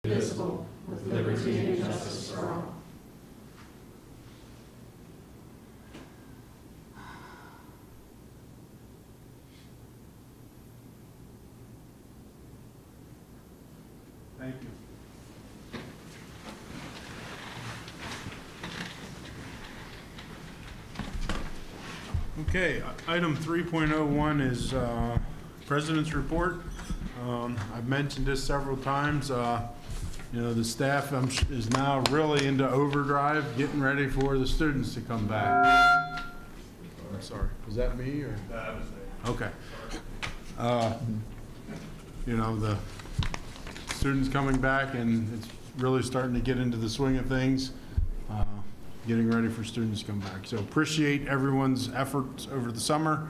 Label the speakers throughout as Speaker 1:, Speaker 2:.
Speaker 1: indivisible, with liberty and justice for all.
Speaker 2: Thank you. Okay, item 3.01 is President's Report. I've mentioned this several times. The staff is now really into overdrive, getting ready for the students to come back. I'm sorry, was that me or?
Speaker 3: That was me.
Speaker 2: Okay. The students coming back, and it's really starting to get into the swing of things, getting ready for students to come back. So appreciate everyone's efforts over the summer.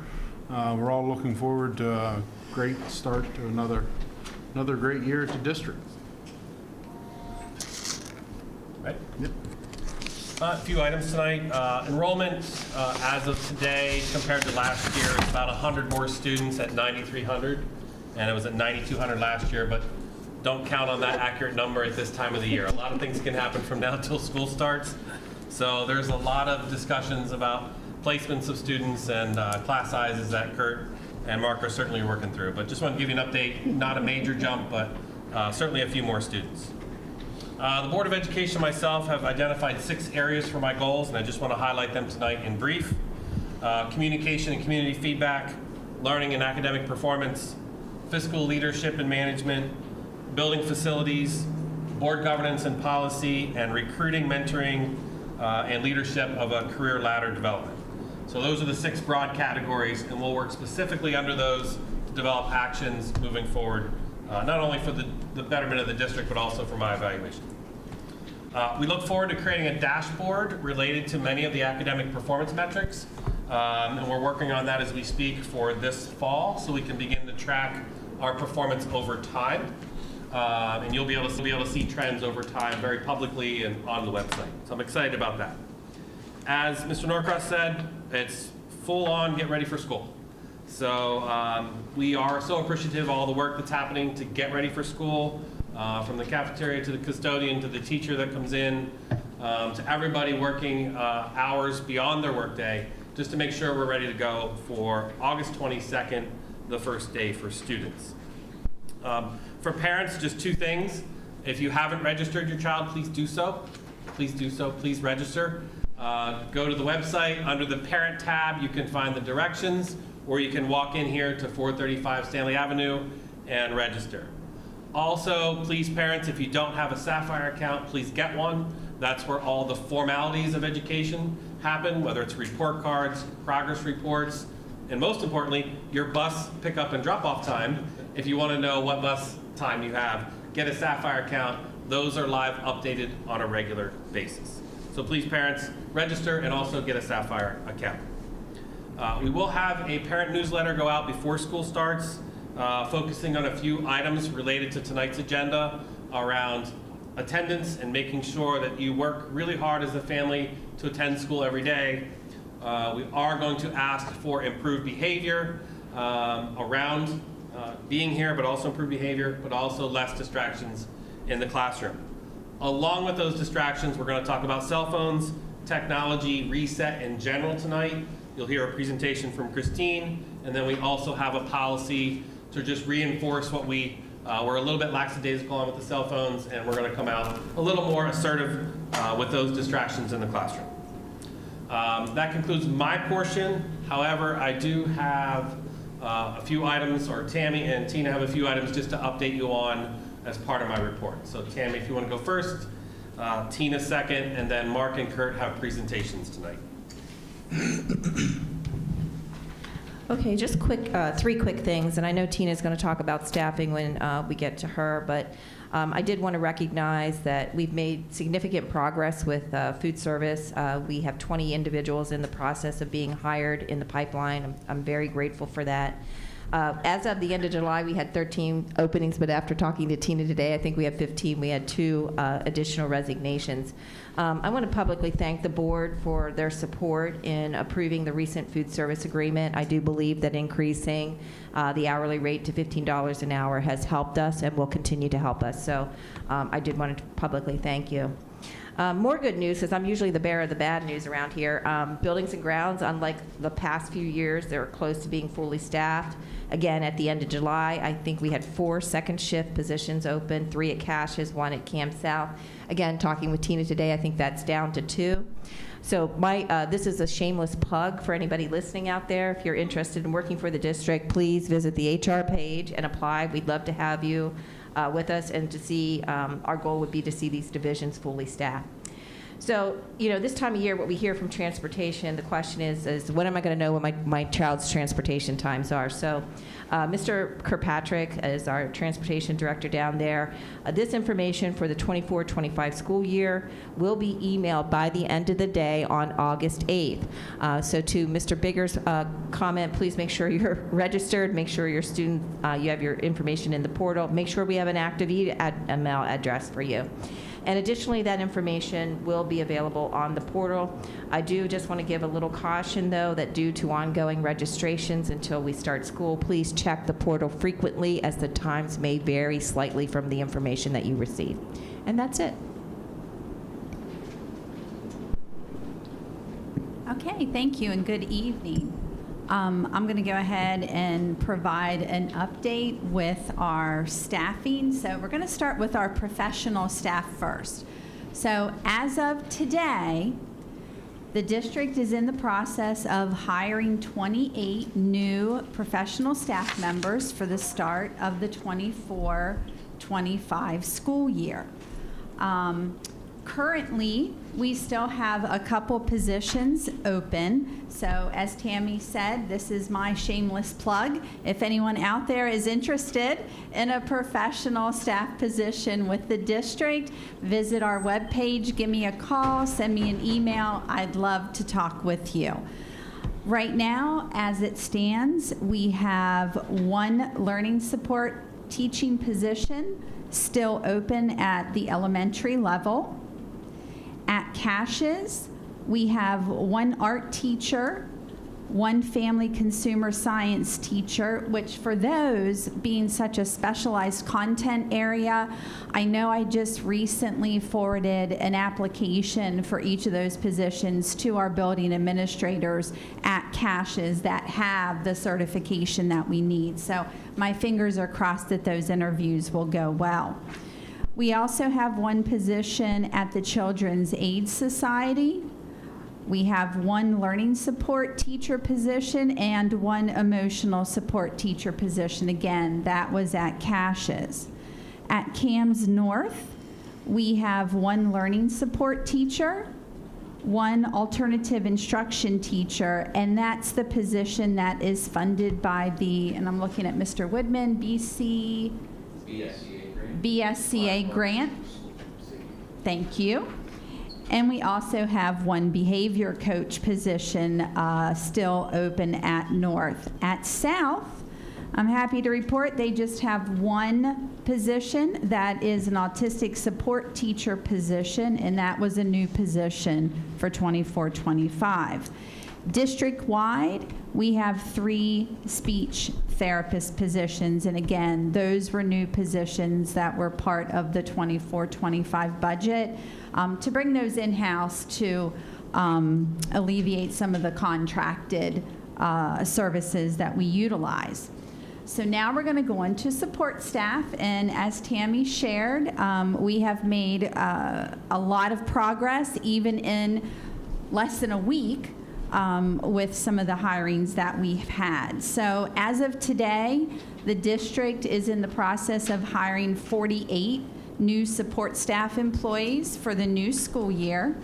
Speaker 2: We're all looking forward to a great start to another great year at the district.
Speaker 3: Right.
Speaker 2: Yep.
Speaker 3: A few items tonight. Enrollment as of today compared to last year is about 100 more students at 9,300, and it was at 9,200 last year, but don't count on that accurate number at this time of the year. A lot of things can happen from now till school starts. So there's a lot of discussions about placements of students and class sizes that Kurt and Mark are certainly working through. But just want to give you an update, not a major jump, but certainly a few more students. The Board of Education and myself have identified 6 areas for my goals, and I just want to highlight them tonight in brief. Communication and community feedback, learning and academic performance, fiscal leadership and management, building facilities, board governance and policy, and recruiting, mentoring, and leadership of a career ladder development. So those are the 6 broad categories, and we'll work specifically under those to develop actions moving forward, not only for the betterment of the district, but also for my evaluation. We look forward to creating a dashboard related to many of the academic performance metrics, and we're working on that as we speak for this fall, so we can begin to track our performance over time. And you'll be able to see trends over time very publicly and on the website. So I'm excited about that. As Mr. Norcross said, it's full on get ready for school. So we are so appreciative of all the work that's happening to get ready for school, from the cafeteria to the custodian to the teacher that comes in, to everybody working hours beyond their workday, just to make sure we're ready to go for August 22nd, the first day for students. For parents, just 2 things. If you haven't registered your child, please do so. Please do so. Please register. Go to the website. Under the parent tab, you can find the directions, or you can walk in here to 435 Stanley Avenue and register. Also, please, parents, if you don't have a Sapphire account, please get one. That's where all the formalities of education happen, whether it's report cards, progress reports, and most importantly, your bus pickup and drop-off time. If you want to know what bus time you have, get a Sapphire account. Those are live updated on a regular basis. So please, parents, register and also get a Sapphire account. We will have a parent newsletter go out before school starts, focusing on a few items related to tonight's agenda around attendance and making sure that you work really hard as a family to attend school every day. We are going to ask for improved behavior around being here, but also improved behavior, but also less distractions in the classroom. Along with those distractions, we're going to talk about cell phones, technology, reset in general tonight. You'll hear a presentation from Christine, and then we also have a policy to just reinforce what we're a little bit lackadaisical on with the cell phones, and we're going to come out a little more assertive with those distractions in the classroom. That concludes my portion. However, I do have a few items, or Tammy and Tina have a few items just to update you on as part of my report. So Tammy, if you want to go first, Tina second, and then Mark and Kurt have presentations tonight.
Speaker 4: Okay, just 3 quick things, and I know Tina's going to talk about staffing when we get to her, but I did want to recognize that we've made significant progress with food service. We have 20 individuals in the process of being hired in the pipeline. I'm very grateful for that. As of the end of July, we had 13 openings, but after talking to Tina today, I think we have 15. We had 2 additional resignations. I want to publicly thank the board for their support in approving the recent food service agreement. I do believe that increasing the hourly rate to $15 an hour has helped us and will continue to help us. So I did want to publicly thank you. More good news, because I'm usually the bearer of the bad news around here. Buildings and grounds, unlike the past few years, they're close to being fully staffed. Again, at the end of July, I think we had 4 second shift positions open, 3 at Caches, 1 at Camp South. Again, talking with Tina today, I think that's down to 2. So this is a shameless plug for anybody listening out there. If you're interested in working for the district, please visit the HR page and apply. We'd love to have you with us, and to see, our goal would be to see these divisions fully staffed. So, this time of year, what we hear from transportation, the question is when am I going to know what my child's transportation times are? So, Mr. Kirkpatrick is our transportation director down there. This information for the 24-25 school year will be emailed by the end of the day on August 8th. So to Mr. Bigger's comment, please make sure you're registered, make sure your student, you have your information in the portal, make sure we have an active email address for you. And additionally, that information will be available on the portal. I do just want to give a little caution, though, that due to ongoing registrations until we start school, please check the portal frequently, as the times may vary slightly from the information that you receive. And that's it.
Speaker 5: Okay, thank you and good evening. I'm going to go ahead and provide an update with our staffing. So we're going to start with our professional staff first. So as of today, the district is in the process of hiring 28 new professional staff members for the start of the 24-25 school year. Currently, we still have a couple positions open. So as Tammy said, this is my shameless plug. If anyone out there is interested in a professional staff position with the district, visit our webpage, give me a call, send me an email. I'd love to talk with you. Right now, as it stands, we have 1 learning support teaching position still open at the elementary level. At Caches, we have 1 art teacher, 1 family consumer science teacher, which for those being such a specialized content area, I know I just recently forwarded an application for each of those positions to our building administrators at Caches that have the certification that we need. So my fingers are crossed that those interviews will go well. We also have 1 position at the Children's Aid Society. We have 1 learning support teacher position and 1 emotional support teacher position. Again, that was at Caches. At CAMS North, we have 1 learning support teacher, 1 alternative instruction teacher, and that's the position that is funded by the, and I'm looking at Mr. Woodman, BSCA grant. Thank you. And we also have 1 behavior coach position still open at North. At South, I'm happy to report they just have 1 position that is an autistic support teacher position, and that was a new position for 24-25. District-wide, we have 3 speech therapist positions, and again, those were new positions that were part of the 24-25 budget to bring those in-house to alleviate some of the contracted services that we utilize. So now we're going to go into support staff, and as Tammy shared, we have made a lot of progress even in less than a week with some of the hirings that we've had. So as of today, the district is in the process of hiring 48 new support staff employees for the new school year.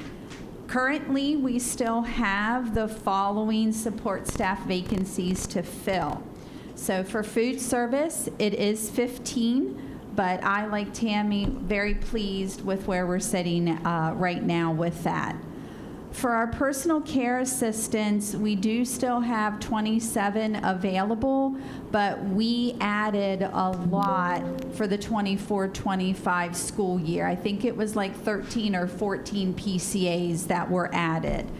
Speaker 5: Currently, we still have the following support staff vacancies to fill. So for food service, it is 15, but I, like Tammy, very pleased with where we're sitting right now with that. For our personal care assistants, we do still have 27 available, but we added a lot for the 24-25 school year. I think it was like 13 or 14 PCAs that were added.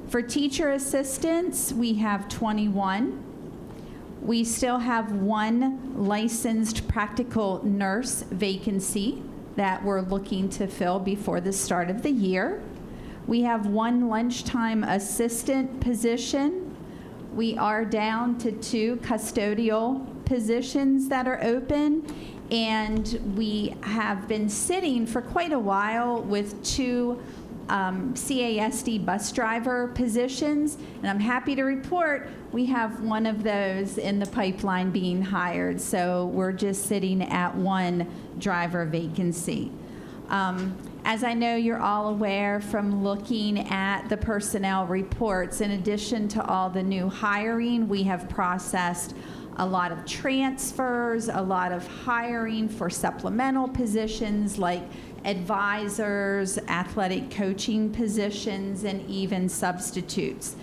Speaker 5: For teacher assistants, we have 21. We still have 1 licensed practical nurse vacancy that we're looking to fill before the start of the year. We have 1 lunchtime assistant position. We are down to 2 custodial positions that are open, and we have been sitting for quite a while with 2 CASD bus driver positions, and I'm happy to report we have 1 of those in the pipeline being hired, so we're just sitting at 1 driver vacancy. As I know you're all aware from looking at the personnel reports, in addition to all the new hiring, we have processed a lot of transfers, a lot of hiring for supplemental positions like advisors, athletic coaching positions, and even substitutes.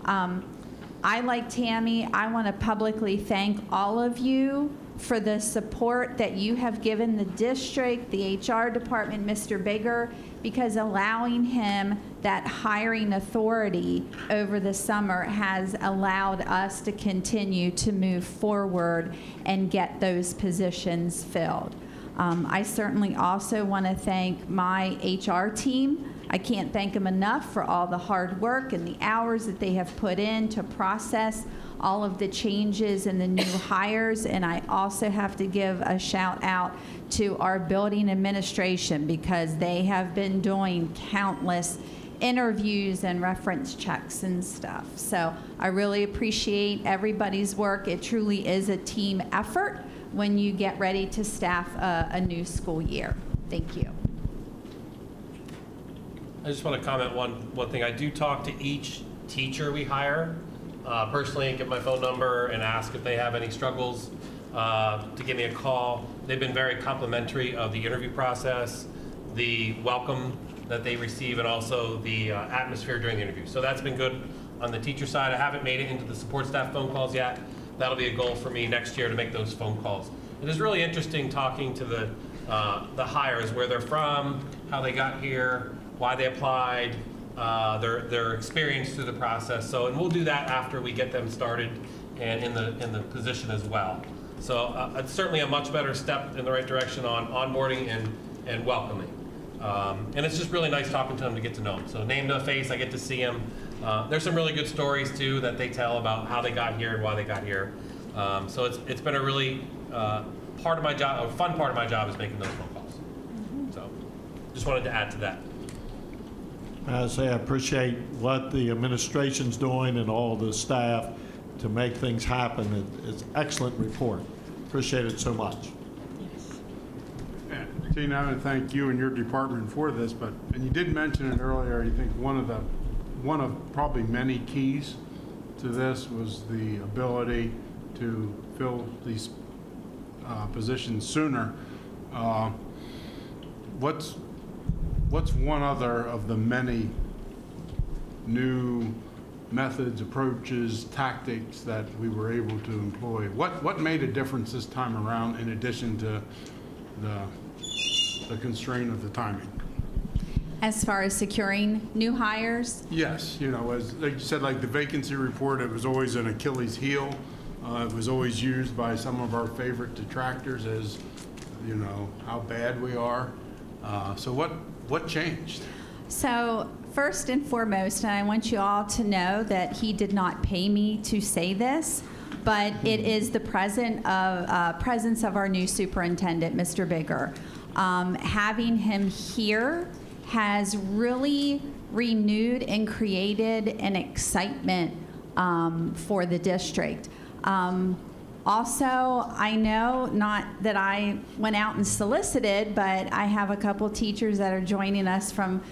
Speaker 5: I, like Tammy, I want to publicly thank all of you for the support that you have given the district, the HR department, Mr. Bigger, because allowing him that hiring authority over the summer has allowed us to continue to move forward and get those positions filled. I certainly also want to thank my HR team. I can't thank them enough for all the hard work and the hours that they have put in to process all of the changes and the new hires. And I also have to give a shout out to our building administration, because they have been doing countless interviews and reference checks and stuff. So I really appreciate everybody's work. It truly is a team effort when you get ready to staff a new school year. Thank you.
Speaker 3: I just want to comment one thing. I do talk to each teacher we hire personally, and give my phone number and ask if they have any struggles to give me a call. They've been very complimentary of the interview process, the welcome that they receive, and also the atmosphere during the interview. So that's been good on the teacher side. I haven't made it into the support staff phone calls yet. That'll be a goal for me next year to make those phone calls. It is really interesting talking to the hires, where they're from, how they got here, why they applied, their experience through the process. So, and we'll do that after we get them started and in the position as well. So it's certainly a much better step in the right direction on onboarding and welcoming. And it's just really nice talking to them to get to know them. So name to a face, I get to see them. There's some really good stories too that they tell about how they got here and why they got here. So it's been a really part of my job, a fun part of my job is making those phone calls. So just wanted to add to that.
Speaker 6: I say I appreciate what the administration's doing and all the staff to make things happen. It's an excellent report. Appreciate it so much.
Speaker 2: Yeah, Tina, I want to thank you and your department for this, and you did mention it earlier, you think one of probably many keys to this was the ability to fill these positions sooner. What's one other of the many new methods, approaches, tactics that we were able to employ? What made a difference this time around, in addition to the constraint of the timing?
Speaker 5: As far as securing new hires?
Speaker 2: Yes, as like you said, like the vacancy report, it was always an Achilles heel. It was always used by some of our favorite detractors as, how bad we are. So what changed?
Speaker 5: So first and foremost, and I want you all to know that he did not pay me to say this, but it is the presence of our new superintendent, Mr. Bigger. Having him here has really renewed and created an excitement for the district. Also, I know, not that I went out and solicited, but I have a couple teachers that are joining us from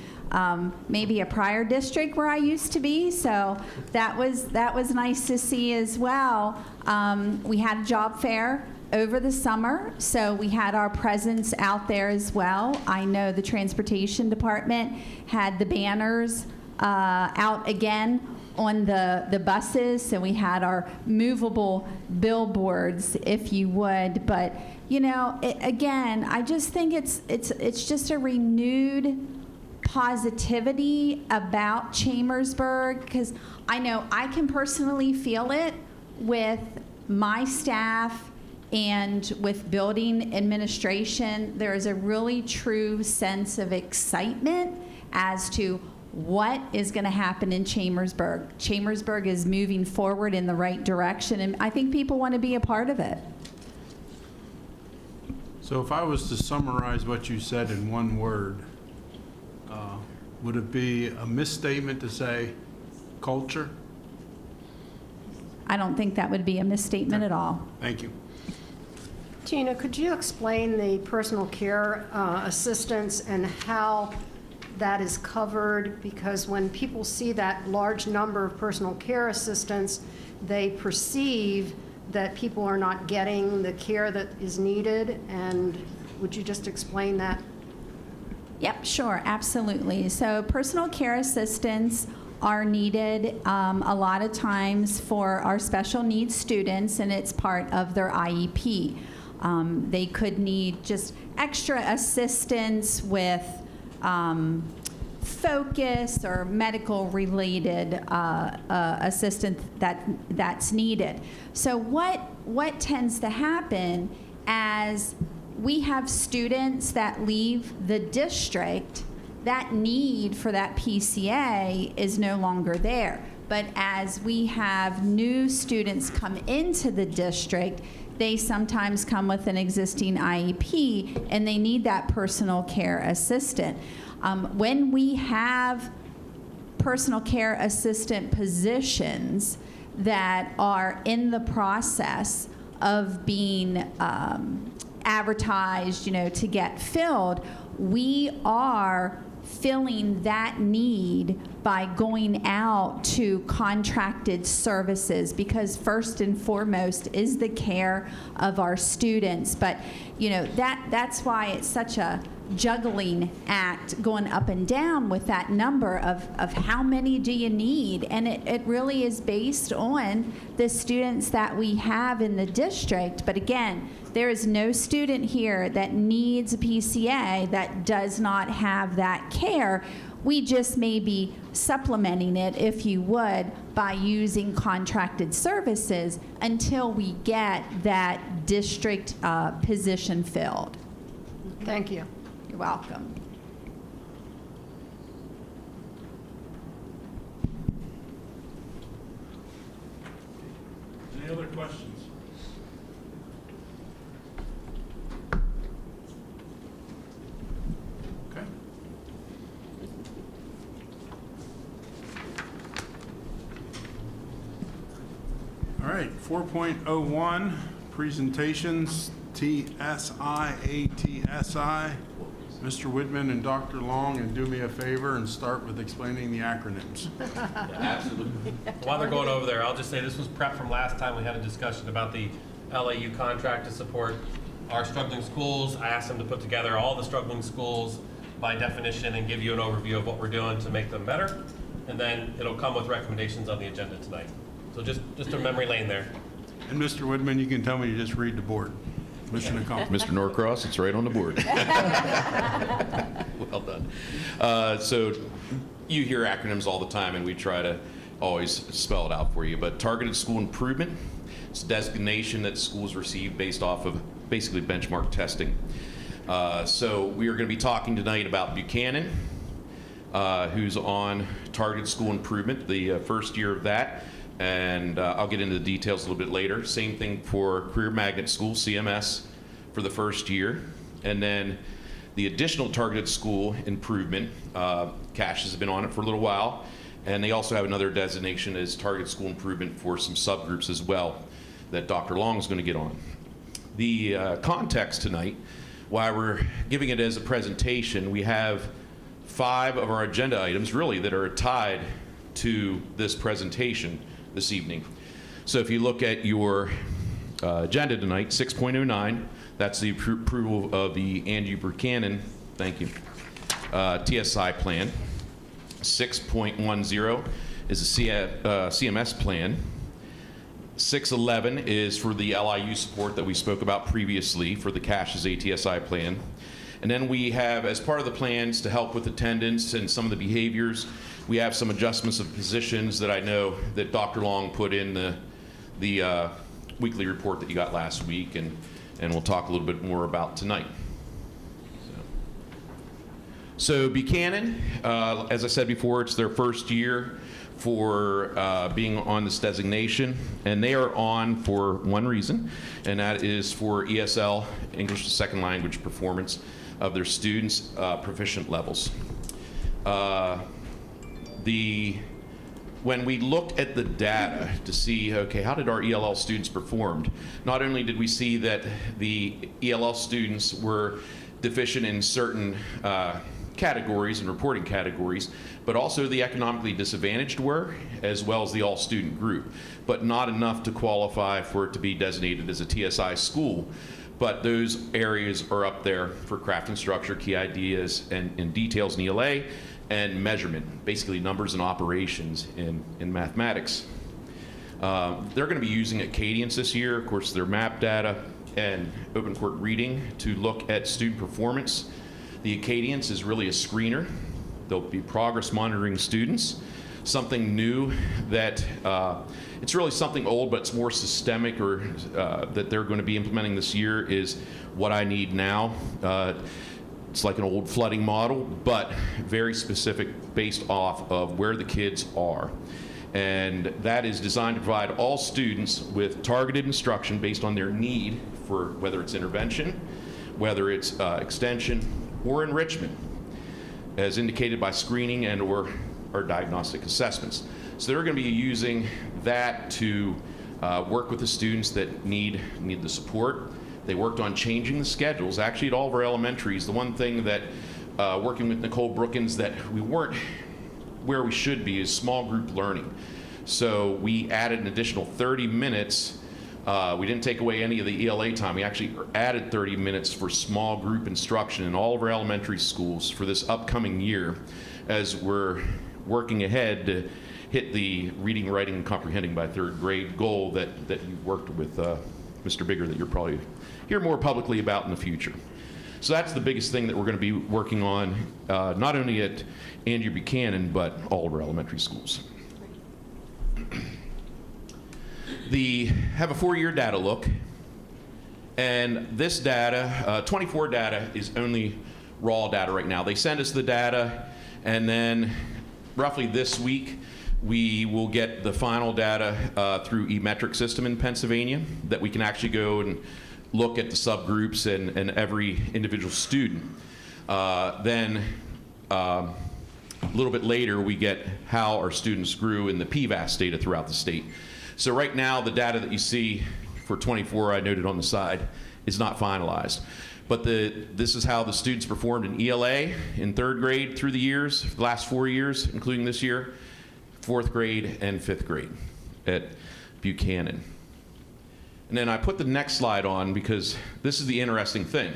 Speaker 5: maybe a prior district where I used to be, so that was nice to see as well. We had a job fair over the summer, so we had our presence out there as well. I know the transportation department had the banners out again on the buses. So we had our movable billboards, if you would. But, you know, again, I just think it's just a renewed positivity about Chambersburg, because I know I can personally feel it with my staff and with building administration. There is a really true sense of excitement as to what is going to happen in Chambersburg. Chambersburg is moving forward in the right direction, and I think people want to be a part of it.
Speaker 2: So if I was to summarize what you said in one word, would it be a misstatement to say culture?
Speaker 5: I don't think that would be a misstatement at all.
Speaker 2: Thank you.
Speaker 1: Tina, could you explain the personal care assistance and how that is covered? Because when people see that large number of personal care assistants, they perceive that people are not getting the care that is needed. And would you just explain that?
Speaker 5: Yep, sure, absolutely. So personal care assistants are needed a lot of times for our special needs students, and it's part of their IEP. They could need just extra assistance with focus or medical related assistance that's needed. So what tends to happen as we have students that leave the district, that need for that PCA is no longer there. But as we have new students come into the district, they sometimes come with an existing IEP and they need that personal care assistant. When we have personal care assistant positions that are in the process of being advertised, to get filled, we are filling that need by going out to contracted services, because first and foremost is the care of our students. But that's why it's such a juggling act going up and down with that number of how many do you need, and it really is based on the students that we have in the district. But again, there is no student here that needs a PCA that does not have that care. We just may be supplementing it, if you would, by using contracted services until we get that district position filled.
Speaker 1: Thank you.
Speaker 5: You're welcome.
Speaker 2: Any other questions? Okay. All right, 4.01, presentations, TSI. Mr. Whitman and Dr. Long, and do me a favor and start with explaining the acronyms.
Speaker 3: Absolutely. While they're going over there, I'll just say this was prep from last time we had a discussion about the LAU contract to support our struggling schools. I asked them to put together all the struggling schools by definition and give you an overview of what we're doing to make them better. And then it'll come with recommendations on the agenda tonight. So just a memory lane there.
Speaker 2: And Mr. Whitman, you can tell me you just read the board. Mission accomplished.
Speaker 7: Mr. Norcross, it's right on the board. Well done. So you hear acronyms all the time, and we try to always spell it out for you. But targeted school improvement, it's a designation that schools receive based off of basically benchmark testing. So we are going to be talking tonight about Buchanan, who's on targeted school improvement, the first year of that. And I'll get into the details a little bit later. Same thing for Career Magnet School, CMS, for the first year. And then the additional targeted school improvement, Cash has been on it for a little while. And they also have another designation as targeted school improvement for some subgroups as well that Dr. Long is going to get on. The context tonight, why we're giving it as a presentation, we have 5 of our agenda items really that are tied to this presentation this evening. So if you look at your agenda tonight, 6.09, that's the approval of the Angie Buchanan, thank you, TSI plan. 6.10 is a CMS plan. 611 is for the LIU support that we spoke about previously for the CASHES ATSI plan. And then we have, as part of the plans to help with attendance and some of the behaviors, we have some adjustments of positions that I know that Dr. Long put in the weekly report that you got last week, and we'll talk a little bit more about tonight. So Buchanan, as I said before, it's their first year for being on this designation, and they are on for one reason, and that is for ESL, English as a Second Language performance of their students' proficient levels. When we looked at the data to see, okay, how did our ELL students perform, not only did we see that the ELL students were deficient in certain categories and reporting categories, but also the economically disadvantaged were, as well as the all-student group, but not enough to qualify for it to be designated as a TSI school. But those areas are up there for craft and structure, key ideas, and details in ELA, and measurement, basically numbers and operations in mathematics. They're going to be using Acadience this year, of course, their map data and open court reading to look at student performance. The Acadience is really a screener. They'll be progress monitoring students. Something new that it's really something old, but it's more systemic, or that they're going to be implementing this year is What I Need Now. It's like an old flooding model, but very specific based off of where the kids are. And that is designed to provide all students with targeted instruction based on their need for whether it's intervention, whether it's extension, or enrichment, as indicated by screening and or diagnostic assessments. So they're going to be using that to work with the students that need the support. They worked on changing the schedules. Actually, at all of our elementaries, the one thing that working with Nicole Brookins that we weren't where we should be is small group learning. So we added an additional 30 minutes. We didn't take away any of the ELA time. We actually added 30 minutes for small group instruction in all of our elementary schools for this upcoming year, as we're working ahead to hit the reading, writing, and comprehending by third grade goal that you worked with Mr. Bigger, that you'll probably hear more publicly about in the future. So that's the biggest thing that we're going to be working on, not only at Andrew Buchanan, but all of our elementary schools. Have a 4-year data look, and this data, 24 data is only raw data right now. They send us the data, and then roughly this week, we will get the final data through eMetric system in Pennsylvania, that we can actually go and look at the subgroups and every individual student. Then a little bit later, we get how our students grew in the PVAS data throughout the state. So right now, the data that you see for 24, I noted on the side, is not finalized. But this is how the students performed in ELA in third grade through the years, the last 4 years, including this year, fourth grade and fifth grade at Buchanan. And then I put the next slide on because this is the interesting thing.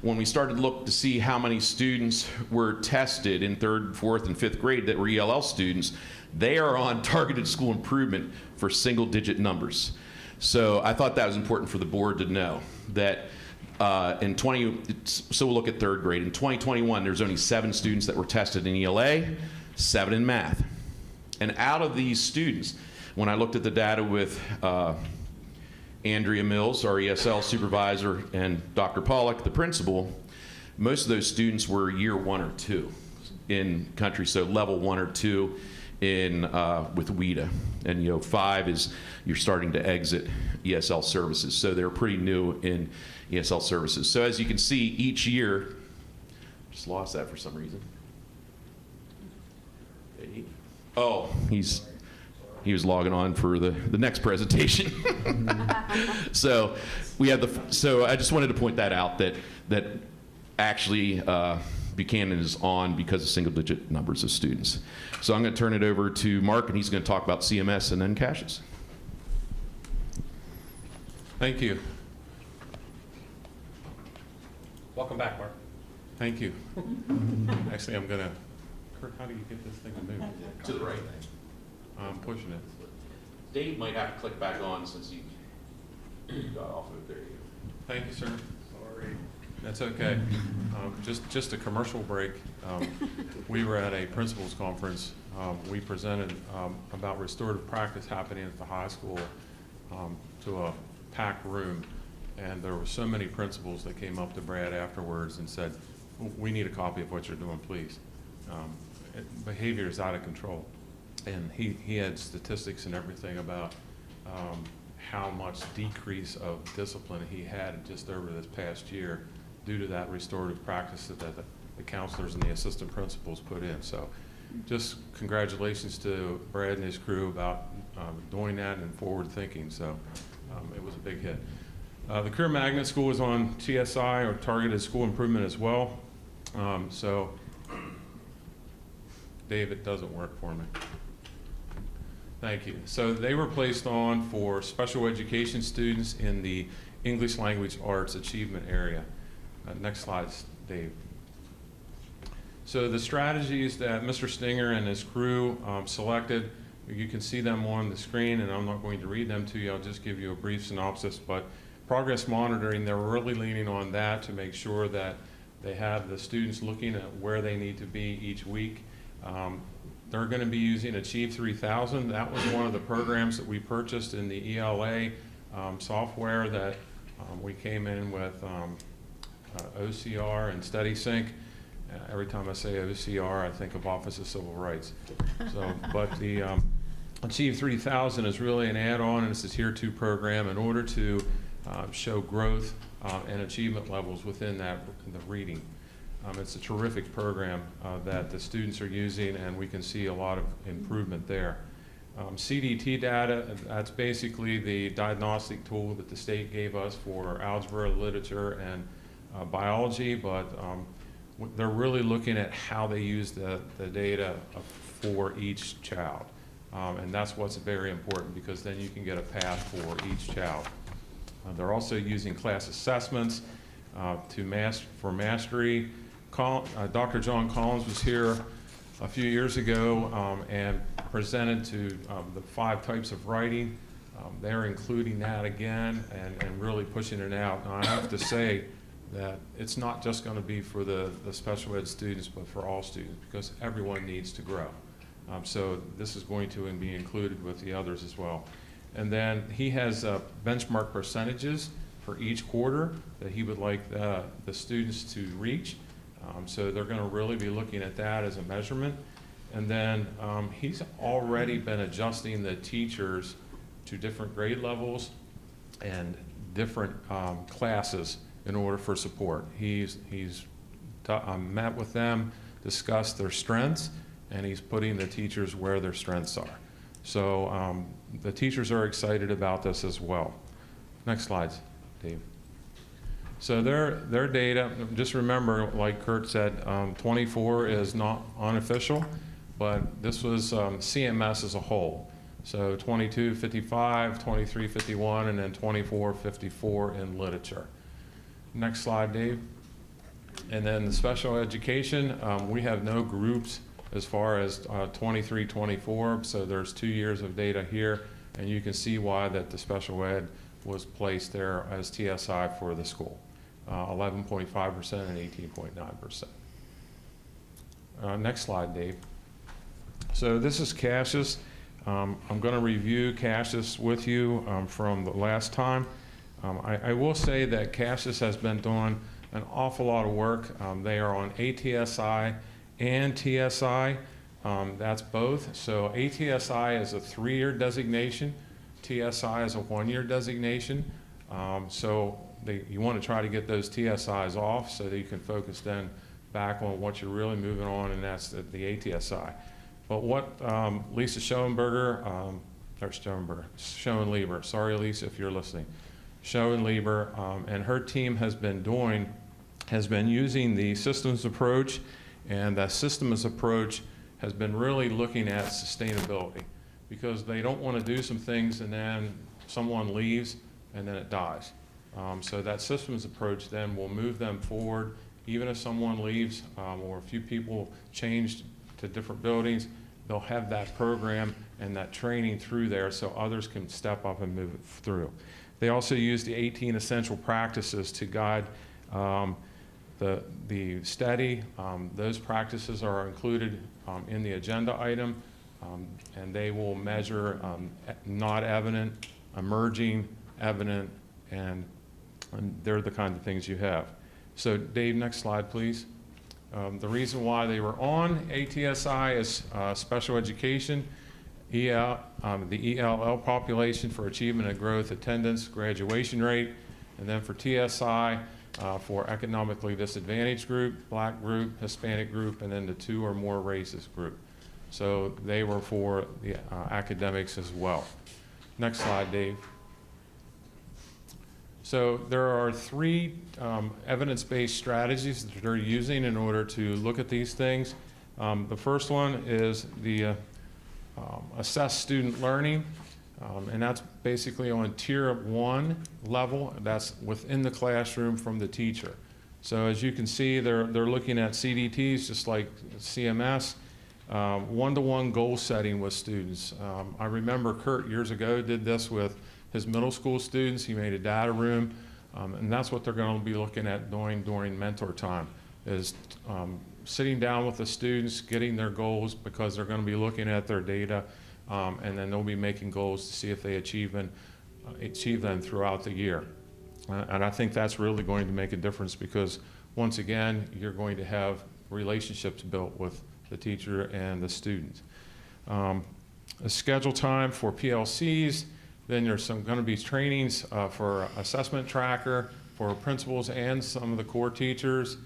Speaker 7: When we started to look to see how many students were tested in third, fourth, and fifth grade that were ELL students, they are on targeted school improvement for single-digit numbers. So I thought that was important for the board to know that so we'll look at third grade. In 2021, there's only 7 students that were tested in ELA, 7 in math. And out of these students, when I looked at the data with Andrea Mills, our ESL supervisor, and Dr. Pollock, the principal, most of those students were year 1 or 2 in country, so level 1 or 2 in with WIDA. And 5 is you're starting to exit ESL services. So they're pretty new in ESL services. So as you can see, each year, just lost that for some reason. Oh, he was logging on for the next presentation. So we have so I just wanted to point that out, that actually Buchanan is on because of single-digit numbers of students. So I'm going to turn it over to Mark, and he's going to talk about CMS and then CASHES.
Speaker 8: Thank you.
Speaker 3: Welcome back, Mark.
Speaker 8: Thank you. Actually, I'm going to Kurt, how do you get this thing to move?
Speaker 7: To the right.
Speaker 8: I'm pushing it.
Speaker 7: Dave might have to click back on since he got off of it. There you go.
Speaker 8: Thank you, sir. Sorry. That's okay. Just a commercial break. We were at a principals conference. We presented about restorative practice happening at the high school to a packed room. And there were so many principals that came up to Brad afterwards and said, we need a copy of what you're doing, please. Behavior is out of control. And he had statistics and everything about how much decrease of discipline he had just over this past year due to that restorative practice that the counselors and the assistant principals put in. So just congratulations to Brad and his crew about doing that and forward thinking. So it was a big hit. The Career Magnet School is on TSI, or Targeted School Improvement, as well. So, Dave, it doesn't work for me. Thank you. So they were placed on for special education students in the English Language Arts achievement area. Next slide, Dave. So the strategies that Mr. Stinger and his crew selected, you can see them on the screen, and I'm not going to read them to you. I'll just give you a brief synopsis. But progress monitoring, they're really leaning on that to make sure that they have the students looking at where they need to be each week. They're going to be using Achieve 3000. That was one of the programs that we purchased in the ELA software that we came in with OCR and StudySync. Every time I say OCR, I think of Office of Civil Rights. So, but the Achieve 3000 is really an add-on, and it's a Tier 2 program in order to show growth and achievement levels within the reading. It's a terrific program that the students are using, and we can see a lot of improvement there. CDT data, that's basically the diagnostic tool that the state gave us for algebra, literature, and biology, but they're really looking at how they use the data for each child. And that's what's very important, because then you can get a path for each child. They're also using class assessments for mastery. Dr. John Collins was here a few years ago and presented to the 5 types of writing. They're including that again and really pushing it out. Now, I have to say that it's not just going to be for the special ed students, but for all students, because everyone needs to grow. So this is going to be included with the others as well. And then he has benchmark percentages for each quarter that he would like the students to reach. So they're going to really be looking at that as a measurement. And then he's already been adjusting the teachers to different grade levels and different classes in order for support. He's met with them, discussed their strengths, and he's putting the teachers where their strengths are. So the teachers are excited about this as well. Next slides, Dave. So their data, just remember, like Kurt said, 24 is not unofficial, but this was CMS as a whole. So 2255, 2351, and then 2454 in literature. Next slide, Dave. And then the special education, we have no groups as far as 2324, so there's 2 years of data here, and you can see why that the special ed was placed there as TSI for the school. 11.5% and 18.9%. Next slide, Dave. So this is Cassius. I'm going to review Cassius with you from the last time. I will say that Cassius has been doing an awful lot of work. They are on ATSI and TSI. That's both. So ATSI is a 3-year designation. TSI is a 1-year designation. So you want to try to get those TSIs off so that you can focus then back on what you're really moving on, and that's the ATSI. But what Lisa Schoenlieber, sorry Lisa if you're listening, Schoenlieber and her team has been using the systems approach, and that systems approach has been really looking at sustainability, because they don't want to do some things and then someone leaves and then it dies. So that systems approach then will move them forward, even if someone leaves or a few people change to different buildings, they'll have that program and that training through there so others can step up and move it through. They also use the 18 essential practices to guide the study. Those practices are included in the agenda item, and they will measure not evident, emerging, evident, and they're the kind of things you have. So Dave, next slide, please. The reason why they were on ATSI is special education, the ELL population for achievement and growth, attendance, graduation rate, and then for TSI for economically disadvantaged group, Black group, Hispanic group, and then the 2 or more races group. So they were for the academics as well. Next slide, Dave. So there are 3 evidence-based strategies that they're using in order to look at these things. The first one is the assess student learning, and that's basically on tier 1 level. That's within the classroom from the teacher. So as you can see, they're looking at CDTs just like CMS, one-to-one goal setting with students. I remember Kurt years ago did this with his middle school students. He made a data room, and that's what they're going to be looking at doing during mentor time, is sitting down with the students, getting their goals, because they're going to be looking at their data, and then they'll be making goals to see if they achieve them throughout the year. And I think that's really going to make a difference, because once again, you're going to have relationships built with the teacher and the student. A schedule time for PLCs. Then there's going to be trainings for assessment tracker for principals and some of the core teachers.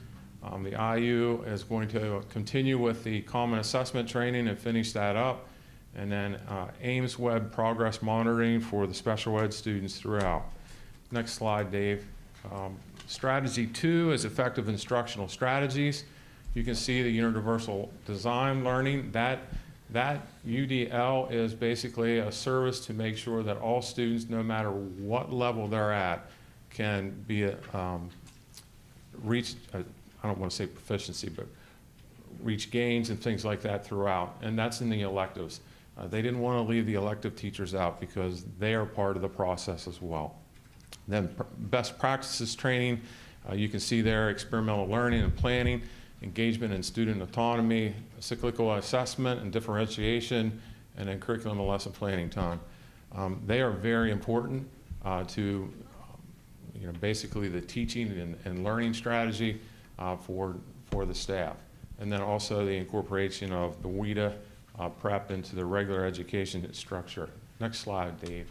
Speaker 8: The IU is going to continue with the common assessment training and finish that up. And then Ames Web progress monitoring for the special ed students throughout. Next slide, Dave. Strategy 2 is effective instructional strategies. You can see the universal design learning. That UDL is basically a service to make sure that all students, no matter what level they're at, can be reach, I don't want to say proficiency, but reach gains and things like that throughout. And that's in the electives. They didn't want to leave the elective teachers out because they are part of the process as well. Then best practices training, you can see there experimental learning and planning, engagement in student autonomy, cyclical assessment and differentiation, and then curriculum and lesson planning time. They are very important to basically the teaching and learning strategy for the staff. And then also the incorporation of the WIDA prep into the regular education structure. Next slide, Dave.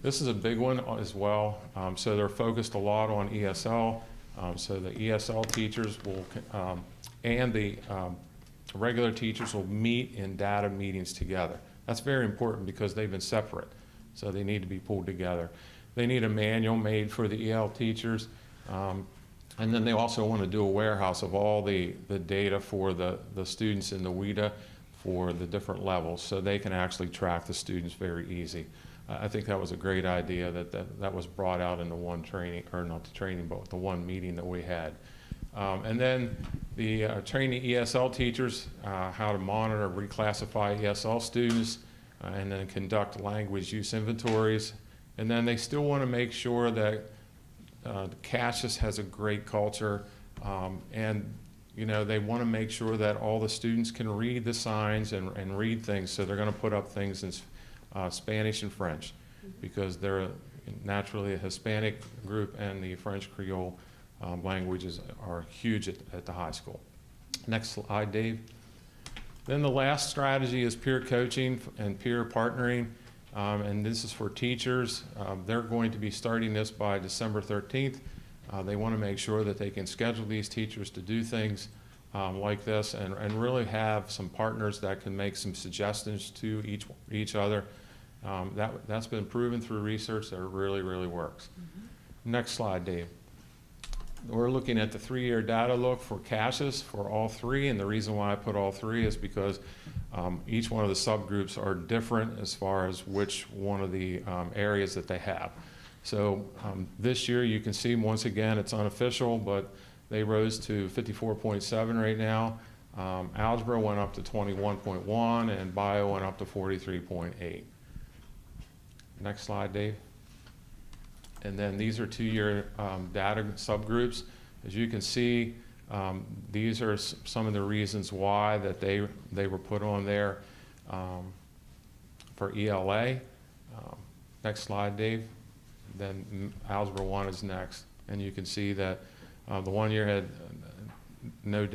Speaker 8: This is a big one as well. So they're focused a lot on ESL. So the ESL teachers will, and the regular teachers will meet in data meetings together. That's very important because they've been separate. So they need to be pulled together. They need a manual made for the EL teachers. And then they also want to do a warehouse of all the data for the students in the WIDA for the different levels, so they can actually track the students very easy. I think that was a great idea that was brought out in the one training, or not the training, but the one meeting that we had. And then the training ESL teachers, how to monitor, reclassify ESL students, and then conduct language use inventories. And then they still want to make sure that Cassius has a great culture, and they want to make sure that all the students can read the signs and read things, so they're going to put up things in Spanish and French, because they're naturally a Hispanic group, and the French Creole languages are huge at the high school. Next slide, Dave. Then the last strategy is peer coaching and peer partnering, and this is for teachers. They're going to be starting this by December 13th. They want to make sure that they can schedule these teachers to do things like this, and really have some partners that can make some suggestions to each other. That's been proven through research that it really, really works. Mm-hmm. Next slide, Dave. We're looking at the 3-year data look for Cassius for all 3, and the reason why I put all 3 is because each one of the subgroups are different as far as which one of the areas that they have. So this year you can see, once again, it's unofficial, but they rose to 54.7 right now. Algebra went up to 21.1, and bio went up to 43.8. Next slide, Dave. And then these are two-year data subgroups. As you can see, these are some of the reasons why that they were put on there for ELA. Next slide, Dave. Then Algebra 1 is next. And you can see that the 1 year had not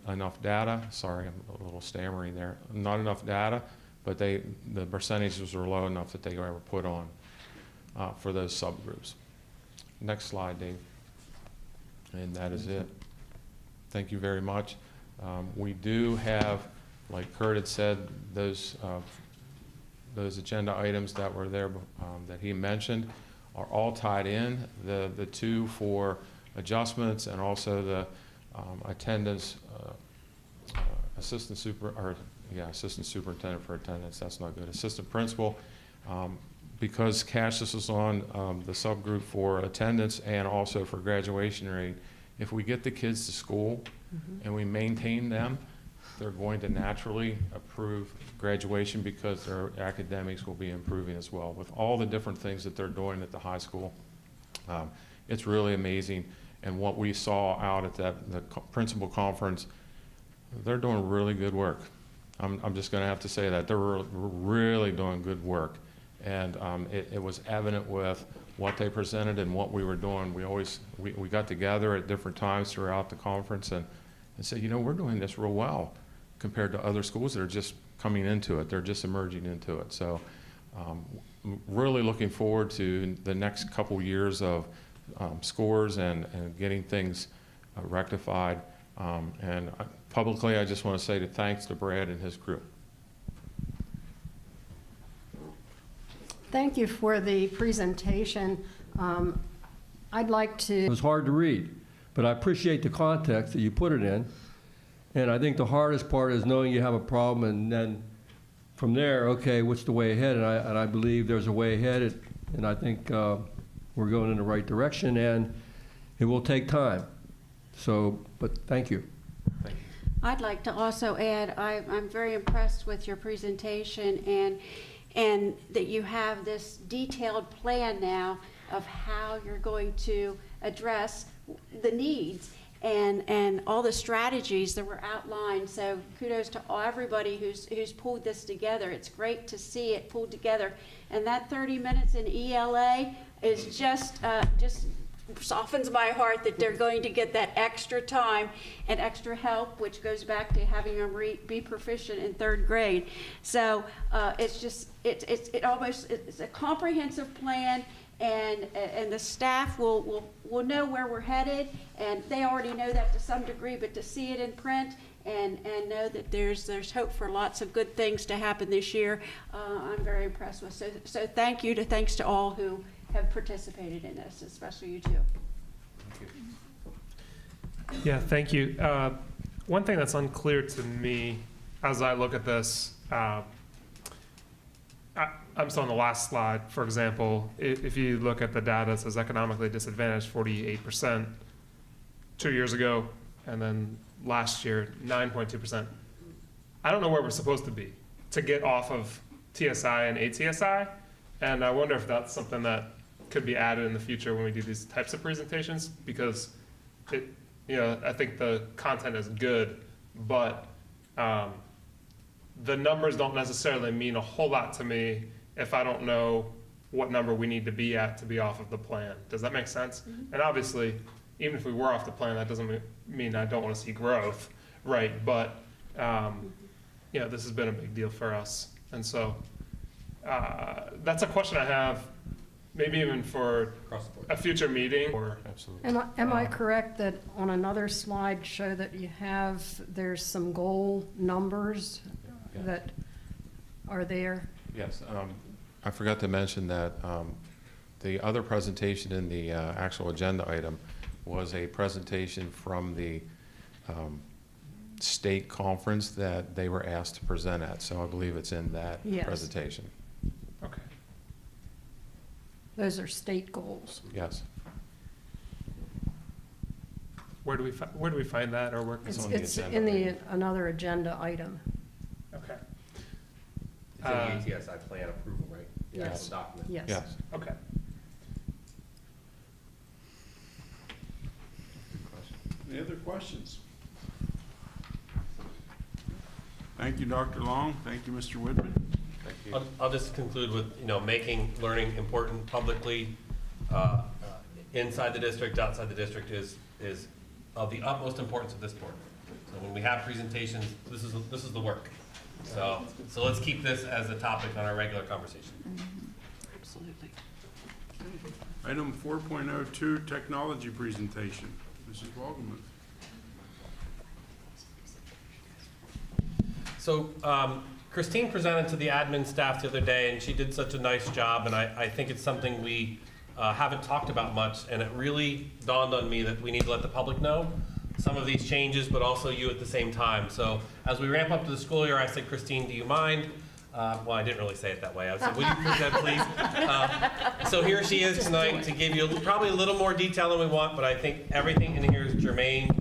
Speaker 8: enough data. Sorry, I'm a little stammering there. Not enough data, but the percentages were low enough that they were ever put on for those subgroups. Next slide, Dave. And that is it. Thank you very much. We do have, like Kurt had said, those agenda items that were there that he mentioned are all tied in. The two for adjustments and also the attendance assistant superintendent for attendance. That's not good. Assistant principal. Because Cassius is on the subgroup for attendance and also for graduation rate, if we get the kids to school and we maintain them, they're going to naturally approve graduation because their academics will be improving as well. With all the different things that they're doing at the high school, it's really amazing. And what we saw out at the principal conference, they're doing really good work. I'm just going to have to say that. They're really doing good work. And it was evident with what they presented and what we were doing. We got together at different times throughout the conference and said, you know, we're doing this real well compared to other schools that are just coming into it. They're just emerging into it. So really looking forward to the next couple years of scores and getting things rectified. And publicly, I just want to say thanks to Brad and his crew.
Speaker 1: Thank you for the presentation. I'd like to.
Speaker 9: It was hard to read, but I appreciate the context that you put it in. And I think the hardest part is knowing you have a problem, and then from there, okay, what's the way ahead? And I believe there's a way ahead, and I think we're going in the right direction, and it will take time. So, but thank you.
Speaker 8: Thank you.
Speaker 10: I'd like to also add, I'm very impressed with your presentation and that you have this detailed plan now of how you're going to address the needs and all the strategies that were outlined. So kudos to everybody who's pulled this together. It's great to see it pulled together. And that 30 minutes in ELA is just softens my heart that they're going to get that extra time and extra help, which goes back to having them be proficient in 3rd grade. So it's a comprehensive plan, and the staff will know where we're headed, and they already know that to some degree, but to see it in print and know that there's hope for lots of good things to happen this year, I'm very impressed with. So thanks to all who have participated in this, especially you two.
Speaker 8: Thank you.
Speaker 11: Yeah, thank you. One thing that's unclear to me as I look at this, I'm still on the last slide, for example, if you look at the data, it says economically disadvantaged 48% 2 years ago, and then last year, 9.2%. I don't know where we're supposed to be to get off of TSI and ATSI, and I wonder if that's something that could be added in the future when we do these types of presentations, because I think the content is good, but the numbers don't necessarily mean a whole lot to me if I don't know what number we need to be at to be off of the plan. Does that make sense? Mm-hmm. And obviously, even if we were off the plan, that doesn't mean I don't want to see growth, right? But this has been a big deal for us, and so that's a question I have. Maybe even for a future meeting.
Speaker 8: Absolutely.
Speaker 1: Am I correct that on another slide show that there's some goal numbers that are there?
Speaker 8: Yes. I forgot to mention that the other presentation in the actual agenda item was a presentation from the state conference that they were asked to present at. So I believe it's in that presentation.
Speaker 11: Okay.
Speaker 1: Those are state goals.
Speaker 8: Yes.
Speaker 11: Where do we find that, or where?
Speaker 3: It's on the
Speaker 1: It's
Speaker 3: agenda.
Speaker 1: in the, another agenda item.
Speaker 11: Okay.
Speaker 3: It's in the ATSI plan approval, right? The actual
Speaker 1: Yes.
Speaker 3: document.
Speaker 1: Yes.
Speaker 8: Yes.
Speaker 11: Okay.
Speaker 2: Any other questions? Thank you, Dr. Long. Thank you, Mr. Whitman.
Speaker 8: Thank you.
Speaker 3: I'll just conclude with, making learning important publicly, inside the district, outside the district is of the utmost importance of this board. So when we have presentations, this is the work. So let's keep this as a topic on our regular conversation.
Speaker 10: Absolutely.
Speaker 2: Item 4.02, technology presentation. Mrs. Walgemuth.
Speaker 3: So Christine presented to the admin staff the other day, and she did such a nice job, and I think it's something we haven't talked about much, and it really dawned on me that we need to let the public know some of these changes, but also you at the same time. So as we ramp up to the school year, I said, Christine, do you mind? Well, I didn't really say it that way. I said, would you present, please? So here she is tonight to give you probably a little more detail than we want, but I think everything in here is germane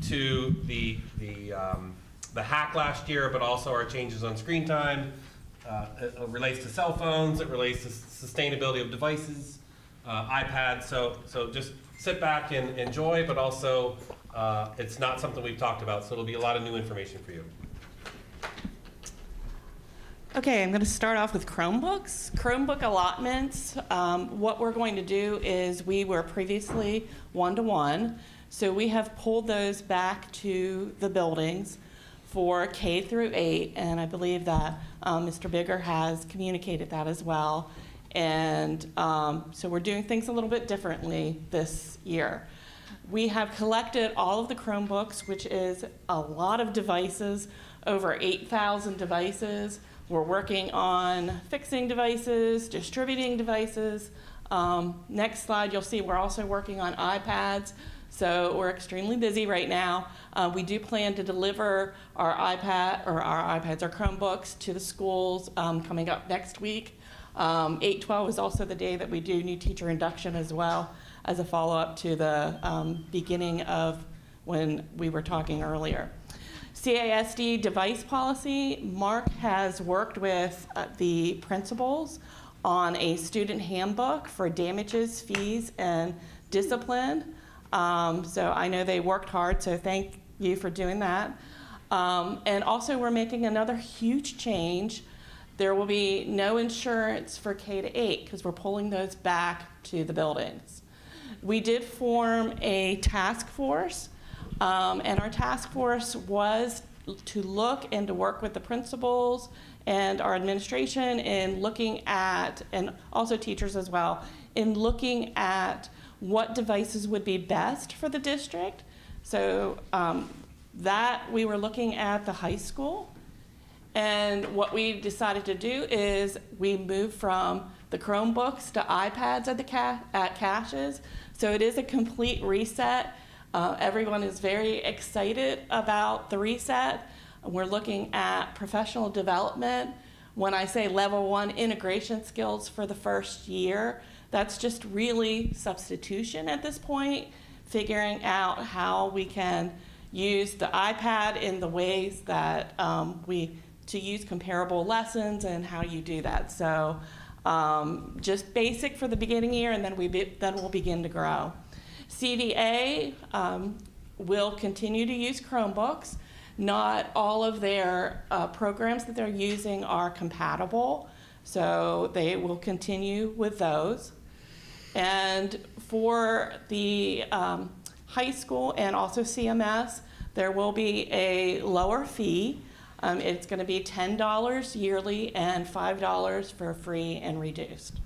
Speaker 3: to the hack last year, but also our changes on screen time. It relates to cell phones. It relates to sustainability of devices, iPads. So just sit back and enjoy, but also it's not something we've talked about, so it'll be a lot of new information for you.
Speaker 12: Okay, I'm going to start off with Chromebooks. Chromebook allotments, what we're going to do is we were previously one-to-one, so we have pulled those back to the buildings for K through 8, and I believe that Mr. Bigger has communicated that as well. And so we're doing things a little bit differently this year. We have collected all of the Chromebooks, which is a lot of devices, over 8,000 devices. We're working on fixing devices, distributing devices. Next slide, you'll see we're also working on iPads. So we're extremely busy right now. We do plan to deliver our iPads, our Chromebooks to the schools coming up next week. 8/12 is also the day that we do new teacher induction as well, as a follow-up to the beginning of when we were talking earlier. CASD device policy, Mark has worked with the principals on a student handbook for damages, fees, and discipline. So I know they worked hard, so thank you for doing that. And also we're making another huge change. There will be no insurance for K to 8 because we're pulling those back to the buildings. We did form a task force, and our task force was to look and to work with the principals and our administration in looking at, and also teachers as well, in looking at what devices would be best for the district. So that we were looking at the high school. And what we decided to do is we moved from the Chromebooks to iPads at caches. So it is a complete reset. Everyone is very excited about the reset. We're looking at professional development. When I say level 1 integration skills for the first year, that's just really substitution at this point, figuring out how we can use the iPad in the ways that to use comparable lessons and how you do that. So just basic for the beginning year, and then we'll begin to grow. CVA will continue to use Chromebooks. Not all of their programs that they're using are compatible, so they will continue with those. And for the high school and also CMS, there will be a lower fee. It's going to be $10 yearly and $5 for free and reduced.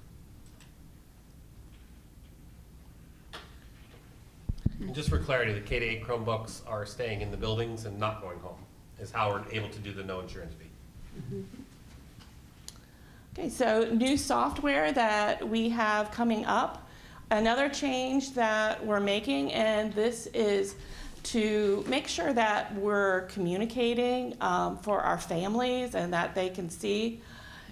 Speaker 3: And just for clarity, the K-8 Chromebooks are staying in the buildings and not going home, is how we're able to do the no insurance fee.
Speaker 12: Okay, so new software that we have coming up. Another change that we're making, and this is to make sure that we're communicating for our families and that they can see.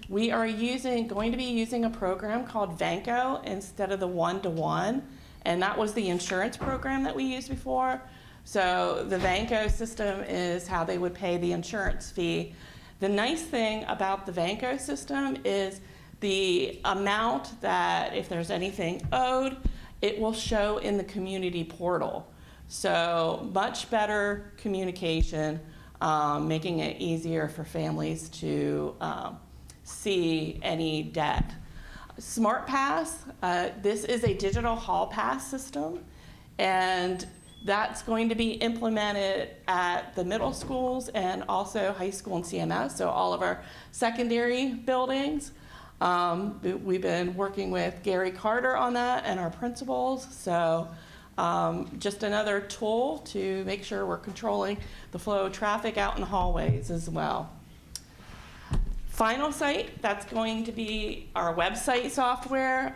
Speaker 12: We are going to be using a program called Vanco instead of the one-to-one, and that was the insurance program that we used before. So the Vanco system is how they would pay the insurance fee. The nice thing about the Vanco system is the amount that, if there's anything owed, it will show in the community portal. So much better communication, making it easier for families to see any debt. SmartPass, this is a digital hall pass system, and that's going to be implemented at the middle schools and also high school and CMS, so all of our secondary buildings. We've been working with Gary Carter on that and our principals, so just another tool to make sure we're controlling the flow of traffic out in the hallways as well. Final Site, that's going to be our website software.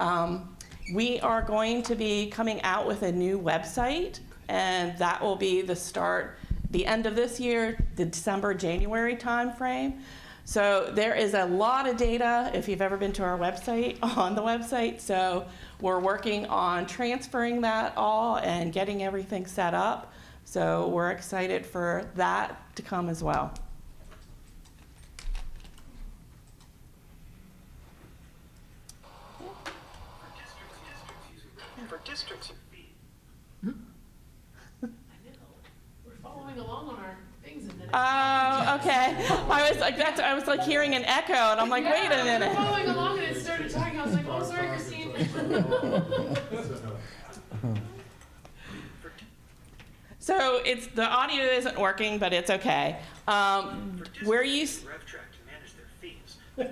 Speaker 12: We are going to be coming out with a new website, and that will be the end of this year, the December, January timeframe. So there is a lot of data, if you've ever been to our website, on the website. So we're working on transferring that all and getting everything set up. So we're excited for that to come as well.
Speaker 13: For districts.
Speaker 14: We're following along on our things and then.
Speaker 12: Oh, okay. I was like hearing an echo, and I'm like, wait a minute.
Speaker 14: We're following along and it started talking. I was like, oh, sorry, Christine.
Speaker 12: So the audio isn't working, but it's okay. Where you?
Speaker 14: You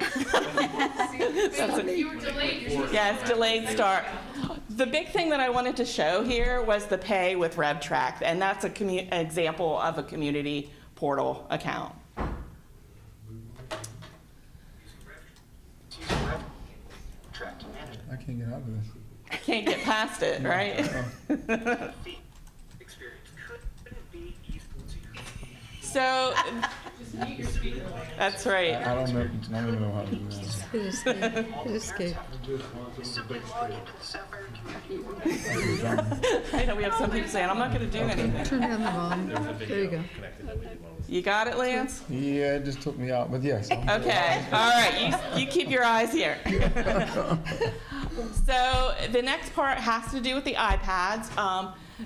Speaker 14: were delayed.
Speaker 12: Yes, delayed start. The big thing that I wanted to show here was the pay with RevTrack, and that's an example of a community portal account.
Speaker 15: I can't get out of this.
Speaker 12: I can't get past it, right? So, that's right.
Speaker 15: I don't know how to do that.
Speaker 12: I know we have some people saying, I'm not going to do anything.
Speaker 14: Turn down the volume. There you go.
Speaker 12: You got it, Lance?
Speaker 15: Yeah, it just took me out, but yes.
Speaker 12: Okay, all right, you keep your eyes here. So the next part has to do with the iPads.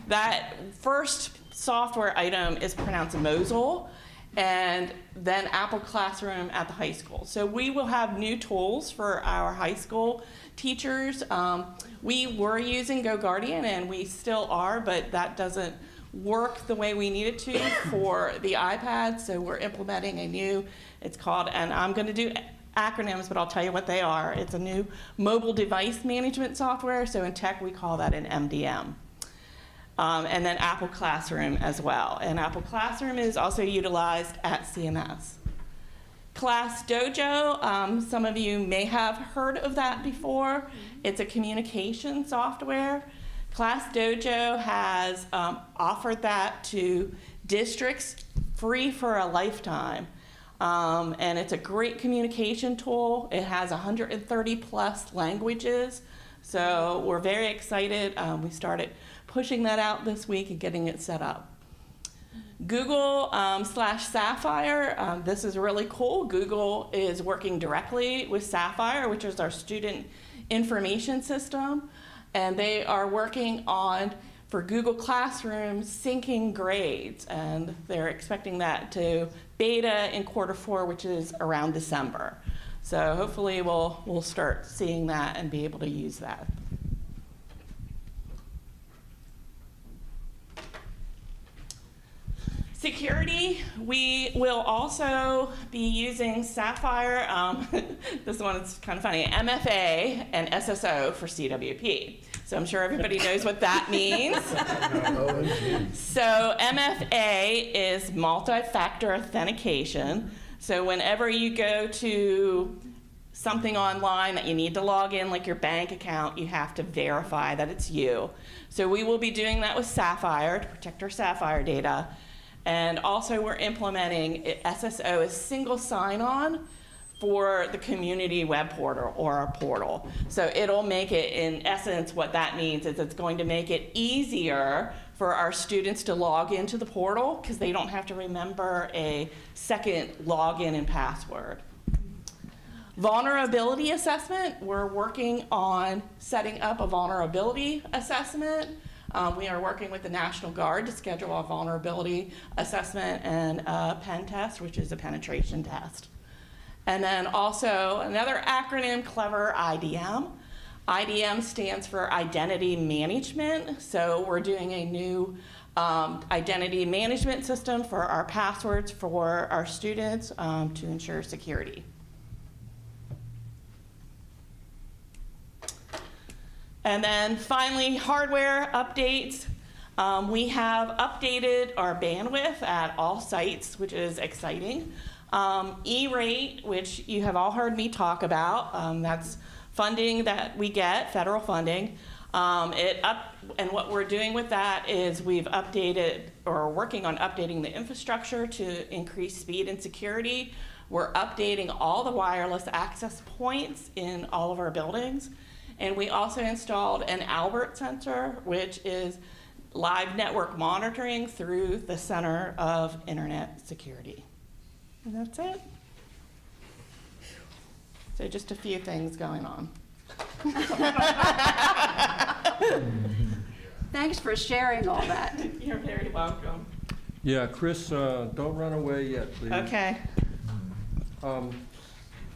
Speaker 12: That first software item is pronounced Mosul, and then Apple Classroom at the high school. So we will have new tools for our high school teachers. We were using GoGuardian, and we still are, but that doesn't work the way we need it to for the iPad, so we're implementing a new, it's called, and I'm going to do acronyms, but I'll tell you what they are. It's a new mobile device management software, so in tech we call that an MDM. And then Apple Classroom as well. And Apple Classroom is also utilized at CMS. Class Dojo, some of you may have heard of that before. It's a communication software. Class Dojo has offered that to districts free for a lifetime. And it's a great communication tool. It has 130 plus languages. So we're very excited. We started pushing that out this week and getting it set up. Google /Sapphire, this is really cool. Google is working directly with Sapphire, which is our student information system. And they are working on, for Google Classroom, syncing grades. And they're expecting that to beta in Q4, which is around December. So hopefully we'll start seeing that and be able to use that. Security, we will also be using Sapphire. This one is kind of funny, MFA and SSO for CWP. So I'm sure everybody knows what that means. So MFA is multi-factor authentication. So whenever you go to something online that you need to log in, like your bank account, you have to verify that it's you. So we will be doing that with Sapphire to protect our Sapphire data. And also we're implementing SSO as single sign-on for the community web portal or our portal. So it'll make it, in essence, what that means is it's going to make it easier for our students to log into the portal because they don't have to remember a second login and password. Vulnerability assessment, we're working on setting up a vulnerability assessment. We are working with the National Guard to schedule a vulnerability assessment and a pen test, which is a penetration test. And then also another acronym, clever IDM. IDM stands for Identity Management. So we're doing a new identity management system for our passwords for our students to ensure security. And then finally, hardware updates. We have updated our bandwidth at all sites, which is exciting. E-rate, which you have all heard me talk about, that's funding that we get, federal funding. And what we're doing with that is we've updated, or are working on updating the infrastructure to increase speed and security. We're updating all the wireless access points in all of our buildings. And we also installed an Albert sensor, which is live network monitoring through the Center of Internet Security. And that's it. So just a few things going on.
Speaker 10: Thanks for sharing all that.
Speaker 12: You're very welcome.
Speaker 9: Yeah, Chris, don't run away yet, please.
Speaker 12: Okay.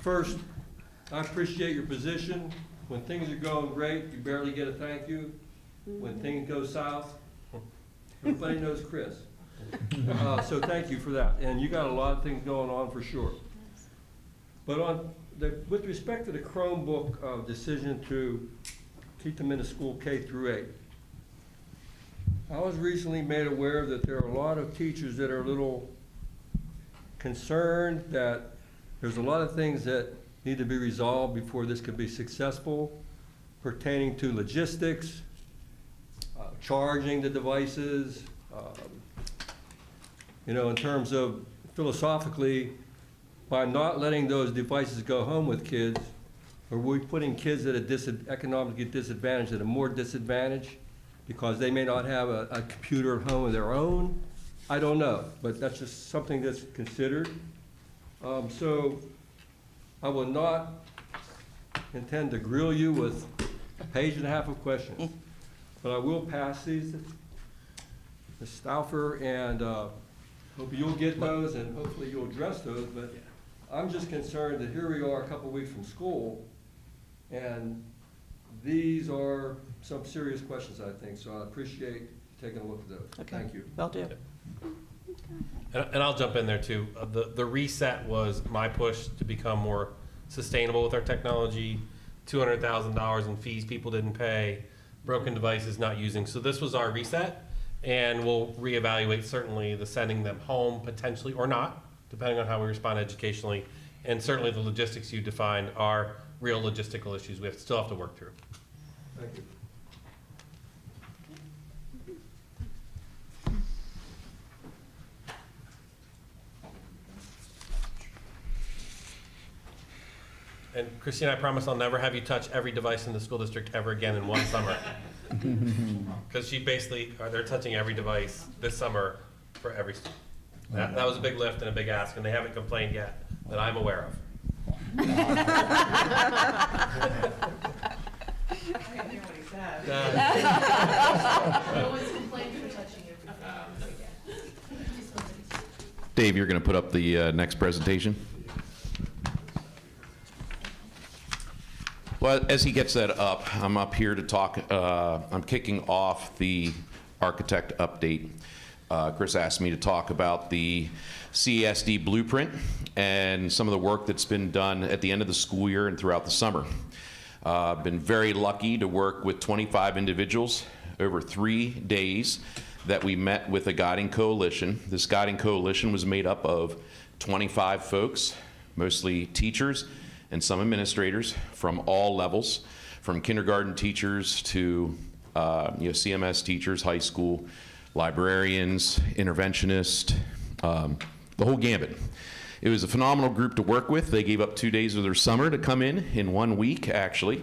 Speaker 9: First, I appreciate your position. When things are going great, you barely get a thank you. When things go south, everybody knows Chris. So thank you for that. And you got a lot of things going on for sure. But with respect to the Chromebook decision to keep them in the school K through 8, I was recently made aware that there are a lot of teachers that are a little concerned that there's a lot of things that need to be resolved before this could be successful, pertaining to logistics, charging the devices, in terms of philosophically, by not letting those devices go home with kids, are we putting kids at a economically disadvantage, at a more disadvantage, because they may not have a computer at home of their own? I don't know, but that's just something that's considered. So I will not intend to grill you with a page and a half of questions, but I will pass these to Ms. Stauffer, and hope you'll get those, and hopefully you'll address those. But I'm just concerned that here we are a couple weeks from school, and these are some serious questions, I think. So I appreciate taking a look at those.
Speaker 12: Okay.
Speaker 9: Thank you.
Speaker 12: Will do.
Speaker 3: And I'll jump in there too. The reset was my push to become more sustainable with our technology. $200,000 in fees people didn't pay, broken devices not using. So this was our reset, and we'll reevaluate certainly the sending them home potentially or not, depending on how we respond educationally. And certainly the logistics you defined are real logistical issues we still have to work through.
Speaker 9: Thank you.
Speaker 3: And Christine, I promise I'll never have you touch every device in the school district ever again in one summer. Because they're touching every device this summer for every student. That was a big lift and a big ask, and they haven't complained yet that I'm aware of.
Speaker 12: I didn't hear what he said.
Speaker 14: No one's complained for touching it.
Speaker 7: Dave, you're going to put up the next presentation. Well, as he gets that up, I'm up here to talk. I'm kicking off the architect update. Chris asked me to talk about the CESD blueprint and some of the work that's been done at the end of the school year and throughout the summer. I've been very lucky to work with 25 individuals over 3 days that we met with a guiding coalition. This guiding coalition was made up of 25 folks, mostly teachers and some administrators from all levels, from kindergarten teachers to CMS teachers, high school, librarians, interventionists, the whole gambit. It was a phenomenal group to work with. They gave up 2 days of their summer to come in 1 week, actually.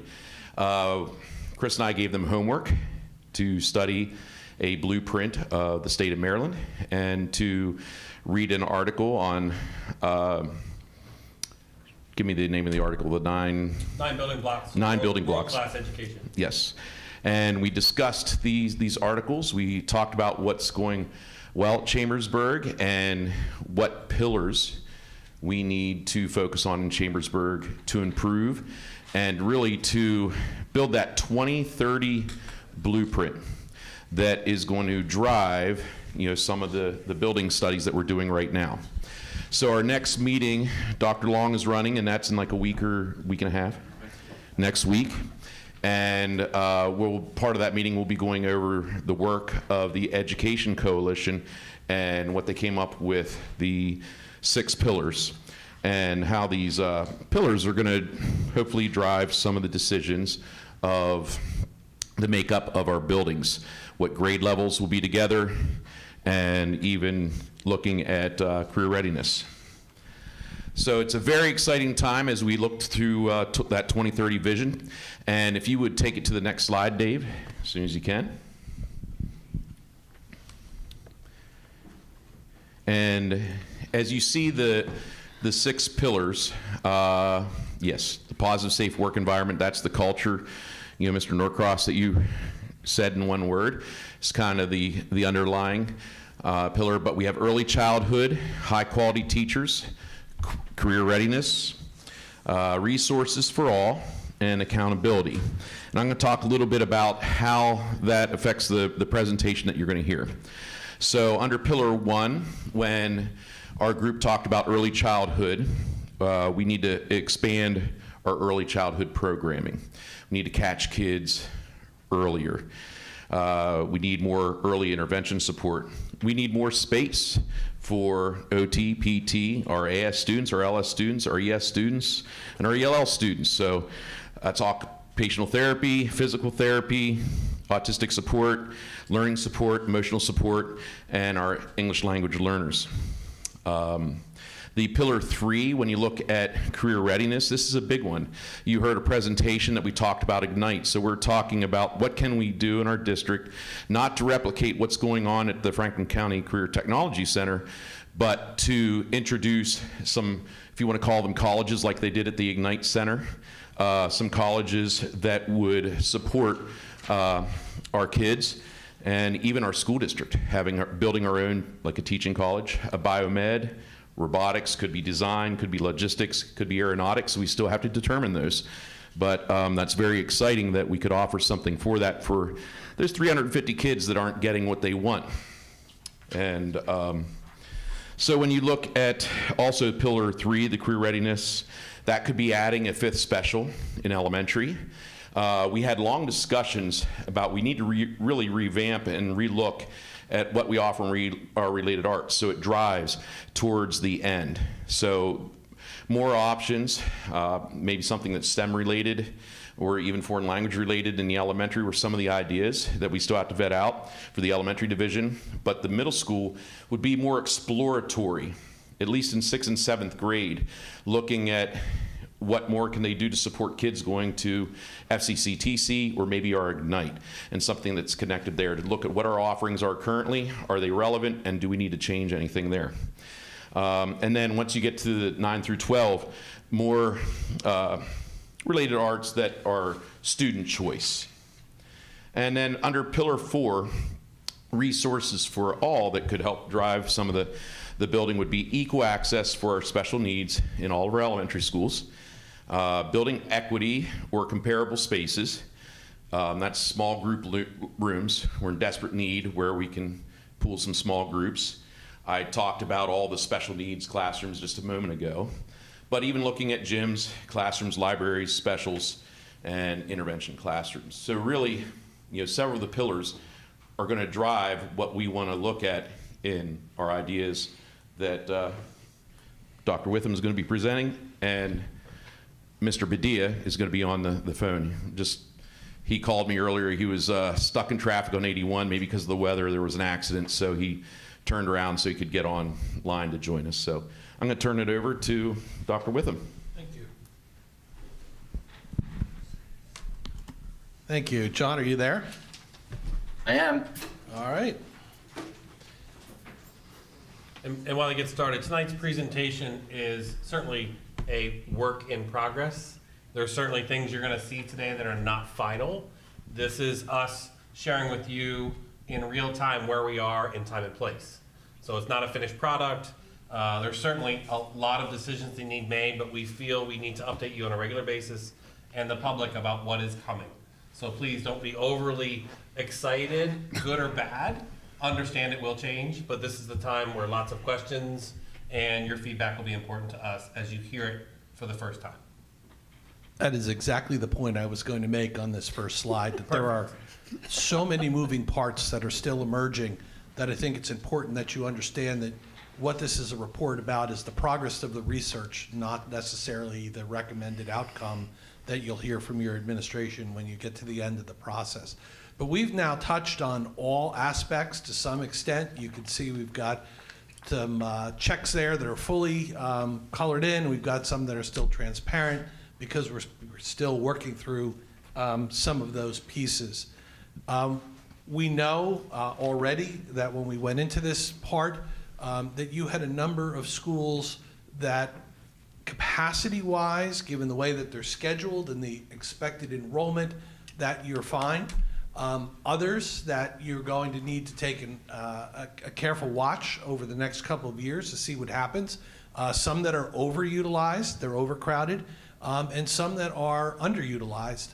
Speaker 7: Chris and I gave them homework to study a blueprint of the state of Maryland and to read an article on, give me the name of the article, the 9
Speaker 3: building blocks.
Speaker 7: 9 building blocks.
Speaker 3: World-class education.
Speaker 7: Yes. And we discussed these articles. We talked about what's going well at Chambersburg and what pillars we need to focus on in Chambersburg to improve and really to build that 2030 blueprint that is going to drive, some of the building studies that we're doing right now. So our next meeting, Dr. Long is running, and that's in like a week or week and a half, next week. And part of that meeting will be going over the work of the Education Coalition and what they came up with, the 6 pillars, and how these pillars are going to hopefully drive some of the decisions of the makeup of our buildings, what grade levels will be together, and even looking at career readiness. So it's a very exciting time as we looked through that 2030 vision. And if you would take it to the next slide, Dave, as soon as you can. And as you see the 6 pillars, yes, the positive, safe work environment, that's the culture. Mr. Norcross, that you said in one word, is kind of the underlying pillar. But we have early childhood, high quality teachers, career readiness, resources for all, and accountability. And I'm going to talk a little bit about how that affects the presentation that you're going to hear. So under Pillar 1, when our group talked about early childhood, we need to expand our early childhood programming. We need to catch kids earlier. We need more early intervention support. We need more space for OT, PT, our AS students, our LS students, our ES students, and our ELL students. So that's occupational therapy, physical therapy, autistic support, learning support, emotional support, and our English language learners. The Pillar 3, when you look at career readiness, this is a big one. You heard a presentation that we talked about Ignite. So we're talking about what can we do in our district, not to replicate what's going on at the Franklin County Career Technology Center, but to introduce some, if you want to call them colleges like they did at the Ignite Center, some colleges that would support our kids and even our school district, building our own, like a teaching college, a biomed, robotics, could be design, could be logistics, could be aeronautics. We still have to determine those. But that's very exciting that we could offer something for that. There's 350 kids that aren't getting what they want. And so when you look at also Pillar 3, the career readiness, that could be adding a 5th special in elementary. We had long discussions about we need to really revamp and relook at what we offer in our related arts, so it drives towards the end. So more options, maybe something that's STEM related or even foreign language related in the elementary were some of the ideas that we still have to vet out for the elementary division. But the middle school would be more exploratory, at least in 6th and 7th grade, looking at what more can they do to support kids going to FCCTC or maybe our Ignite, and something that's connected there to look at what our offerings are currently, are they relevant, and do we need to change anything there? And then once you get to the 9 through 12, more related arts that are student choice. And then under Pillar 4, resources for all that could help drive some of the building would be equal access for our special needs in all of our elementary schools, building equity or comparable spaces. That's small group rooms. We're in desperate need where we can pool some small groups. I talked about all the special needs classrooms just a moment ago, but even looking at gyms, classrooms, libraries, specials, and intervention classrooms. So really, several of the pillars are going to drive what we want to look at in our ideas that Dr. Witham is going to be presenting, and Mr. Badia is going to be on the phone. He called me earlier. He was stuck in traffic on 81, maybe because of the weather. There was an accident, so he turned around so he could get online to join us. So I'm going to turn it over to Dr. Witham.
Speaker 13: Thank you. Thank you. John, are you there?
Speaker 3: I am.
Speaker 13: All right.
Speaker 3: And while I get started, tonight's presentation is certainly a work in progress. There are certainly things you're going to see today that are not final. This is us sharing with you in real time where we are in time and place. So it's not a finished product. There's certainly a lot of decisions that need made, but we feel we need to update you on a regular basis and the public about what is coming. So please don't be overly excited, good or bad. Understand it will change, but this is the time where lots of questions and your feedback will be important to us as you hear it for the first time.
Speaker 13: That is exactly the point I was going to make on this first slide, that there are so many moving parts that are still emerging that I think it's important that you understand that what this is a report about is the progress of the research, not necessarily the recommended outcome that you'll hear from your administration when you get to the end of the process. But we've now touched on all aspects to some extent. You can see we've got some checks there that are fully colored in. We've got some that are still transparent because we're still working through some of those pieces. We know already that when we went into this part, that you had a number of schools that capacity-wise, given the way that they're scheduled and the expected enrollment, that you're fine. Others that you're going to need to take a careful watch over the next couple of years to see what happens. Some that are overutilized, they're overcrowded, and some that are underutilized.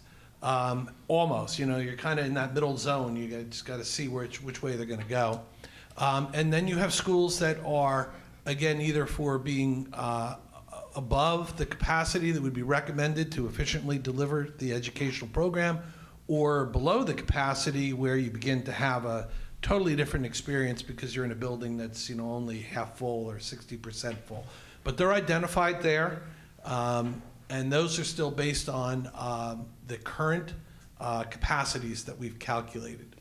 Speaker 13: Almost, you know, you're kind of in that middle zone. You just got to see which way they're going to go. And then you have schools that are, again, either for being above the capacity that would be recommended to efficiently deliver the educational program, or below the capacity where you begin to have a totally different experience because you're in a building that's, you know, only half full or 60% full. But they're identified there, and those are still based on the current capacities that we've calculated.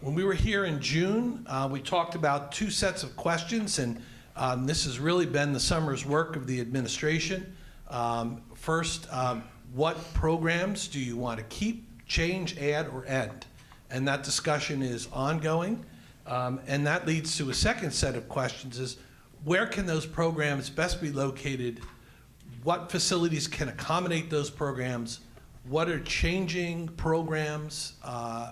Speaker 13: When we were here in June, we talked about two sets of questions, and this has really been the summer's work of the administration. First, what programs do you want to keep, change, add, or end? And that discussion is ongoing. And that leads to a second set of questions is, where can those programs best be located? What facilities can accommodate those programs? What are changing programs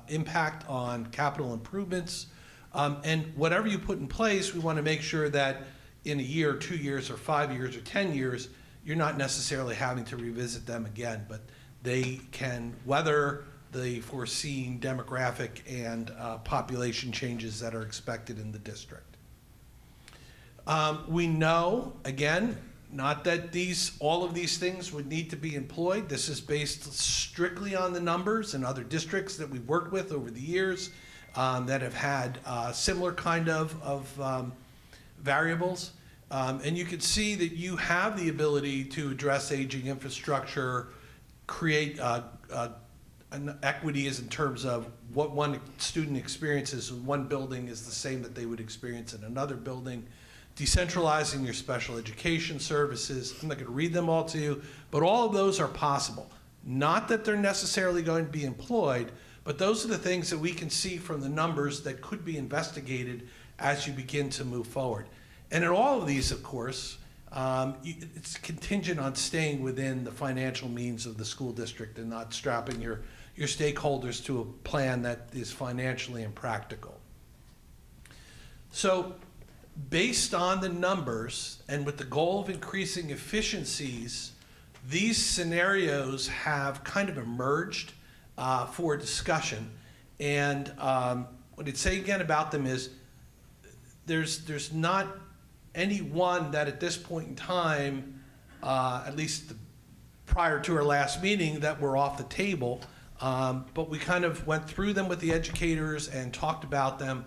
Speaker 13: impact on capital improvements? And whatever you put in place, we want to make sure that in a year, 2 years, or 5 years, or 10 years, you're not necessarily having to revisit them again, but they can weather the foreseen demographic and population changes that are expected in the district. We know, again, not that all of these things would need to be employed. This is based strictly on the numbers and other districts that we've worked with over the years that have had similar kind of variables. And you can see that you have the ability to address aging infrastructure, create an equity is in terms of what one student experiences in one building is the same that they would experience in another building. Decentralizing your special education services. I'm not going to read them all to you, but all of those are possible. Not that they're necessarily going to be employed, but those are the things that we can see from the numbers that could be investigated as you begin to move forward. And in all of these, of course, it's contingent on staying within the financial means of the school district and not strapping your stakeholders to a plan that is financially impractical. So, based on the numbers and with the goal of increasing efficiencies, these scenarios have kind of emerged for discussion. And what I'd say again about them is there's not any one that at this point in time, at least prior to our last meeting, that were off the table. But we kind of went through them with the educators and talked about them.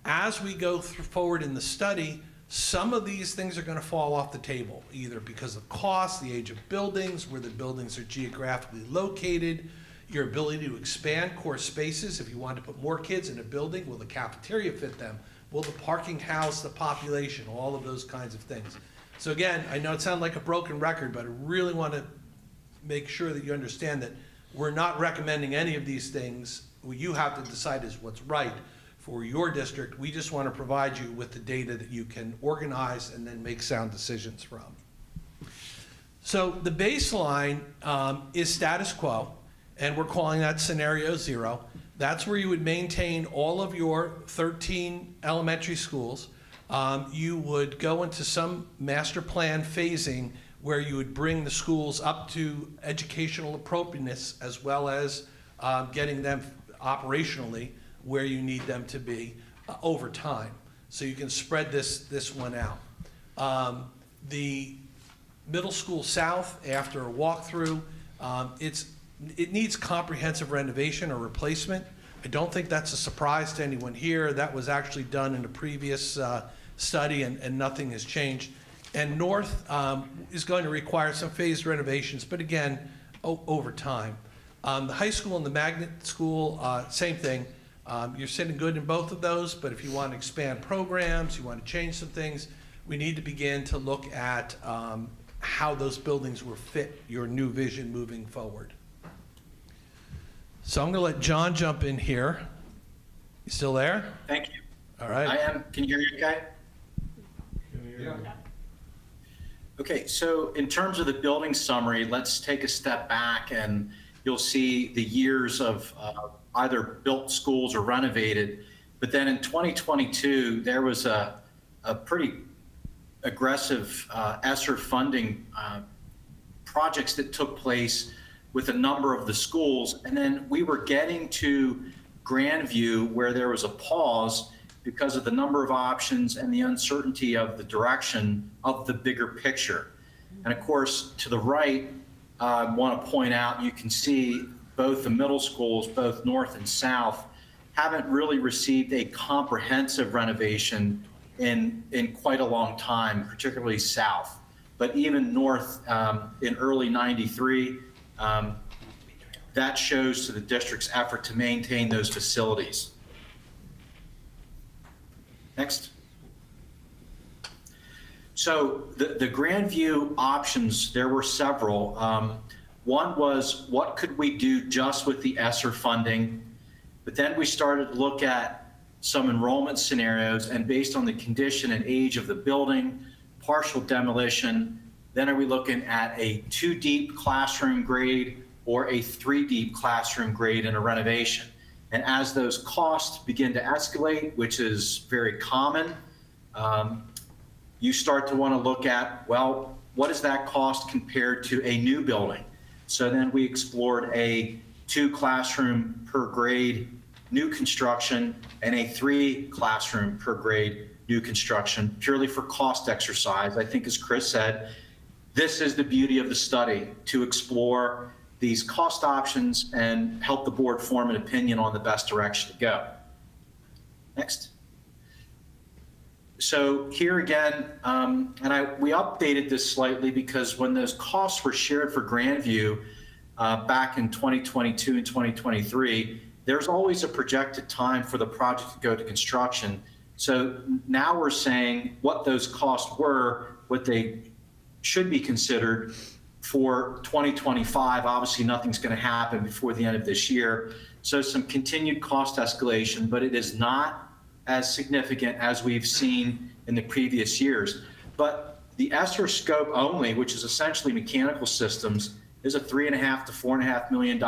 Speaker 13: As we go forward in the study, some of these things are going to fall off the table, either because of cost, the age of buildings, where the buildings are geographically located, your ability to expand core spaces. If you want to put more kids in a building, will the cafeteria fit them? Will the parking house the population? All of those kinds of things. So again, I know it sounds like a broken record, but I really want to make sure that you understand that we're not recommending any of these things. What you have to decide is what's right for your district. We just want to provide you with the data that you can organize and then make sound decisions from. So the baseline is status quo, and we're calling that scenario 0. That's where you would maintain all of your 13 elementary schools. You would go into some master plan phasing where you would bring the schools up to educational appropriateness, as well as getting them operationally where you need them to be over time. So you can spread this one out. The Middle School South, after a walkthrough, it needs comprehensive renovation or replacement. I don't think that's a surprise to anyone here. That was actually done in a previous study, and nothing has changed. And North is going to require some phased renovations, but again, over time. The high school and the magnet school, same thing. You're sitting good in both of those, but if you want to expand programs, you want to change some things, we need to begin to look at how those buildings will fit your new vision moving forward. So I'm going to let John jump in here. You still there?
Speaker 16: Thank you.
Speaker 13: All right.
Speaker 16: I am. Can you hear me okay?
Speaker 13: Yeah.
Speaker 16: Okay, so in terms of the building summary, let's take a step back and you'll see the years of either built schools or renovated. But then in 2022, there was a pretty aggressive ESSER funding projects that took place with a number of the schools. And then we were getting to Grandview where there was a pause because of the number of options and the uncertainty of the direction of the bigger picture. And of course, to the right, I want to point out, you can see both the middle schools, both North and South, haven't really received a comprehensive renovation in quite a long time, particularly South. But even North in early '93, that shows to the district's effort to maintain those facilities. Next. So the Grandview options, there were several. One was, what could we do just with the ESSER funding? But then we started to look at some enrollment scenarios, and based on the condition and age of the building, partial demolition, then are we looking at a 2-deep classroom grade or a 3-deep classroom grade in a renovation? And as those costs begin to escalate, which is very common, you start to want to look at, well, what is that cost compared to a new building? So then we explored a 2-classroom per grade new construction and a 3-classroom per grade new construction, purely for cost exercise. I think, as Chris said, this is the beauty of the study, to explore these cost options and help the board form an opinion on the best direction to go. Next. So here again, we updated this slightly because when those costs were shared for Grandview back in 2022 and 2023, there's always a projected time for the project to go to construction. So now we're saying what those costs were, what they should be considered for 2025. Obviously, nothing's going to happen before the end of this year. So some continued cost escalation, but it is not as significant as we've seen in the previous years. But the ESSER scope only, which is essentially mechanical systems, is a $3.5 to $4.5 million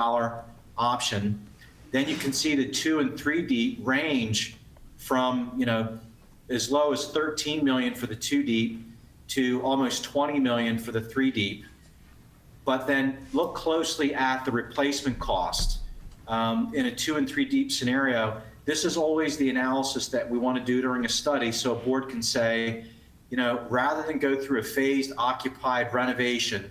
Speaker 16: option. Then you can see the 2 and 3D range from, as low as 13 million for the 2D to almost 20 million for the 3D. But then look closely at the replacement cost. In a 2 and 3 deep scenario, this is always the analysis that we want to do during a study, so a board can say, rather than go through a phased occupied renovation,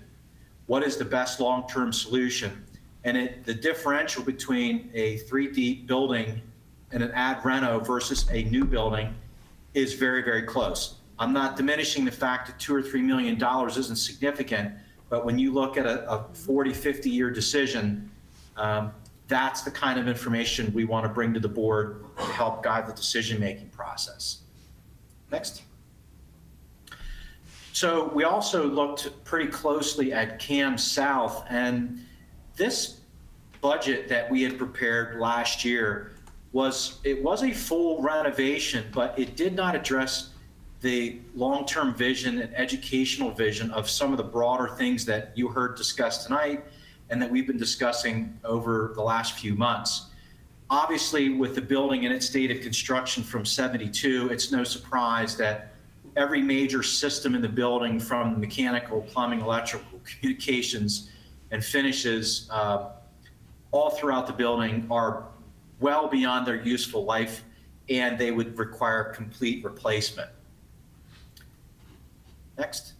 Speaker 16: what is the best long-term solution? And the differential between a 3 deep building and an ad reno versus a new building is very, very close. I'm not diminishing the fact that $2 or $3 million isn't significant, but when you look at a 40, 50-year decision, that's the kind of information we want to bring to the board to help guide the decision-making process. Next. So we also looked pretty closely at CAM South, and this budget that we had prepared last year was a full renovation, but it did not address the long-term vision and educational vision of some of the broader things that you heard discussed tonight and that we've been discussing over the last few months. Obviously, with the building in its state of construction from '72, it's no surprise that every major system in the building, from mechanical, plumbing, electrical, communications, and finishes, all throughout the building are well beyond their useful life, and they would require complete replacement. Next.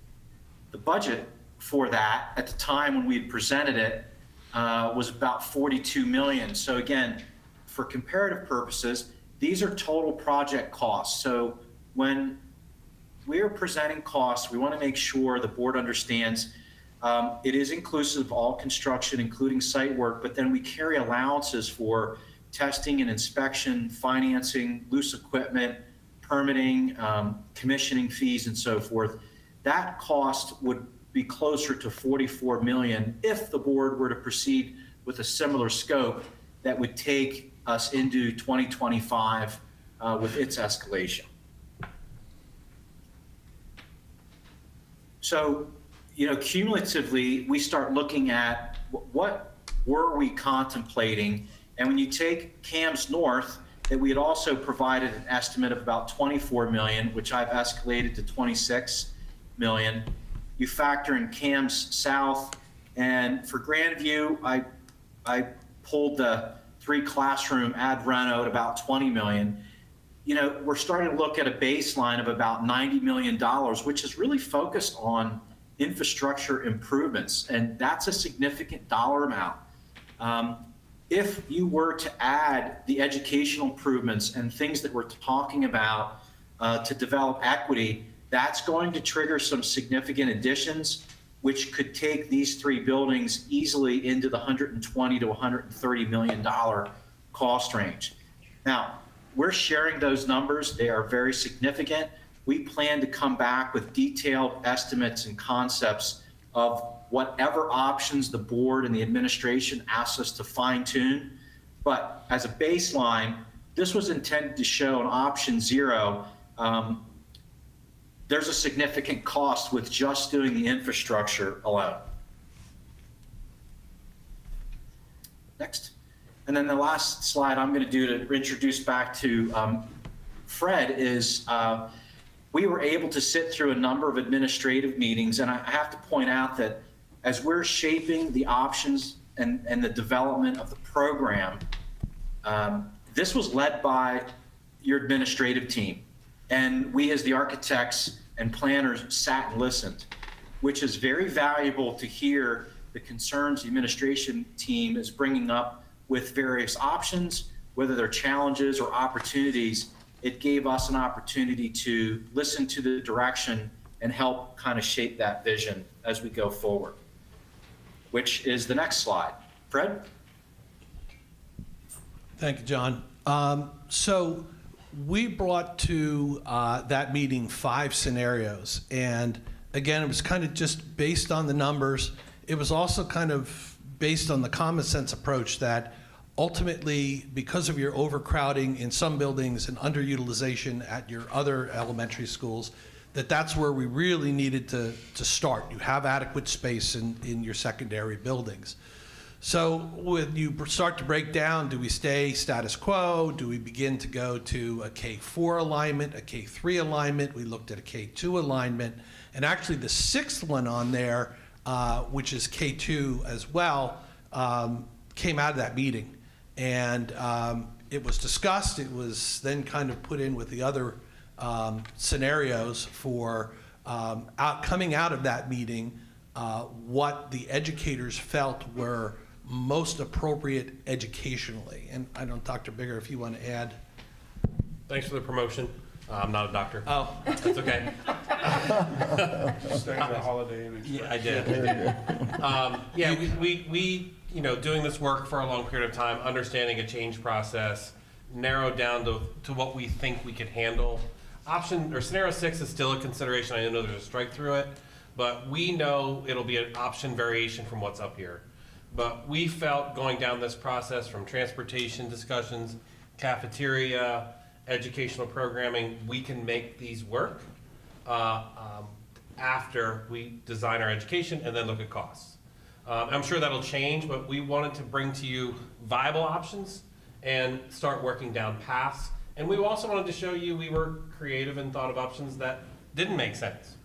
Speaker 16: The budget for that at the time when we had presented it was about $42 million. So again, for comparative purposes, these are total project costs. So when we are presenting costs, we want to make sure the board understands it is inclusive of all construction, including site work, but then we carry allowances for testing and inspection, financing, loose equipment, permitting, commissioning fees, and so forth. That cost would be closer to $44 million if the board were to proceed with a similar scope that would take us into 2025 with its escalation. So, cumulatively, we start looking at what were we contemplating, and when you take CAMS North, that we had also provided an estimate of about $24 million, which I've escalated to $26 million. You factor in CAMS South, and for Grandview, I pulled the 3-classroom ad reno at about $20 million. We're starting to look at a baseline of about $90 million, which is really focused on infrastructure improvements, and that's a significant dollar amount. If you were to add the educational improvements and things that we're talking about to develop equity, that's going to trigger some significant additions, which could take these 3 buildings easily into the $120 to $130 million cost range. Now, we're sharing those numbers. They are very significant. We plan to come back with detailed estimates and concepts of whatever options the board and the administration asks us to fine tune. But as a baseline, this was intended to show an option 0. There's a significant cost with just doing the infrastructure alone. Next. And then the last slide I'm going to do to introduce back to Fred is we were able to sit through a number of administrative meetings, and I have to point out that as we're shaping the options and the development of the program, this was led by your administrative team. And we as the architects and planners sat and listened, which is very valuable to hear the concerns the administration team is bringing up with various options, whether they're challenges or opportunities. It gave us an opportunity to listen to the direction and help kind of shape that vision as we go forward, which is the next slide. Fred?
Speaker 13: Thank you, John. So we brought to that meeting 5 scenarios. And again, it was kind of just based on the numbers. It was also kind of based on the common sense approach that ultimately, because of your overcrowding in some buildings and underutilization at your other elementary schools, that's where we really needed to start. You have adequate space in your secondary buildings. So when you start to break down, do we stay status quo? Do we begin to go to a K4 alignment, a K3 alignment? We looked at a K2 alignment. And actually the 6th one on there, which is K2 as well, came out of that meeting. And it was discussed. It was then kind of put in with the other scenarios for coming out of that meeting, what the educators felt were most appropriate educationally. And I don't, Dr. Bigger, if you want to add.
Speaker 3: Thanks for the promotion. I'm not a doctor.
Speaker 13: Oh.
Speaker 3: That's okay.
Speaker 2: Staying the holiday Inn Express.
Speaker 3: Yeah, I did. Yeah, we doing this work for a long period of time, understanding a change process, narrowed down to what we think we could handle. Scenario 6 is still a consideration. I know there's a strike through it, but we know it'll be an option variation from what's up here. But we felt going down this process from transportation discussions, cafeteria, educational programming, we can make these work after we design our education and then look at costs. I'm sure that'll change, but we wanted to bring to you viable options and start working down paths. And we also wanted to show you we were creative and thought of options that didn't make sense.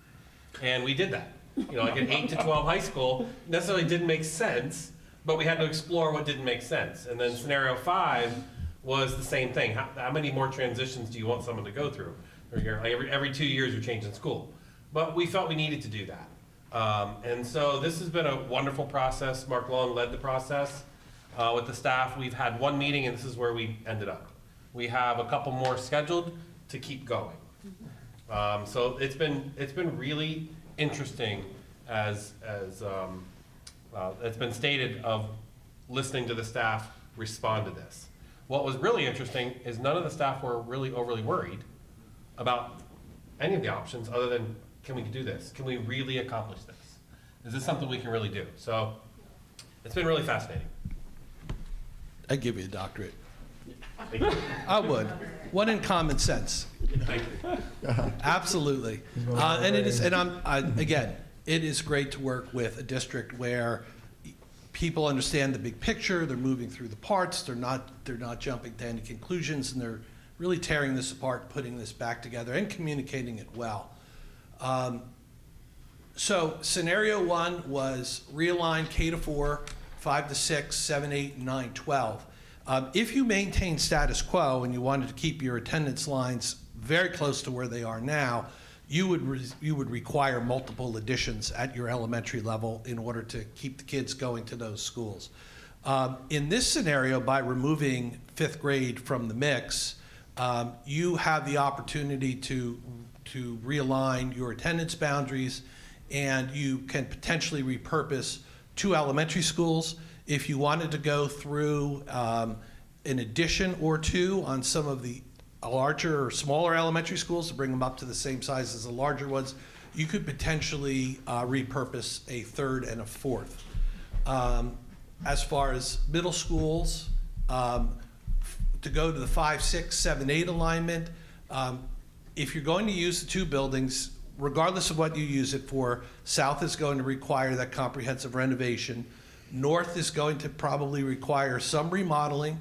Speaker 3: And we did that. You know, like an 8 to 12 high school necessarily didn't make sense, but we had to explore what didn't make sense. And then scenario 5 was the same thing. How many more transitions do you want someone to go through? Or every 2 years you're changing school. But we felt we needed to do that. And so this has been a wonderful process. Mark Long led the process with the staff. We've had one meeting and this is where we ended up. We have a couple more scheduled to keep going. So it's been really interesting as it's been stated of listening to the staff respond to this. What was really interesting is none of the staff were really overly worried about any of the options other than, can we do this? Can we really accomplish this? Is this something we can really do? So it's been really fascinating.
Speaker 13: I'd give you a doctorate.
Speaker 3: Thank you.
Speaker 13: I would. One in common sense.
Speaker 3: Thank you.
Speaker 13: Absolutely. And it is, and again, it is great to work with a district where people understand the big picture, they're moving through the parts, they're not jumping to any conclusions, and they're really tearing this apart, putting this back together, and communicating it well. So scenario 1 was realign K-4, 5-6, 7, 8, 9, 12. If you maintain status quo and you wanted to keep your attendance lines very close to where they are now, you would require multiple additions at your elementary level in order to keep the kids going to those schools. In this scenario, by removing 5th grade from the mix, you have the opportunity to realign your attendance boundaries, and you can potentially repurpose 2 elementary schools. If you wanted to go through an addition or 2 on some of the larger or smaller elementary schools to bring them up to the same size as the larger ones, you could potentially repurpose a 3rd and a 4th. As far as middle schools, to go to the 5, 6, 7, 8 alignment, if you're going to use the 2 buildings, regardless of what you use it for, South is going to require that comprehensive renovation. North is going to probably require some remodeling,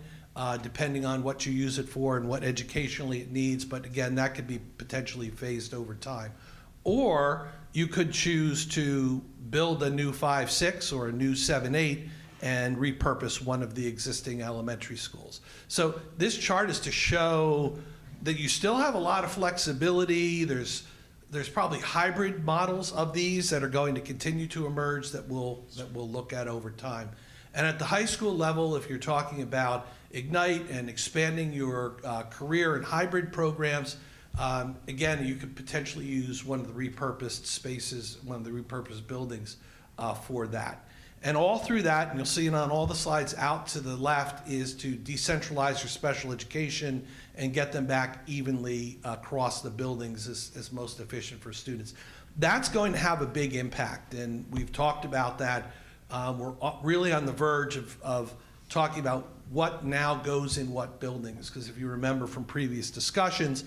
Speaker 13: depending on what you use it for and what educationally it needs, but again, that could be potentially phased over time. Or you could choose to build a new 5, 6 or a new 7, 8 and repurpose one of the existing elementary schools. So this chart is to show that you still have a lot of flexibility. There's probably hybrid models of these that are going to continue to emerge that we'll look at over time. And at the high school level, if you're talking about Ignite and expanding your career and hybrid programs, again, you could potentially use one of the repurposed spaces, one of the repurposed buildings for that. And all through that, and you'll see it on all the slides out to the left, is to decentralize your special education and get them back evenly across the buildings as most efficient for students. That's going to have a big impact, and we've talked about that. We're really on the verge of talking about what now goes in what buildings, because if you remember from previous discussions,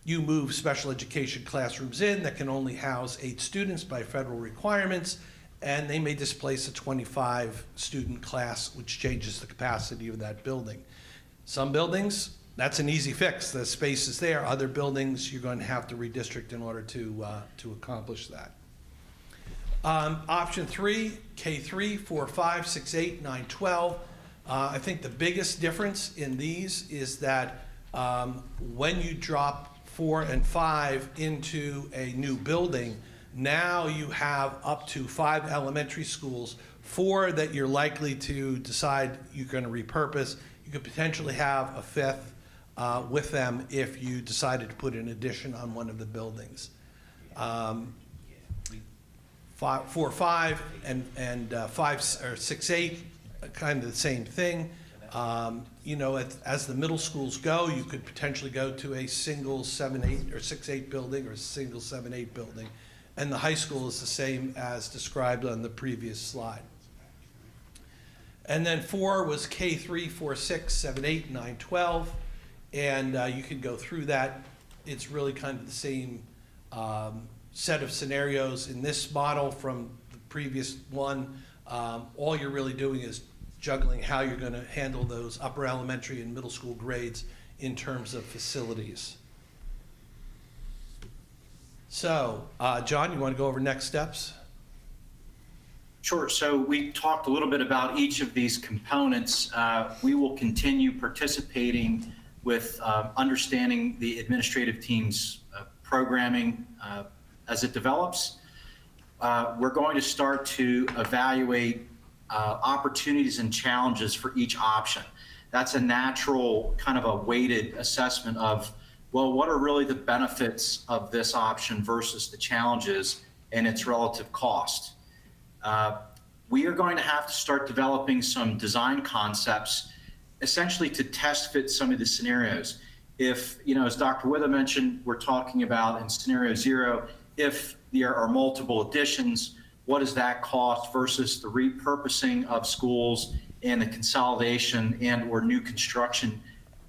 Speaker 13: you move special education classrooms in that can only house 8 students by federal requirements, and they may displace a 25-student class, which changes the capacity of that building. Some buildings, that's an easy fix. The space is there. Other buildings, you're going to have to redistrict in order to accomplish that. Option 3, K3, 4, 5, 6, 8, 9, 12. I think the biggest difference in these is that when you drop 4 and 5 into a new building, now you have up to 5 elementary schools, 4 that you're likely to decide you're going to repurpose. You could potentially have a 5th with them if you decided to put an addition on one of the buildings. 4, 5 and 5 or 6, 8, kind of the same thing. You know, as the middle schools go, you could potentially go to a single 7-8 or 6-8 building or a single 7-8 building. And the high school is the same as described on the previous slide. And then 4 was K3, 4, 6, 7, 8, 9, 12. And you can go through that. It's really kind of the same set of scenarios in this model from the previous one. All you're really doing is juggling how you're going to handle those upper elementary and middle school grades in terms of facilities. So, John, you want to go over next steps?
Speaker 16: Sure. So we talked a little bit about each of these components. We will continue participating with understanding the administrative team's programming as it develops. We're going to start to evaluate opportunities and challenges for each option. That's a natural kind of a weighted assessment of, well, what are really the benefits of this option versus the challenges and its relative cost? We are going to have to start developing some design concepts essentially to test fit some of the scenarios. If, you know, as Dr. Wither mentioned, we're talking about in scenario 0, if there are multiple additions, what does that cost versus the repurposing of schools and the consolidation and or new construction,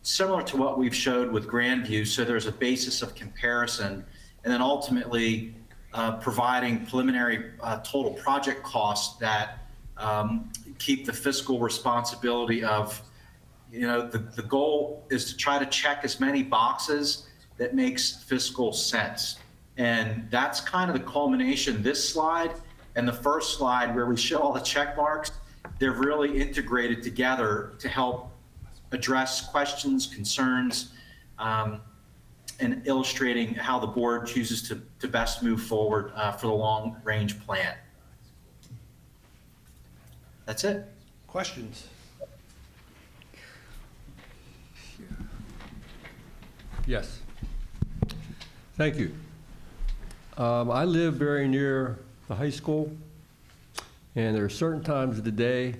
Speaker 16: similar to what we've showed with Grandview. So there's a basis of comparison, and then ultimately providing preliminary total project costs that keep the fiscal responsibility of, you know, the goal is to try to check as many boxes that makes fiscal sense. And that's kind of the culmination. This slide and the first slide where we show all the check marks, they're really integrated together to help address questions, concerns, and illustrating how the board chooses to best move forward for the long-range plan. That's it.
Speaker 13: Questions?
Speaker 9: Yes. Thank you. I live very near the high school, and there are certain times of the day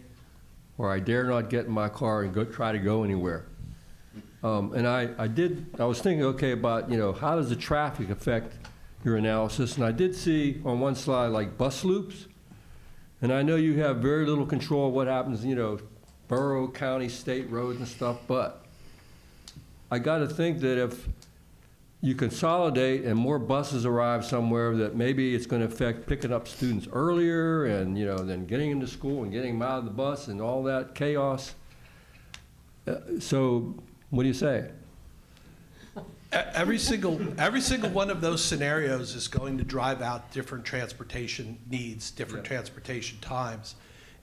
Speaker 9: where I dare not get in my car and try to go anywhere. And I was thinking, okay, about, you know, how does the traffic affect your analysis? And I did see on one slide like bus loops, and I know you have very little control of what happens, you know, borough, county, state roads and stuff, but I got to think that if you consolidate and more buses arrive somewhere, that maybe it's going to affect picking up students earlier and, you know, then getting them to school and getting them out of the bus and all that chaos. So what do you say?
Speaker 13: Every single one of those scenarios is going to drive out different transportation needs, different transportation times.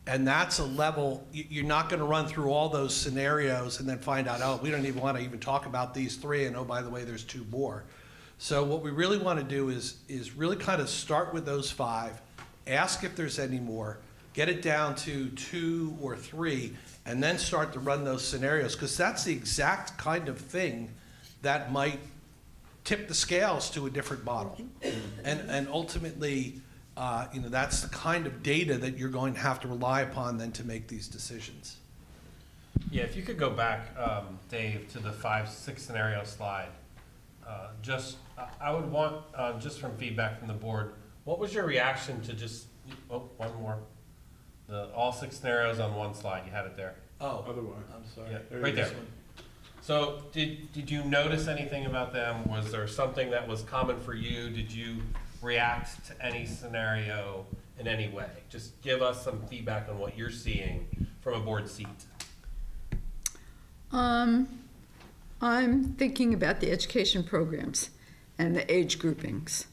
Speaker 13: And that's a level, you're not going to run through all those scenarios and then find out, oh, we don't even want to even talk about these 3, and oh, by the way, there's 2 more. So what we really want to do is really kind of start with those 5, ask if there's any more, get it down to 2 or 3, and then start to run those scenarios, because that's the exact kind of thing that might tip the scales to a different model. And ultimately, you know, that's the kind of data that you're going to have to rely upon then to make these decisions.
Speaker 3: Yeah, if you could go back, Dave, to the 5-6 scenario slide. I would want, just from feedback from the board, what was your reaction to just, oh, one more. All 6 scenarios on one slide, you had it there.
Speaker 13: Oh,
Speaker 2: Other one.
Speaker 13: I'm sorry.
Speaker 3: Yeah, right there. So did you notice anything about them? Was there something that was common for you? Did you react to any scenario in any way? Just give us some feedback on what you're seeing from a board seat.
Speaker 17: I'm thinking about the education programs and the age groupings.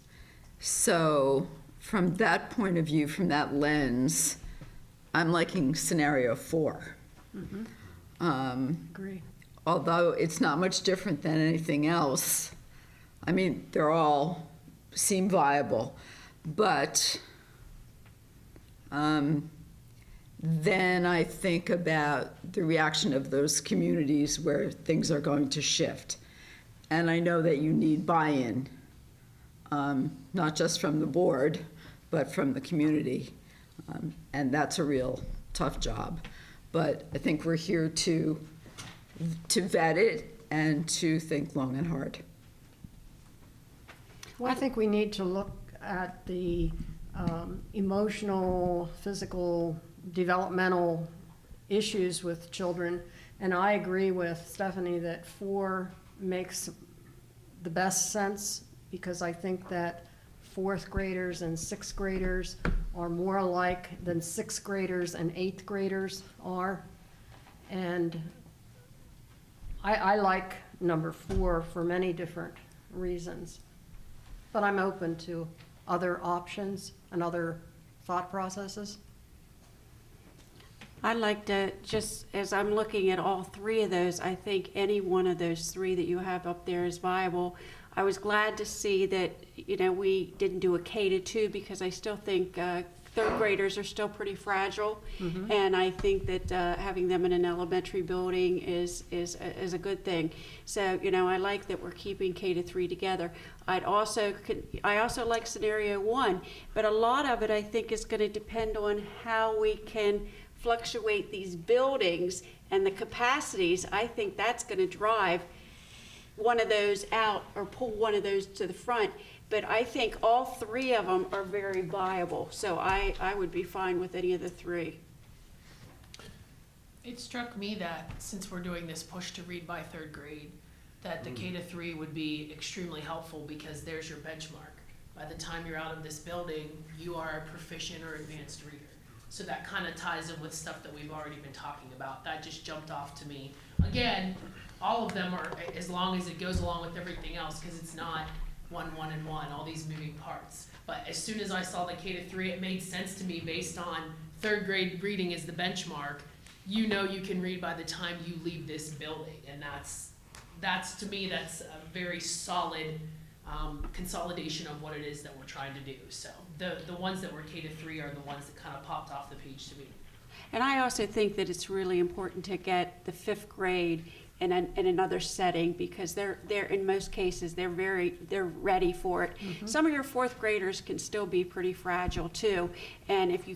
Speaker 17: So from that point of view, from that lens, I'm liking scenario 4.
Speaker 1: Agree.
Speaker 17: Although it's not much different than anything else. I mean, they're all seem viable, but then I think about the reaction of those communities where things are going to shift. And I know that you need buy-in, not just from the board, but from the community. And that's a real tough job. but I think we're here to vet it and to think long and hard.
Speaker 1: Well, I think we need to look at the emotional, physical, developmental issues with children. And I agree with Stephanie that 4 makes the best sense, because I think that 4th graders and 6th graders are more alike than 6th graders and 8th graders are. And I like number 4 for many different reasons. But I'm open to other options and other thought processes.
Speaker 10: I'd like to, just as I'm looking at all 3 of those, I think any one of those 3 that you have up there is viable. I was glad to see that, we didn't do a K-2 because I still think 3rd graders are still pretty fragile. And I think that having them in an elementary building is a good thing. So, I like that we're keeping K-3 together. I also like scenario 1, but a lot of it I think is going to depend on how we can fluctuate these buildings and the capacities. I think that's going to drive one of those out or pull one of those to the front. But I think all 3 of them are very viable. So I would be fine with any of the 3.
Speaker 14: It struck me that since we're doing this push to read by 3rd grade, that the K-3 would be extremely helpful, because there's your benchmark. By the time you're out of this building, you are a proficient or advanced reader. So that kind of ties in with stuff that we've already been talking about. That just jumped off to me. Again, all of them are, as long as it goes along with everything else, because it's not 1, 1, and 1, all these moving parts. But as soon as I saw the K-3, it made sense to me based on 3rd grade reading is the benchmark. You can read by the time you leave this building. And that's to me, that's a very solid consolidation of what it is that we're trying to do. So the ones that were K-3 are the ones that kind of popped off the page to me.
Speaker 10: And I also think that it's really important to get the 5th grade in another setting, because they're in most cases they're ready for it. Some of your 4th graders can still be pretty fragile too, and if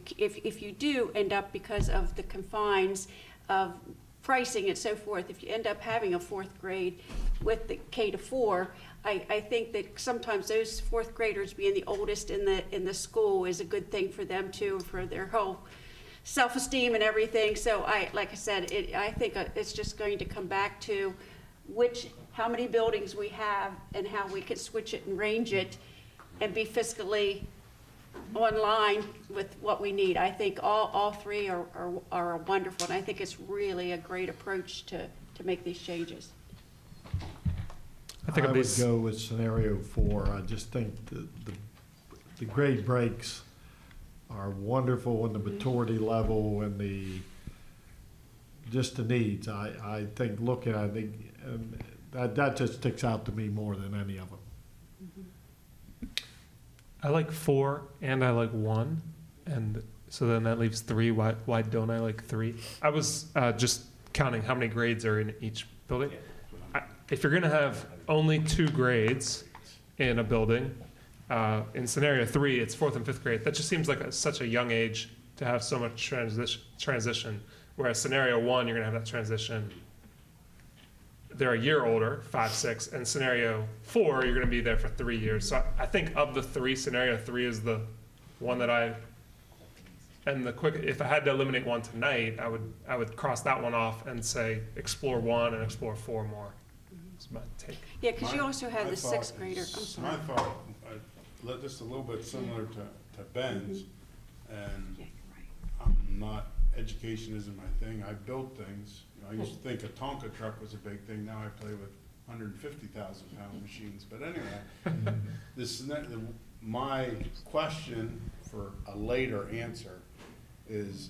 Speaker 10: you do end up, because of the confines of pricing and so forth, if you end up having a 4th grade with the K-4, I think that sometimes those 4th graders being the oldest in the school is a good thing for them too, for their whole self-esteem and everything. So like I said, I think it's just going to come back to how many buildings we have and how we could switch it and range it and be fiscally online with what we need. I think all 3 are wonderful, and I think it's really a great approach to make these changes.
Speaker 6: I would go with scenario 4. I just think the grade breaks are wonderful in the maturity level and the needs. I think looking at it, that just sticks out to me more than any of them.
Speaker 11: I like 4 and I like 1, and so then that leaves 3. Why don't I like 3? I was just counting how many grades are in each building. If you're going to have only 2 grades in a building, in scenario 3, it's 4th and 5th grade. That just seems like such a young age to have so much transition. Whereas scenario 1, you're going to have that transition. They're a year older, 5, 6, and scenario 4, you're going to be there for 3 years. So I think of the 3, scenario 3 is the one that if I had to eliminate one tonight, I would cross that one off and say explore 1 and explore 4 more. That's my take.
Speaker 10: Yeah, because you also have the 6th grader. I'm sorry.
Speaker 2: My thought, just a little bit similar to Ben's, and education isn't my thing. I build things. I used to think a Tonka truck was a big thing. Now I play with 150,000 pound machines. But anyway, my question for a later answer is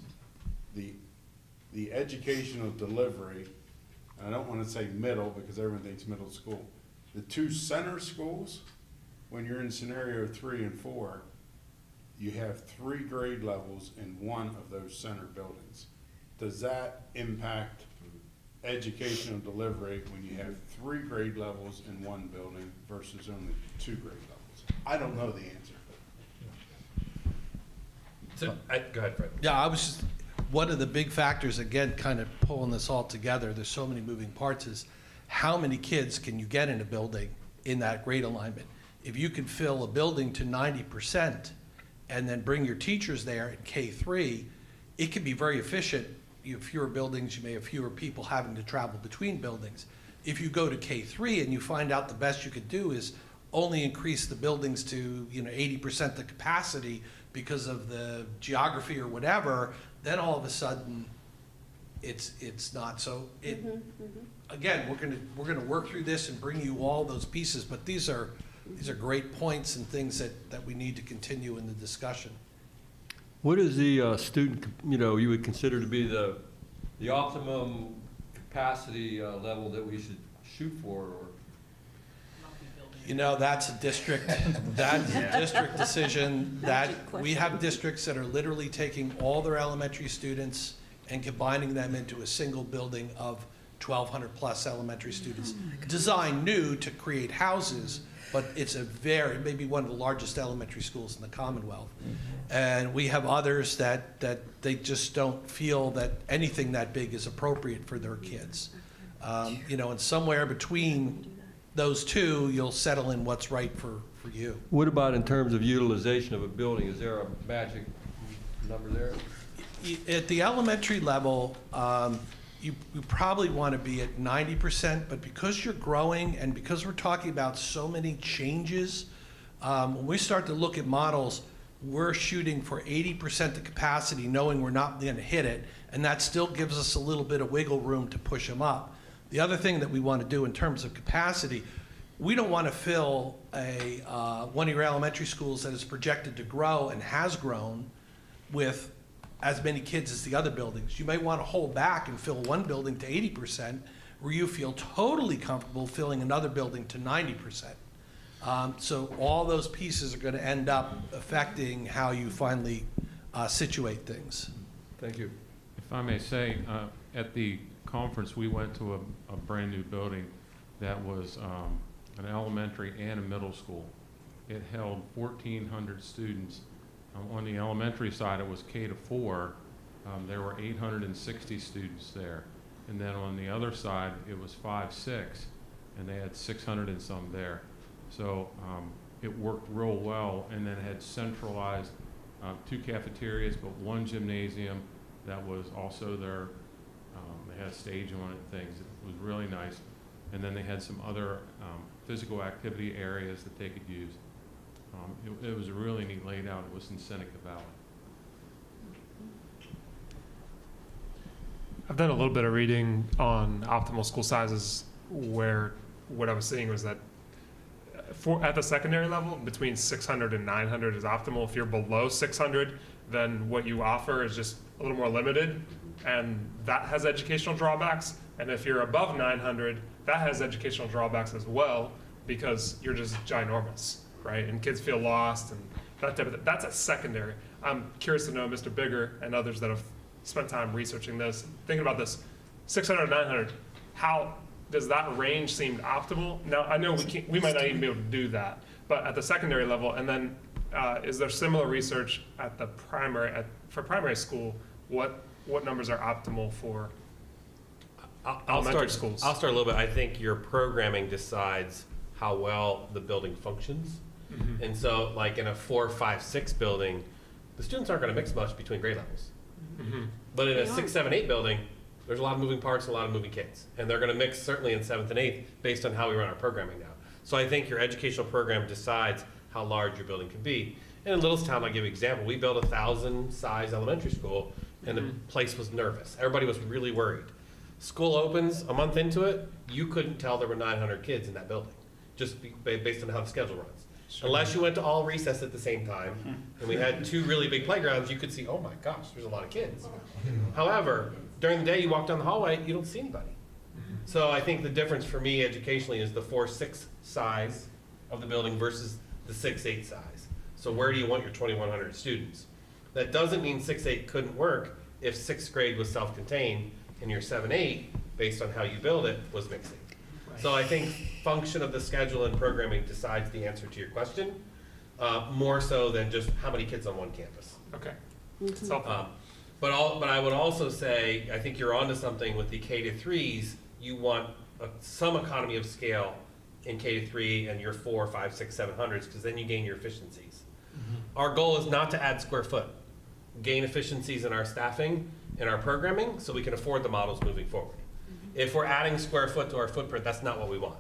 Speaker 2: the educational delivery, and I don't want to say middle because everyone thinks middle school. The 2 center schools, when you're in scenario 3 and 4, you have 3 grade levels in one of those center buildings. Does that impact educational delivery when you have 3 grade levels in one building versus only 2 grade levels? I don't know the answer.
Speaker 3: So, go ahead, Fred.
Speaker 13: Yeah, I was just, one of the big factors, again, kind of pulling this all together, there's so many moving parts, is how many kids can you get in a building in that grade alignment? If you can fill a building to 90% and then bring your teachers there in K3, it can be very efficient. You have fewer buildings, you may have fewer people having to travel between buildings. If you go to K3 and you find out the best you could do is only increase the buildings to 80% the capacity because of the geography or whatever, then all of a sudden it's not. So again, we're gonna work through this and bring you all those pieces, but these are great points and things that we need to continue in the discussion.
Speaker 9: What is the student, you would consider to be the optimum capacity level that we should shoot for? Or?
Speaker 13: That's a district, district decision. That we have districts that are literally taking all their elementary students and combining them into a single building of 1,200 plus elementary students, designed new to create houses, but it's maybe one of the largest elementary schools in the Commonwealth. And we have others that they just don't feel that anything that big is appropriate for their kids. And somewhere between those two, you'll settle in what's right for you.
Speaker 9: What about in terms of utilization of a building? Is there a magic number there?
Speaker 13: At the elementary level, you probably want to be at 90%, but because you're growing and because we're talking about so many changes, when we start to look at models, we're shooting for 80% the capacity, knowing we're not going to hit it, and that still gives us a little bit of wiggle room to push them up. The other thing that we want to do in terms of capacity, we don't want to fill one of your elementary schools that is projected to grow and has grown with as many kids as the other buildings. You may want to hold back and fill one building to 80% where you feel totally comfortable filling another building to 90%. So all those pieces are going to end up affecting how you finally situate things.
Speaker 9: Thank you.
Speaker 8: If I may say, at the conference, we went to a brand new building that was an elementary and a middle school. It held 1,400 students. On the elementary side, it was K-4. There were 860 students there. And then on the other side, it was 5-6, and they had 600 and some there. So it worked real well, and then it had centralized 2 cafeterias, but 1 gymnasium that was also there. They had a stage on it and things. It was really nice. And then they had some other physical activity areas that they could use. It was a really neat layout. It was in Seneca Valley.
Speaker 11: I've done a little bit of reading on optimal school sizes, where what I was seeing was that at the secondary level, between 600 and 900 is optimal. If you're below 600, then what you offer is just a little more limited, and that has educational drawbacks. And if you're above 900, that has educational drawbacks as well, because you're just ginormous, right? And kids feel lost and that type of thing. That's a secondary. I'm curious to know, Mr. Bigger and others that have spent time researching this, thinking about this, 600, 900, how does that range seem optimal? Now, I know we might not even be able to do that, but at the secondary level, and then is there similar research at the for primary school, what numbers are optimal for elementary schools?
Speaker 3: I'll start a little bit. I think your programming decides how well the building functions. Mm-hmm. And so like in a 4, 5, 6 building, the students aren't going to mix much between grade levels. Mm-hmm. But in a 6, 7, 8 building, there's a lot of moving parts and a lot of moving kids. And they're going to mix certainly in 7th and 8th based on how we run our programming now. So I think your educational program decides how large your building can be. And in Littlestown, I'll give you an example. We built a 1,000-size elementary school, and the place was nervous. Everybody was really worried. School opens a month into it, you couldn't tell there were 900 kids in that building, just based on how the schedule runs. Sure. Unless you went to all recess at the same time, and we had 2 really big playgrounds, you could see, oh my gosh, there's a lot of kids. However, during the day you walk down the hallway, you don't see anybody. So I think the difference for me educationally is the 4-6 size of the building versus the 6-8 size. So where do you want your 2,100 students? That doesn't mean 6-8 couldn't work if 6th grade was self-contained and your 7-8, based on how you build it, was mixing. Right. So I think function of the schedule and programming decides the answer to your question, more so than just how many kids on one campus.
Speaker 11: Okay.
Speaker 3: But I would also say, I think you're onto something with the K to 3s. You want some economy of scale in K to 3 and your 4, 5, 6, 700s, because then you gain your efficiencies. Our goal is not to add square foot, gain efficiencies in our staffing and our programming so we can afford the models moving forward. If we're adding square foot to our footprint, that's not what we want.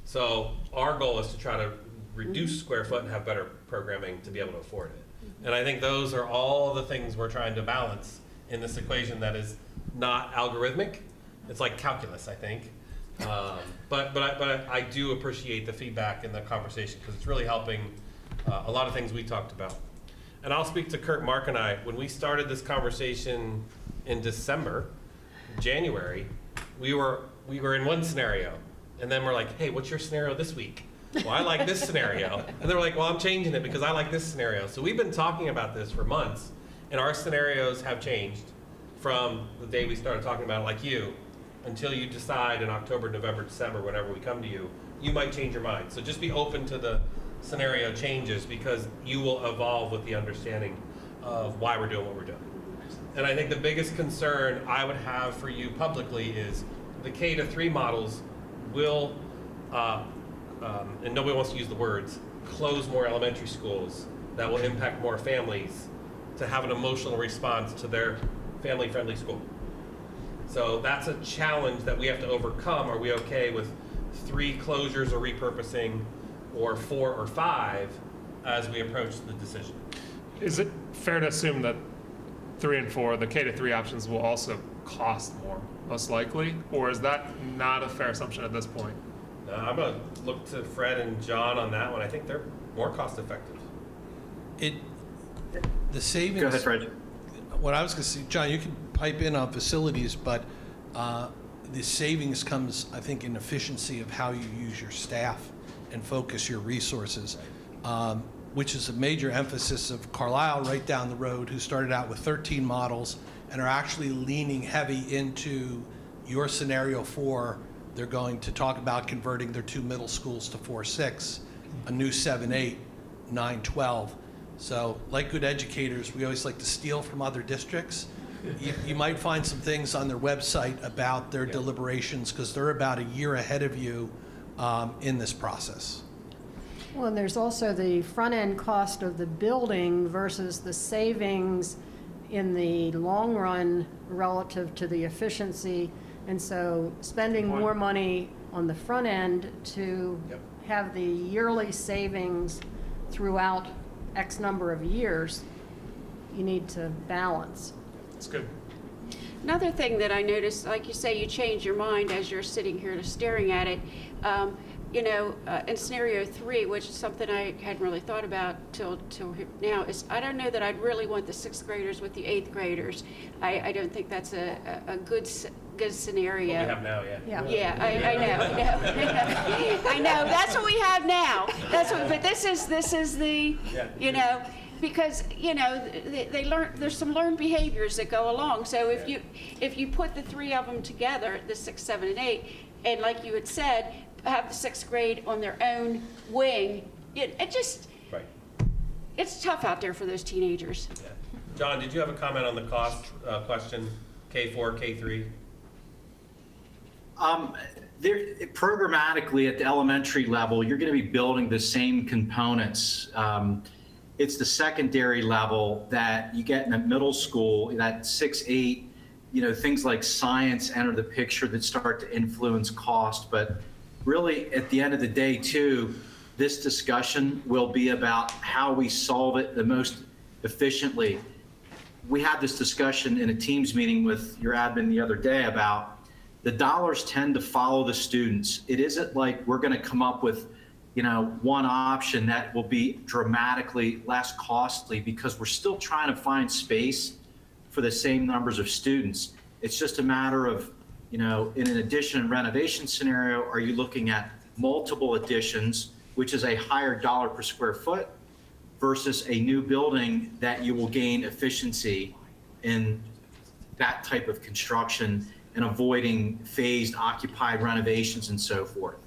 Speaker 3: So our goal is to try to reduce square foot and have better programming to be able to afford it. And I think those are all the things we're trying to balance in this equation that is not algorithmic. It's like calculus, I think. But I do appreciate the feedback and the conversation because it's really helping a lot of things we talked about. And I'll speak to Kurt, Mark, and I. When we started this conversation in January, we were in one scenario. And then we're like, hey, what's your scenario this week? Well, I like this scenario. And they're like, well, I'm changing it because I like this scenario. So we've been talking about this for months, and our scenarios have changed from the day we started talking about it, like you, until you decide in October, November, December, whenever we come to you, you might change your mind. So just be open to the scenario changes because you will evolve with the understanding of why we're doing what we're doing. And I think the biggest concern I would have for you publicly is the K to 3 models will, and nobody wants to use the words, close more elementary schools that will impact more families to have an emotional response to their family-friendly school. So that's a challenge that we have to overcome. Are we okay with 3 closures or repurposing or 4 or 5 as we approach the decision?
Speaker 11: Is it fair to assume that 3 and 4, the K to 3 options will also cost more, most likely? Or is that not a fair assumption at this point?
Speaker 3: I'm going to look to Fred and John on that one. I think they're more cost effective.
Speaker 13: The savings.
Speaker 16: Go ahead, Fred.
Speaker 13: What I was going to say, John, you can pipe in on facilities, but the savings comes, I think, in efficiency of how you use your staff and focus your resources, which is a major emphasis of Carlisle right down the road, who started out with 13 models and are actually leaning heavy into your scenario 4. They're going to talk about converting their 2 middle schools to 4-6, a new 7-8, 9-12. So like good educators, we always like to steal from other districts. You might find some things on their website about their deliberations because they're about a year ahead of you in this process.
Speaker 1: Well, and there's also the front-end cost of the building versus the savings in the long run relative to the efficiency. And so spending more money on the front end to have the yearly savings throughout X number of years, you need to balance.
Speaker 11: That's good.
Speaker 10: Another thing that I noticed, like you say, you change your mind as you're sitting here staring at it. In scenario 3, which is something I hadn't really thought about till now, is I don't know that I'd really want the 6th graders with the 8th graders. I don't think that's a good scenario.
Speaker 3: What we have now, yeah.
Speaker 10: Yeah, I know. I know. That's what we have now. But this is the, because they learn. There's some learned behaviors that go along. So if you put the 3 of them together, the 6, 7, and 8, and like you had said, have the 6th grade on their own wing,
Speaker 3: Right.
Speaker 10: it's tough out there for those teenagers.
Speaker 3: Yeah. John, did you have a comment on the cost question? K4, K3?
Speaker 16: Programmatically at the elementary level, you're going to be building the same components. It's the secondary level that you get in the middle school, that 6, 8, things like science enter the picture that start to influence cost. But really, at the end of the day, too, this discussion will be about how we solve it the most efficiently. We had this discussion in a Teams meeting with your admin the other day about the dollars tend to follow the students. It isn't like we're going to come up with, one option that will be dramatically less costly because we're still trying to find space for the same numbers of students. It's just a matter of, in an addition and renovation scenario, are you looking at multiple additions, which is a higher dollar per square foot, versus a new building that you will gain efficiency in that type of construction and avoiding phased occupied renovations and so forth.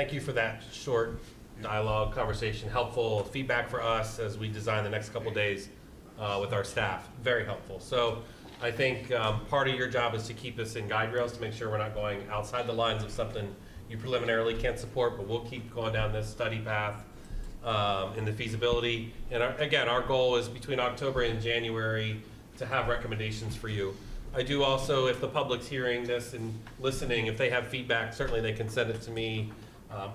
Speaker 3: thank you for that short dialogue, conversation, helpful feedback for us as we design the next couple days with our staff. Very helpful. So I think part of your job is to keep us in guide rails to make sure we're not going outside the lines of something you preliminarily can't support, but we'll keep going down this study path in the feasibility. And again, our goal is between October and January to have recommendations for you. I do also, if the public's hearing this and listening, if they have feedback, certainly they can send it to me.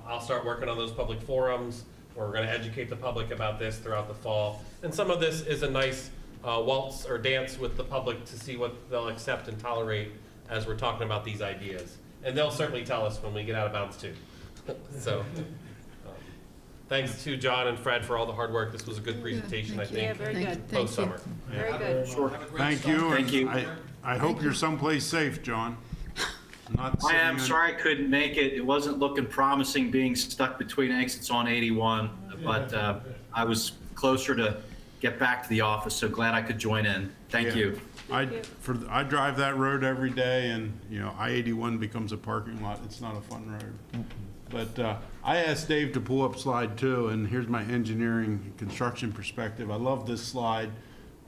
Speaker 3: I'll start working on those public forums. We're going to educate the public about this throughout the fall. And some of this is a nice waltz or dance with the public to see what they'll accept and tolerate as we're talking about these ideas. And they'll certainly tell us when we get out of bounds too. So thanks to John and Fred for all the hard work. This was a good presentation, I think.
Speaker 10: Yeah, very good.
Speaker 3: Post-summer.
Speaker 10: Very good.
Speaker 2: Thank you.
Speaker 16: Thank you.
Speaker 2: I hope you're someplace safe, John. Not
Speaker 16: I
Speaker 2: sitting
Speaker 16: am
Speaker 2: in-
Speaker 16: sorry I couldn't make it. It wasn't looking promising being stuck between exits on 81, but I was closer to get back to the office, so glad I could join in. Thank
Speaker 2: Yeah.
Speaker 16: you.
Speaker 2: I drive that road every day, and, you know, I-81 becomes a parking lot. It's not a fun road. But I asked Dave to pull up slide 2, and here's my engineering and construction perspective. I love this slide.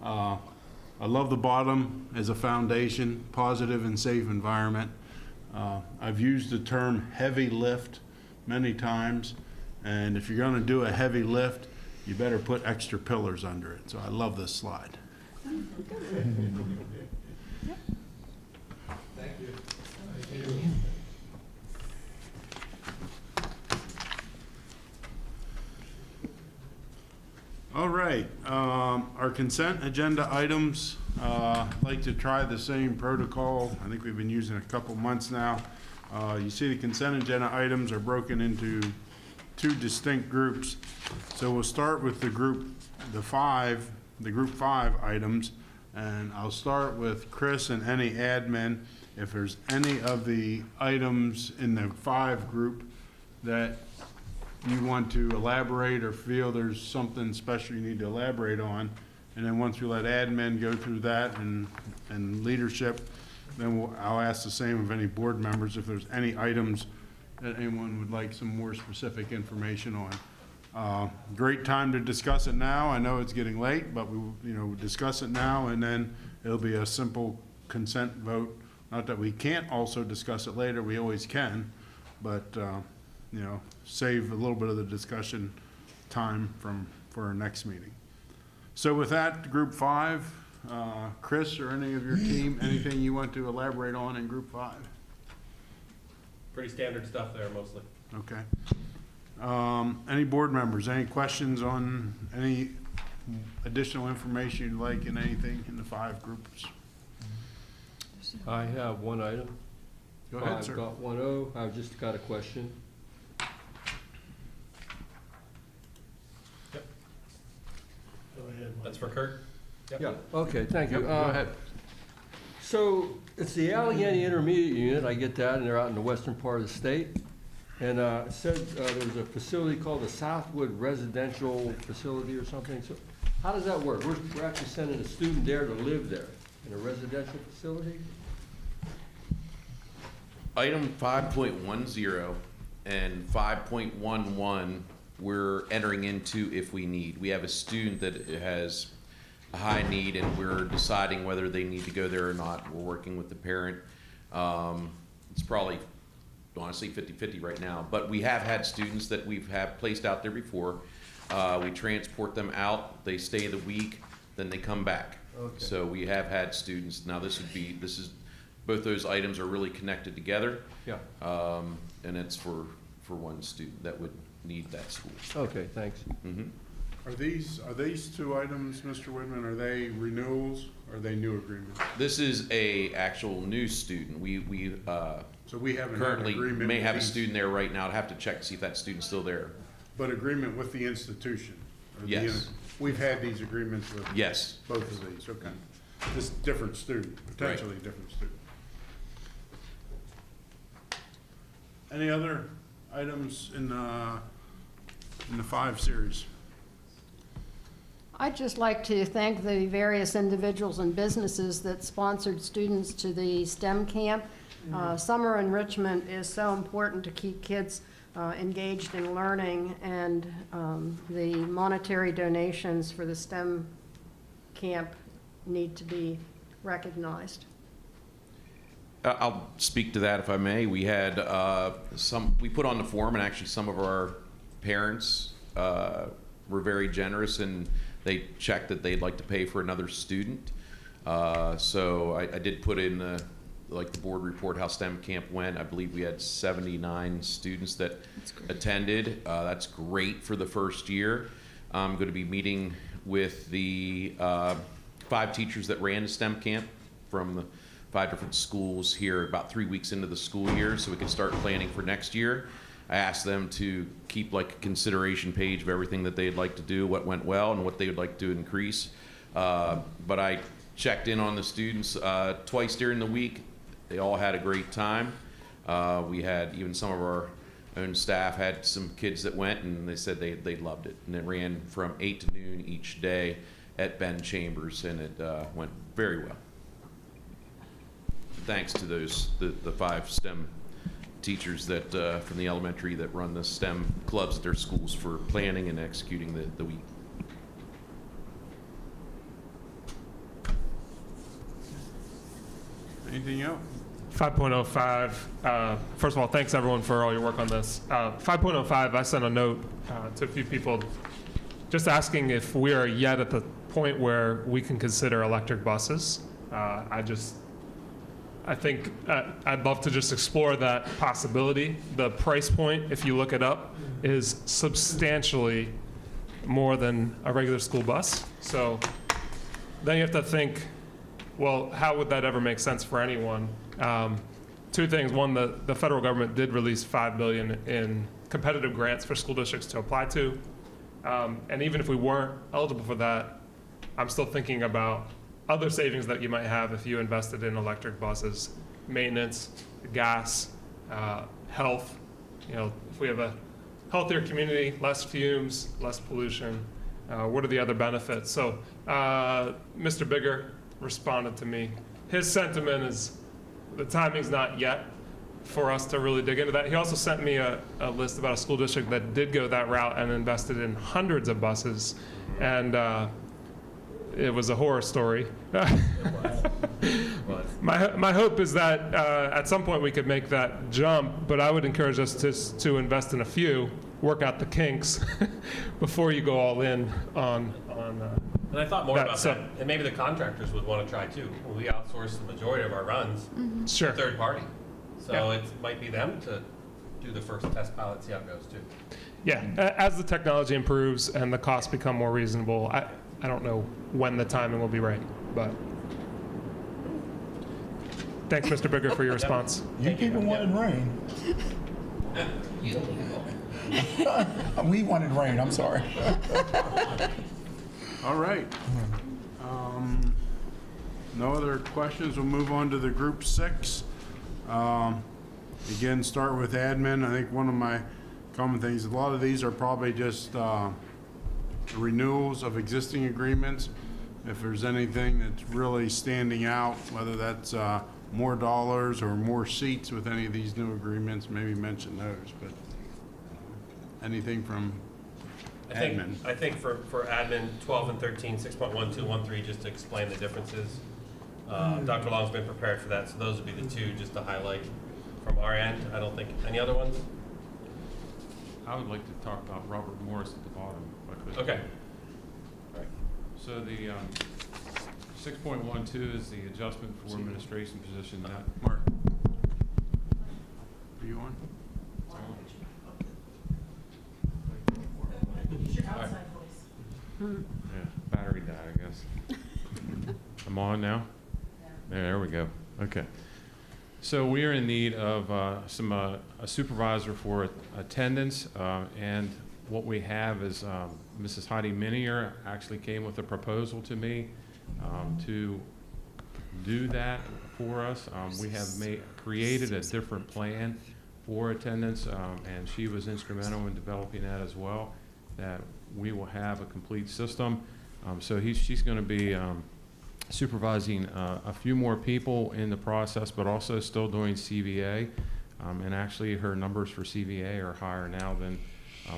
Speaker 2: I love the bottom as a foundation, positive and safe environment. I've used the term heavy lift many times, and if you're gonna do a heavy lift, you better put extra pillars under it. So I love this slide. All right, our consent agenda items, like to try the same protocol. I think we've been using it a couple months now. You see the consent agenda items are broken into 2 distinct groups. So we'll start with the group 5 items, and I'll start with Chris and any admin. If there's any of the items in the 5 group that you want to elaborate or feel there's something special you need to elaborate on, and then once we let admin go through that and leadership, then I'll ask the same of any board members if there's any items that anyone would like some more specific information on. Great time to discuss it now. I know it's getting late, but we'll discuss it now, and then it'll be a simple consent vote. Not that we can't also discuss it later, we always can, but save a little bit of the discussion time for our next meeting. So with that, group 5, Chris or any of your team, anything you want to elaborate on in group 5?
Speaker 3: Pretty standard stuff there mostly.
Speaker 2: Okay. Any board members, any questions on any additional information you'd like in anything in the 5 groups?
Speaker 9: I have one item.
Speaker 2: Go ahead, sir.
Speaker 9: 5.10, I've just got a question.
Speaker 3: That's for Kurt? Yep.
Speaker 9: Yeah, okay, thank you.
Speaker 2: Yep, go ahead.
Speaker 9: So it's the Allegheny Intermediate Unit, I get that, and they're out in the western part of the state. And it said there's a facility called the Southwood Residential Facility or something. So how does that work? We're actually sending a student there to live there in a residential facility?
Speaker 7: Item 5.10 and 5.11, we're entering into if we need. We have a student that has a high need, and we're deciding whether they need to go there or not. We're working with the parent. It's probably, honestly, 50-50 right now, but we have had students that we've placed out there before. We transport them out, they stay the week, then they come back.
Speaker 9: Okay.
Speaker 7: So we have had students. Now both those items are really connected together.
Speaker 9: Yeah.
Speaker 7: And it's for one student that would need that school.
Speaker 9: Okay, thanks.
Speaker 7: Mhm.
Speaker 2: Are these 2 items, Mr. Whitman, are they renewals or are they new agreements?
Speaker 7: This is a actual new student.
Speaker 2: So we haven't had an
Speaker 7: currently
Speaker 2: agreement
Speaker 7: may
Speaker 2: with
Speaker 7: have a
Speaker 2: these-
Speaker 7: student there right now. I'd have to check to see if that student's still there.
Speaker 2: But agreement with the institution? Or the
Speaker 7: Yes.
Speaker 2: We've had these agreements with?
Speaker 7: Yes.
Speaker 2: Both of these, okay. This different student, potentially different student. Any other items in the 5 series?
Speaker 1: I'd just like to thank the various individuals and businesses that sponsored students to the STEM camp. Summer enrichment is so important to keep kids engaged in learning, and the monetary donations for the STEM camp need to be recognized.
Speaker 7: I'll speak to that if I may. We had we put on the form, and actually some of our parents were very generous, and they checked that they'd like to pay for another student. So I did put in the board report how STEM camp went. I believe we had 79 students that attended. That's great for the first year. I'm going to be meeting with the 5 teachers that ran the STEM camp from the 5 different schools here about 3 weeks into the school year, so we can start planning for next year. I asked them to keep like a consideration page of everything that they'd like to do, what went well, and what they would like to increase. But I checked in on the students twice during the week. They all had a great time. We had even some of our own staff had some kids that went, and they said they loved it. And it ran from 8 to noon each day at Ben Chambers, and it went very well. Thanks to the 5 STEM teachers that from the elementary that run the STEM clubs at their schools for planning and executing the week.
Speaker 2: Anything else?
Speaker 11: 5.05, first of all, thanks everyone for all your work on this. 5.05, I sent a note to a few people just asking if we are yet at the point where we can consider electric buses. I think I'd love to just explore that possibility. The price point, if you look it up, is substantially more than a regular school bus. So then you have to think, well, how would that ever make sense for anyone? 2 things. One, the federal government did release $5 billion in competitive grants for school districts to apply to. And even if we weren't eligible for that, I'm still thinking about other savings that you might have if you invested in electric buses, maintenance, gas, health. You know, if we have a healthier community, less fumes, less pollution, what are the other benefits? So Mr. Bigger responded to me. His sentiment is the timing's not yet for us to really dig into that. He also sent me a list about a school district that did go that route and invested in hundreds of buses, and it was a horror story. My hope is that at some point we could make that jump, but I would encourage us to invest in a few, work out the kinks before you go all in on
Speaker 3: And I thought more about
Speaker 11: so-
Speaker 3: that, and maybe the contractors would want to try too. We outsource the majority of our runs
Speaker 11: Sure.
Speaker 3: to third party. So
Speaker 11: Yeah.
Speaker 3: it might be them to do the first test pilot, see how it goes too.
Speaker 11: Yeah, as the technology improves and the costs become more reasonable, I don't know when the timing will be right, but thanks, Mr. Bigger, for your response.
Speaker 15: You people wanted rain. We wanted rain, I'm sorry.
Speaker 2: All right. No other questions. We'll move on to the group 6. Again, start with admin. I think one of my common things, a lot of these are probably just renewals of existing agreements. If there's anything that's really standing out, whether that's more dollars or more seats with any of these new agreements, maybe mention those. But anything from admin?
Speaker 3: I think for admin, 12 and 13, 6.1213, just to explain the differences. Dr. Long's been prepared for that, so those would be the 2 just to highlight from our end. I don't think, any other ones?
Speaker 8: I would like to talk about Robert Morris at the bottom, if I could.
Speaker 3: Okay. All right.
Speaker 8: So the 6.12 is the adjustment for administration position.
Speaker 2: Mark, are you on?
Speaker 8: Yeah, battery died, I guess. I'm on now? There we go. Okay. So we are in need of a supervisor for attendance, and what we have is Mrs. Heidi Minier actually came with a proposal to me to do that for us. We have created a different plan for attendance, and she was instrumental in developing that as well, that we will have a complete system. So she's going to be supervising a few more people in the process, but also still doing CVA. And actually, her numbers for CVA are higher now than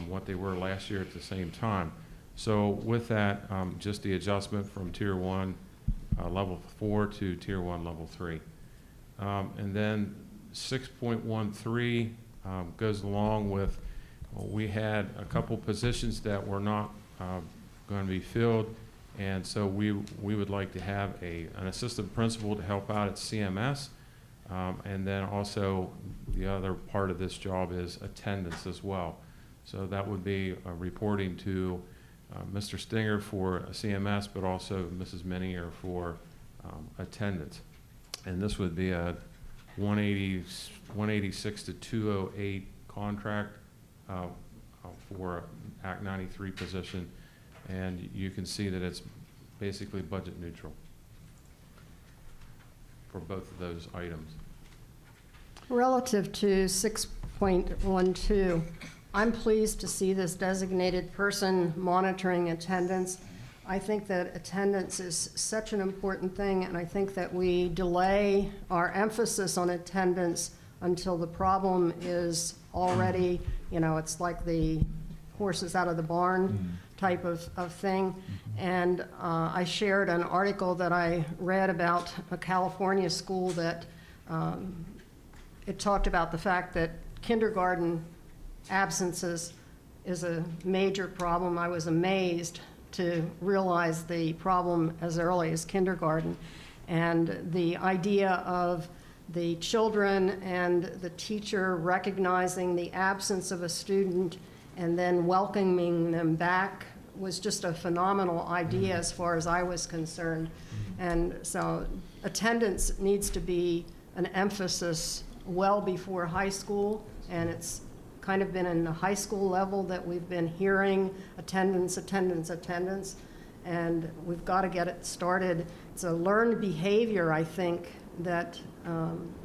Speaker 8: what they were last year at the same time. So with that, just the adjustment from Tier 1 Level 4 to Tier 1 Level 3. And then 6.13 goes along with, we had a couple positions that were not going to be filled, and so we would like to have an assistant principal to help out at CMS. And then also the other part of this job is attendance as well. So that would be reporting to Mr. Stinger for CMS, but also Mrs. Minier for attendance. And this would be a 186 to 208 contract for Act 93 position. And you can see that it's basically budget neutral for both of those items.
Speaker 1: Relative to 6.12, I'm pleased to see this designated person monitoring attendance. I think that attendance is such an important thing, and I think that we delay our emphasis on attendance until the problem is already, you know, it's like the horses out of the barn type of thing. And I shared an article that I read about a California school that it talked about the fact that kindergarten absences is a major problem. I was amazed to realize the problem as early as kindergarten. And the idea of the children and the teacher recognizing the absence of a student and then welcoming them back was just a phenomenal idea as far as I was concerned. And so attendance needs to be an emphasis well before high school, and it's kind of been in the high school level that we've been hearing attendance, attendance, attendance, and we've got to get it started. It's a learned behavior, I think, that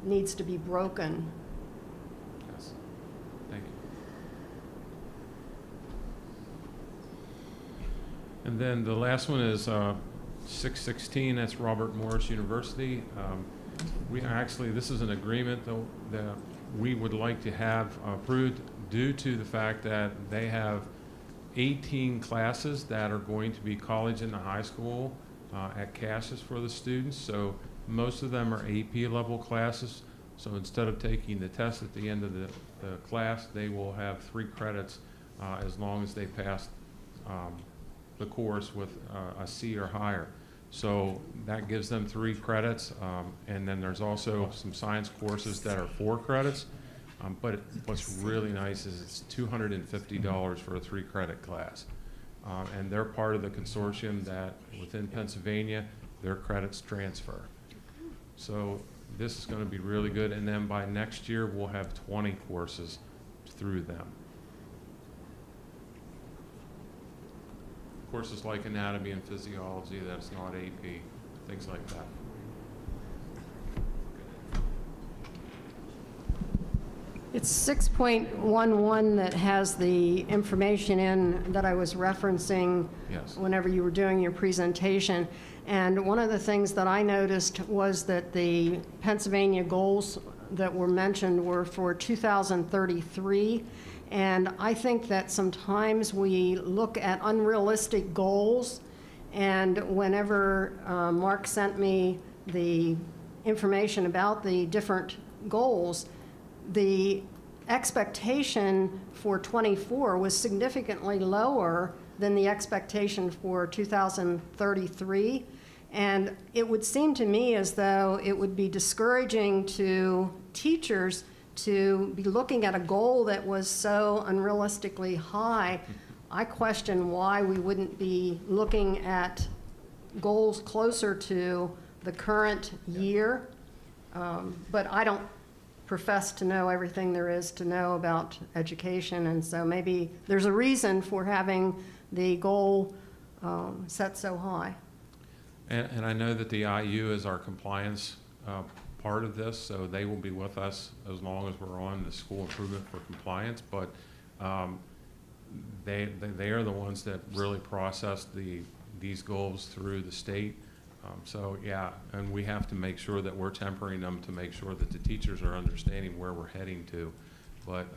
Speaker 1: needs to be broken.
Speaker 8: Yes. Thank you. And then the last one is 616, that's Robert Morris University. This is an agreement that we would like to have approved due to the fact that they have 18 classes that are going to be college and high school at Cassius for the students. So most of them are AP level classes. So instead of taking the test at the end of the class, they will have 3 credits as long as they pass the course with a C or higher. So that gives them 3 credits, and then there's also some science courses that are 4 credits. But what's really nice is it's $250 for a 3-credit class. And they're part of the consortium that within Pennsylvania, their credits transfer. So this is going to be really good. And then by next year, we'll have 20 courses through them. Courses like anatomy and physiology, that's not AP, things like that.
Speaker 1: It's 6.11 that has the information in that I was referencing whenever you were doing your presentation. And one of the things that I noticed was that the Pennsylvania goals that were mentioned were for 2033. And I think that sometimes we look at unrealistic goals, and whenever Mark sent me the information about the different goals, the expectation for 24 was significantly lower than the expectation for 2033. And it would seem to me as though it would be discouraging to teachers to be looking at a goal that was so unrealistically high. I question why we wouldn't be looking at goals closer to the current year. But I don't profess to know everything there is to know about education, and so maybe there's a reason for having the goal set so high.
Speaker 8: And I know that the IU is our compliance part of this, so they will be with us as long as we're on the school improvement for compliance, but they are the ones that really process these goals through the state. So, yeah, and we have to make sure that we're tempering them to make sure that the teachers are understanding where we're heading to. But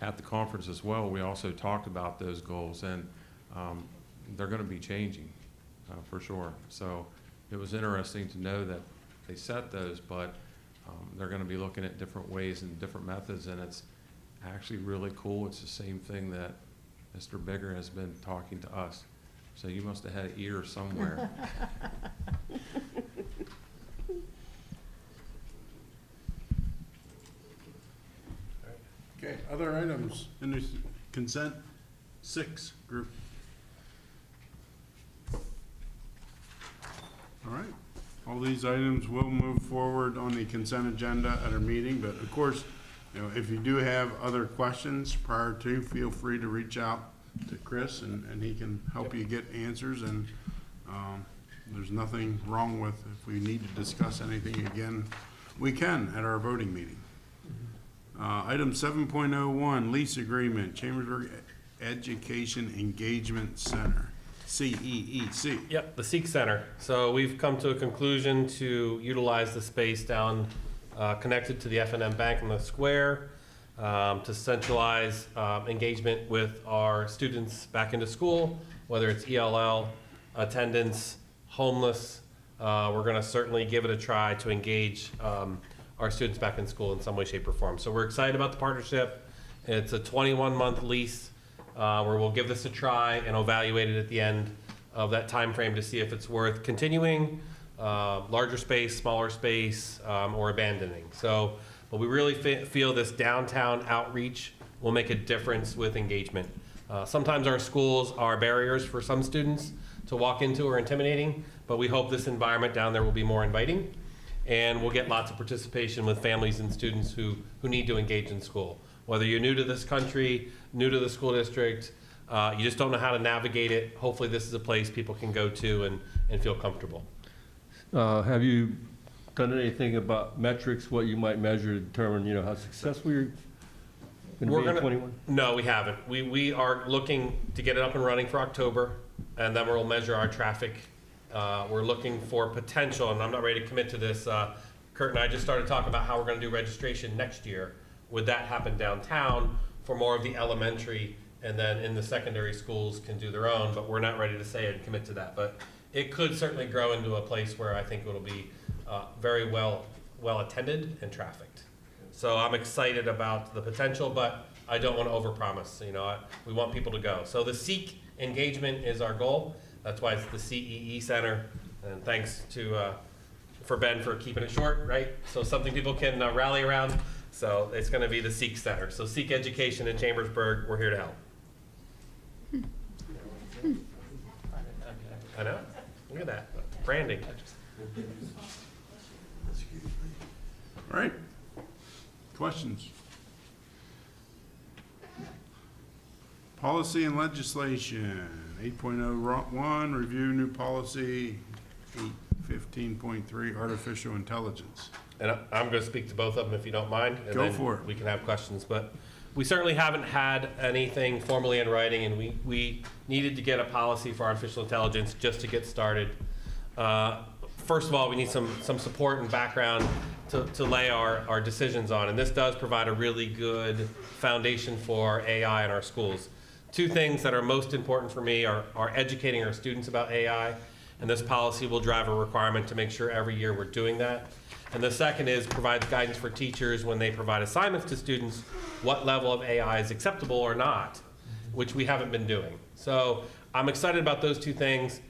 Speaker 8: at the conference as well, we also talked about those goals, and they're going to be changing for sure. So it was interesting to know that they set those, but they're going to be looking at different ways and different methods, and it's actually really cool. It's the same thing that Mr. Bigger has been talking to us. So you must have had an ear somewhere.
Speaker 2: Okay, other items in the consent 6 group. All right, all these items will move forward on the consent agenda at our meeting, but of course, you know, if you do have other questions prior to, feel free to reach out to Chris and he can help you get answers, and there's nothing wrong with, if we need to discuss anything again, we can at our voting meeting. Item 7.01, lease agreement, Chambersburg Education Engagement Center, CEEC.
Speaker 3: Yep, the SEEK Center. So we've come to a conclusion to utilize the space down connected to the F&M Bank in the square to centralize engagement with our students back into school, whether it's ELL, attendance, homeless. We're going to certainly give it a try to engage our students back in school in some way, shape, or form. So we're excited about the partnership. It's a 21-month lease where we'll give this a try and evaluate it at the end of that time frame to see if it's worth continuing, larger space, smaller space, or abandoning. So, but we really feel this downtown outreach will make a difference with engagement. Sometimes our schools are barriers for some students to walk into or intimidating, but we hope this environment down there will be more inviting, and we'll get lots of participation with families and students who need to engage in school. Whether you're new to this country, new to the school district, you just don't know how to navigate it, hopefully this is a place people can go to and feel comfortable.
Speaker 9: Have you done anything about metrics, what you might measure to determine, you know, how successful you're going to be in 21?
Speaker 3: No, we haven't. We are looking to get it up and running for October, and then we'll measure our traffic. We're looking for potential, and I'm not ready to commit to this. Kurt and I just started talking about how we're going to do registration next year. Would that happen downtown for more of the elementary, and then in the secondary schools can do their own, but we're not ready to say and commit to that. But it could certainly grow into a place where I think it'll be very well attended and trafficked. So I'm excited about the potential, but I don't want to overpromise. You know, we want people to go. So the SEEK engagement is our goal. That's why it's the CEE Center. And thanks to for Ben for keeping it short, right? So something people can rally around. So it's going to be the SEEK Center. So SEEK Education in Chambersburg, we're here to help. I know. Look at that. Branding.
Speaker 2: All right. Questions? Policy and legislation, 8.01, review new policy, 8.15.3, artificial intelligence.
Speaker 3: And I'm going to speak to both of them if you don't mind. And
Speaker 2: Go
Speaker 3: then
Speaker 2: for it.
Speaker 3: We can have questions. But we certainly haven't had anything formally in writing, and we needed to get a policy for artificial intelligence just to get started. First of all, we need some support and background to lay our decisions on. And this does provide a really good foundation for AI in our schools. Two things that are most important for me are educating our students about AI, and this policy will drive a requirement to make sure every year we're doing that. And the second is provides guidance for teachers when they provide assignments to students, what level of AI is acceptable or not, which we haven't been doing. So I'm excited about those two things.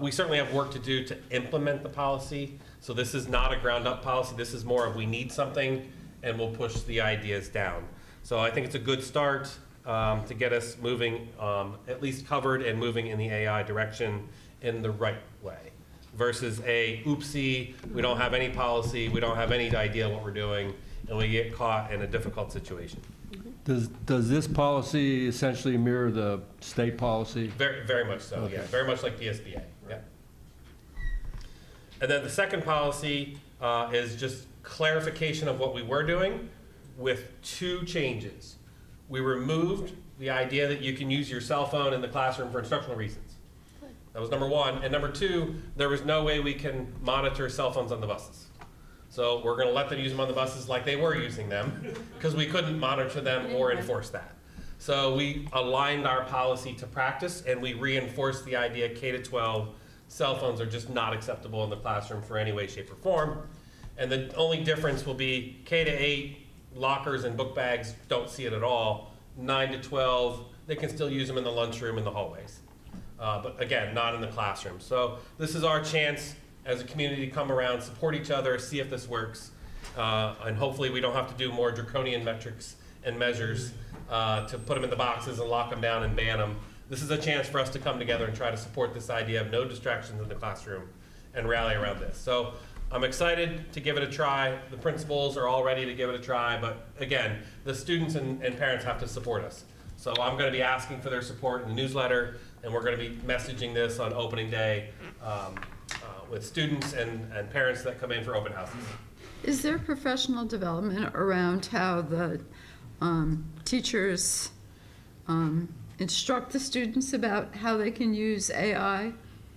Speaker 3: We certainly have work to do to implement the policy. So this is not a ground up policy. This is more of we need something and we'll push the ideas down. So I think it's a good start to get us moving, at least covered and moving in the AI direction in the right way. Versus a oopsie, we don't have any policy, we don't have any idea what we're doing, and we get caught in a difficult situation.
Speaker 9: Does this policy essentially mirror the state policy?
Speaker 3: Very, very much so,
Speaker 9: Okay.
Speaker 3: yeah. Very much like the SBA, yeah. And then the second policy is just clarification of what we were doing with two changes. We removed the idea that you can use your cell phone in the classroom for instructional reasons. That was number one. And number two, there was no way we can monitor cell phones on the buses. So we're gonna let them use them on the buses like they were using them, because we couldn't monitor them or enforce that. So we aligned our policy to practice, and we reinforced the idea K-12 cell phones are just not acceptable in the classroom for any way, shape, or form. And the only difference will be K-8 lockers and book bags don't see it at all. 9 to 12, they can still use them in the lunchroom and the hallways. But again, not in the classroom. So this is our chance as a community to come around, support each other, see if this works. And hopefully we don't have to do more draconian metrics and measures to put them in the boxes and lock them down and ban them. This is a chance for us to come together and try to support this idea of no distractions in the classroom and rally around this. So I'm excited to give it a try. The principals are all ready to give it a try, but again, the students and parents have to support us. So I'm going to be asking for their support in the newsletter, and we're going to be messaging this on opening day with students and parents that come in for open houses.
Speaker 17: Is there professional development around how the teachers instruct the students about how they can use AI?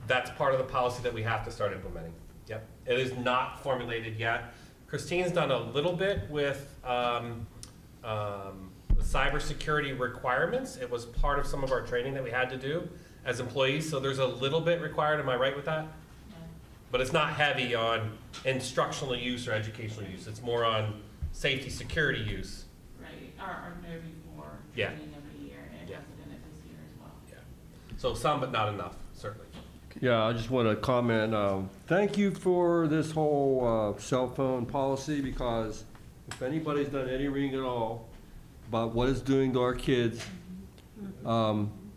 Speaker 3: That's part of the policy that we have to start implementing. Yep. It is not formulated yet. Christine's done a little bit with the cybersecurity requirements. It was part of some of our training that we had to do as employees, so there's a little bit required. Am I right with that? But it's not heavy on instructional use or educational use. It's more on safety, security use.
Speaker 12: Right, our know before
Speaker 3: Yeah.
Speaker 12: training every year, and it has been it this year as well.
Speaker 3: Yeah. So some, but not enough, certainly.
Speaker 9: Yeah, I just want to comment, thank you for this whole cell phone policy, because if anybody's done any reading at all about what it's doing to our kids,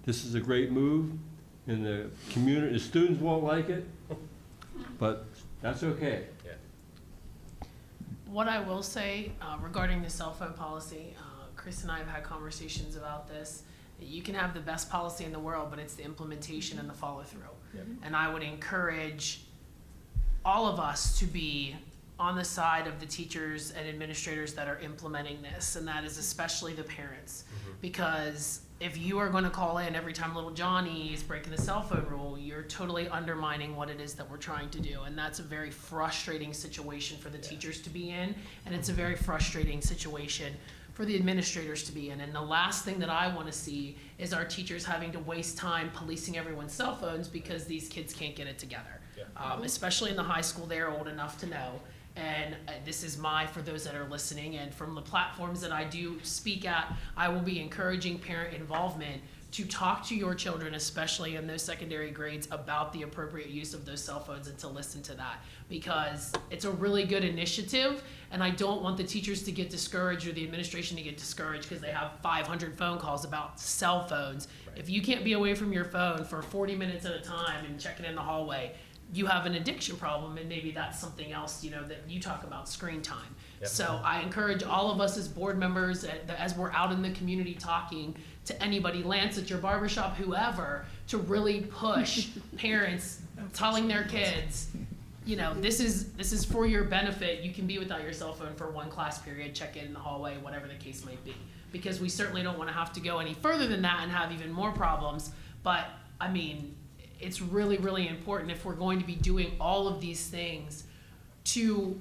Speaker 9: this is a great move, and the community, the students won't like it, but that's okay.
Speaker 3: Yeah.
Speaker 14: What I will say regarding the cell phone policy, Chris and I have had conversations about this. You can have the best policy in the world, but it's the implementation and the follow through.
Speaker 3: Yep.
Speaker 14: And I would encourage all of us to be on the side of the teachers and administrators that are implementing this, and that is especially the parents. Because if you are going to call in every time little Johnny is breaking the cell phone rule, you're totally undermining what it is that we're trying to do. And that's a very frustrating situation for the teachers to be in, and it's a very frustrating situation for the administrators to be in. And the last thing that I want to see is our teachers having to waste time policing everyone's cell phones because these kids can't get it together. Especially in the high school, they're old enough to know. And this is for those that are listening, and from the platforms that I do speak at, I will be encouraging parent involvement to talk to your children, especially in those secondary grades, about the appropriate use of those cell phones and to listen to that, because it's a really good initiative, and I don't want the teachers to get discouraged or the administration to get discouraged because they have 500 phone calls about cell phones. Right. If you can't be away from your phone for 40 minutes at a time and check it in the hallway, you have an addiction problem, and maybe that's something else, that you talk about, screen time. Yep. So I encourage all of us as board members, as we're out in the community talking to anybody, Lance at your barbershop, whoever, to really push parents telling their kids, this is for your benefit. You can be without your cell phone for one class period, check it in the hallway, whatever the case might be. Because we certainly don't want to have to go any further than that and have even more problems. But, it's really, really important if we're going to be doing all of these things to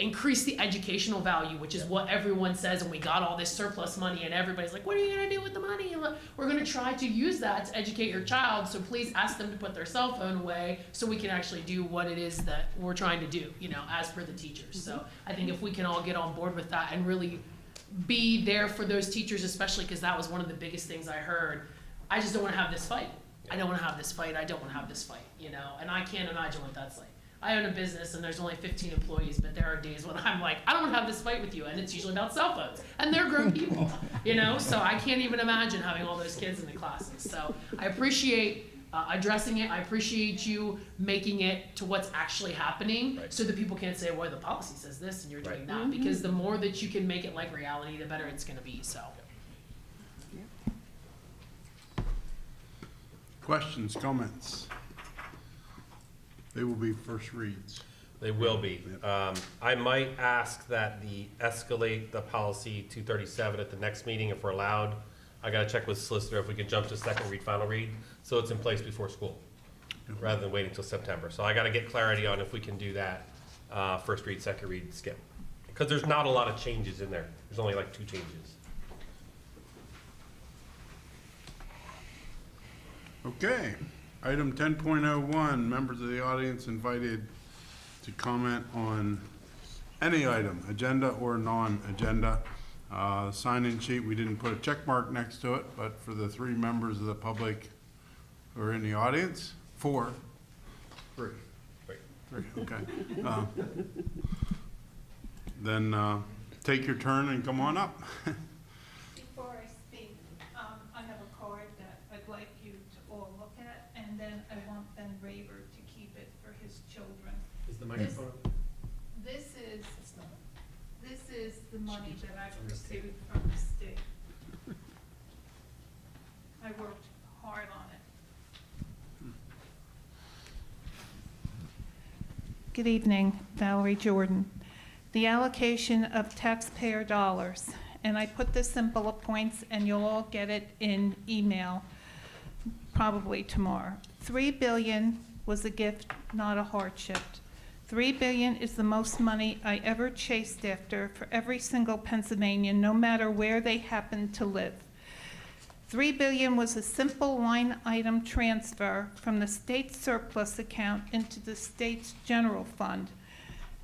Speaker 14: increase the educational value, which is what everyone says, and we got all this surplus money, and everybody's like, what are you going to do with the money? We're going to try to use that to educate your child, so please ask them to put their cell phone away so we can actually do what it is that we're trying to do, as per the teachers. So I think if we can all get on board with that and really be there for those teachers, especially because that was one of the biggest things I heard. I just don't want to have this fight. I don't want to have this fight. I don't want to have this fight, and I can't imagine what that's like. I own a business and there's only 15 employees, but there are days when I'm like, I don't want to have this fight with you, and it's usually about cell phones, and they're grown people, so I can't even imagine having all those kids in the classes. So I appreciate addressing it. I appreciate you making it to what's actually happening, so that people can't say, well, the policy says this and you're doing that, because the more that you can make it like reality, the better it's going to be. So.
Speaker 2: Questions, comments? They will be first reads.
Speaker 3: They will be. I might ask that escalate the policy 237 at the next meeting if we're allowed. I gotta check with the solicitor if we can jump to second read, final read, so it's in place before school, rather than waiting till September. So I gotta get clarity on if we can do that, first read, second read, skip. Because there's not a lot of changes in there. There's only like 2 changes.
Speaker 2: Okay. Item 10.01, members of the audience invited to comment on any item, agenda or non-agenda. Sign-in sheet, we didn't put a check mark next to it, but for the 3 members of the public who are in the audience, 4. 3. 3, okay. Then take your turn and come on up.
Speaker 18: Before I speak, I have a card that I'd like you to all look at, and then I want Ben Raver to keep it for his children.
Speaker 3: Is the microphone?
Speaker 18: This is the money that I've received from the state. I worked hard on it. Good evening, Valerie Jordan. The allocation of taxpayer dollars, and I put this in bullet points, and you'll all get it in email probably tomorrow. $3 billion was a gift, not a hardship. $3 billion is the most money I ever chased after for every single Pennsylvanian, no matter where they happen to live. $3 billion was a simple line item transfer from the state surplus account into the state's general fund.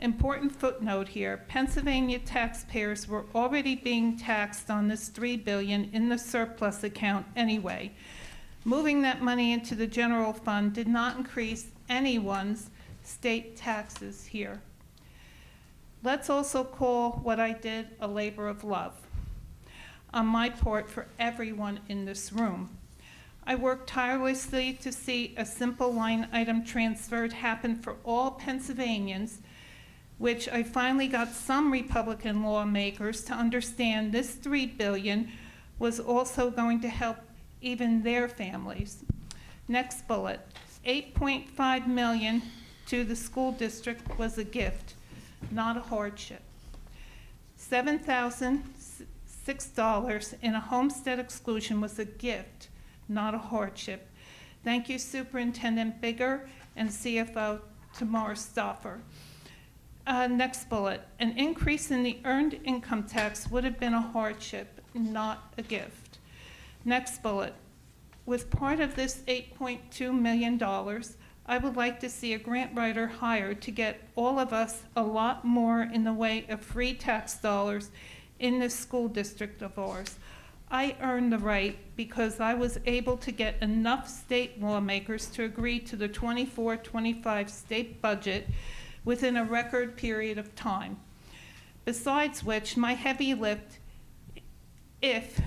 Speaker 18: Important footnote here, Pennsylvania taxpayers were already being taxed on this $3 billion in the surplus account anyway. Moving that money into the general fund did not increase anyone's state taxes here. Let's also call what I did a labor of love on my part for everyone in this room. I worked tirelessly to see a simple line item transferred happen for all Pennsylvanians, which I finally got some Republican lawmakers to understand this $3 billion was also going to help even their families. Next bullet, $8.5 million to the school district was a gift, not a hardship. $7,006 in a homestead exclusion was a gift, not a hardship. Thank you, Superintendent Bigger and CFO Tamar Stauffer. Next bullet, an increase in the earned income tax would have been a hardship, not a gift. Next bullet, with part of this $8.2 million, I would like to see a grant writer hired to get all of us a lot more in the way of free tax dollars in this school district of ours. I earned the right because I was able to get enough state lawmakers to agree to the 24-25 state budget within a record period of time. Besides which, my heavy lift, if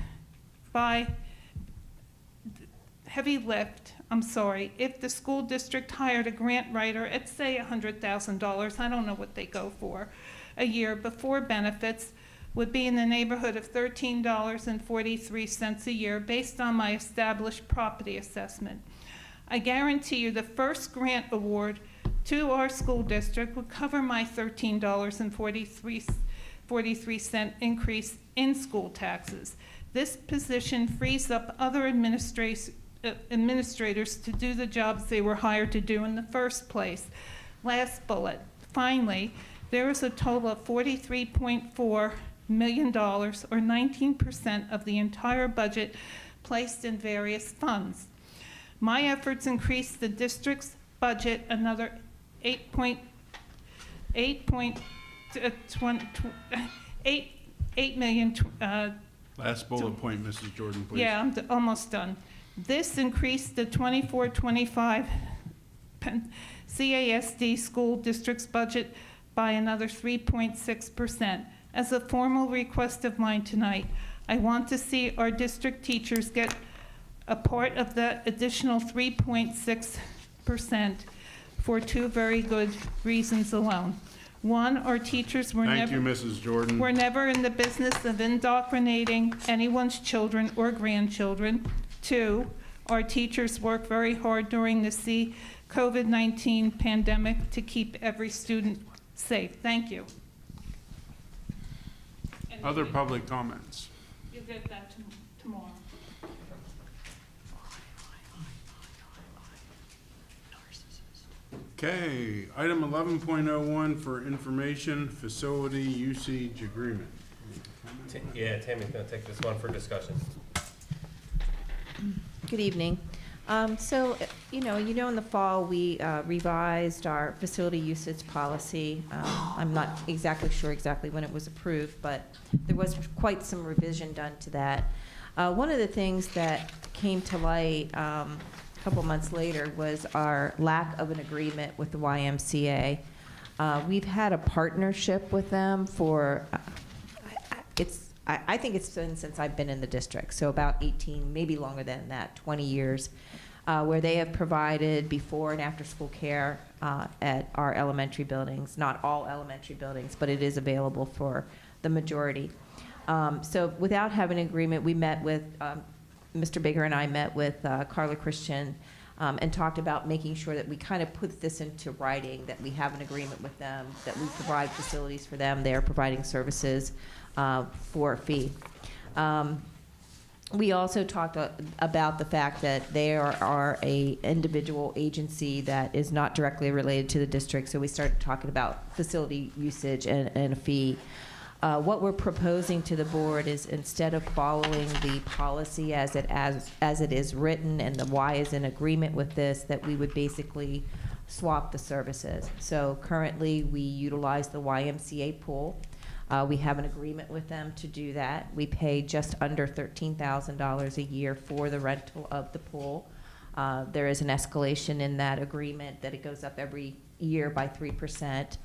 Speaker 18: the school district hired a grant writer at, say, $100,000, I don't know what they go for, a year before benefits, would be in the neighborhood of $13.43 a year based on my established property assessment. I guarantee you the first grant award to our school district would cover my $13.43 increase in school taxes. This position frees up other administrators to do the jobs they were hired to do in the first place. Last bullet. Finally, there is a total of $43.4 million, or 19% of the entire budget, placed in various funds. My efforts increased the district's budget another $8 million.
Speaker 2: Last bullet point, Mrs. Jordan, please.
Speaker 18: Yeah, I'm almost done. This increased the 24-25 CASD school district's budget by another 3.6%. As a formal request of mine tonight, I want to see our district teachers get a part of that additional 3.6% for 2 very good reasons alone. One, our teachers were
Speaker 2: Thank you, Mrs. Jordan.
Speaker 18: We're never in the business of indoctrinating anyone's children or grandchildren. 2, our teachers work very hard during the COVID-19 pandemic to keep every student safe. Thank you.
Speaker 2: Other public comments?
Speaker 18: You'll get that tomorrow.
Speaker 2: Okay, item 11.01 for information, facility usage agreement.
Speaker 3: Yeah, Tammy's going to take this one for discussion.
Speaker 4: Good evening. So, you know, in the fall, we revised our facility usage policy. I'm not exactly sure when it was approved, but there was quite some revision done to that. One of the things that came to light a couple months later was our lack of an agreement with the YMCA. We've had a partnership with them for, I think it's been since I've been in the district, so about 18, maybe longer than that, 20 years, where they have provided before and after school care at our elementary buildings. Not all elementary buildings, but it is available for the majority. So without having an agreement, we met with, Mr. Bigger and I met with Carla Christian and talked about making sure that we kind of put this into writing, that we have an agreement with them, that we provide facilities for them, they're providing services for a fee. We also talked about the fact that they are a individual agency that is not directly related to the district, so we started talking about facility usage and a fee. What we're proposing to the board is, instead of following the policy as it is written, and the Y is in agreement with this, that we would basically swap the services. So currently, we utilize the YMCA pool. We have an agreement with them to do that. We pay just under $13,000 a year for the rental of the pool. There is an escalation in that agreement that it goes up every year by 3%.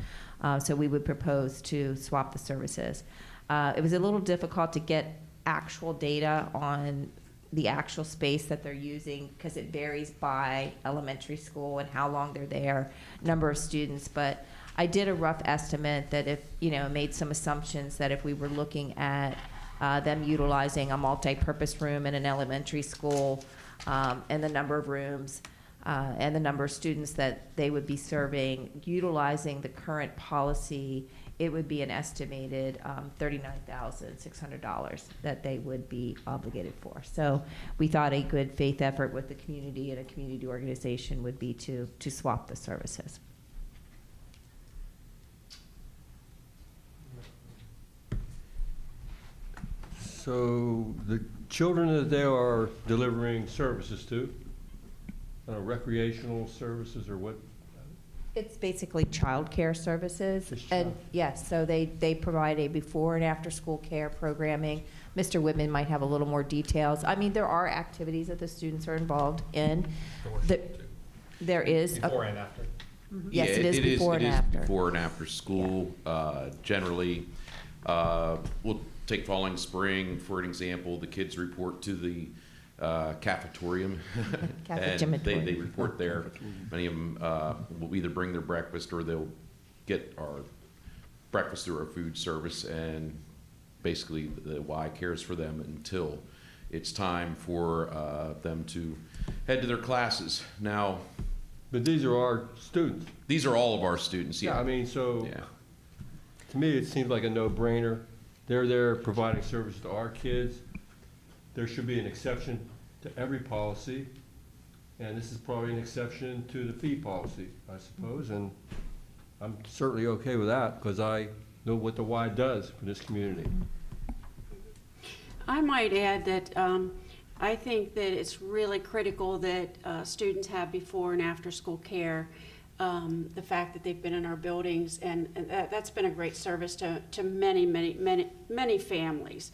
Speaker 4: So we would propose to swap the services. It was a little difficult to get actual data on the actual space that they're using, because it varies by elementary school and how long they're there, number of students. But I did a rough estimate that if, made some assumptions that if we were looking at them utilizing a multi-purpose room in an elementary school, and the number of rooms, and the number of students that they would be serving, utilizing the current policy, it would be an estimated $39,600 that they would be obligated for. So we thought a good faith effort with the community and a community organization would be to swap the services.
Speaker 9: So the children that they are delivering services to, recreational services or what?
Speaker 4: It's basically childcare services. And yes, so they provide a before and after school care programming. Mr. Whitman might have a little more details. I mean, there are activities that the students are involved in. There is.
Speaker 3: Before and after.
Speaker 4: Yes, it is before and after.
Speaker 7: It is before and after school. Generally, we'll take Falling Spring, for an example. The kids report to the cafetorium, and they report there. Many of them will either bring their breakfast or they'll get our breakfast through our food service, and basically the Y cares for them until it's time for them to head to their classes. Now,
Speaker 9: but these are our students.
Speaker 7: These are all of our students. Yeah,
Speaker 9: I mean, so to me, it seems like a no-brainer. They're there providing service to our kids. There should be an exception to every policy, and this is probably an exception to the fee policy, I suppose, and I'm certainly okay with that because I know what the Y does for this community.
Speaker 10: I might add that I think that it's really critical that students have before and after school care. The fact that they've been in our buildings, and that's been a great service to many families.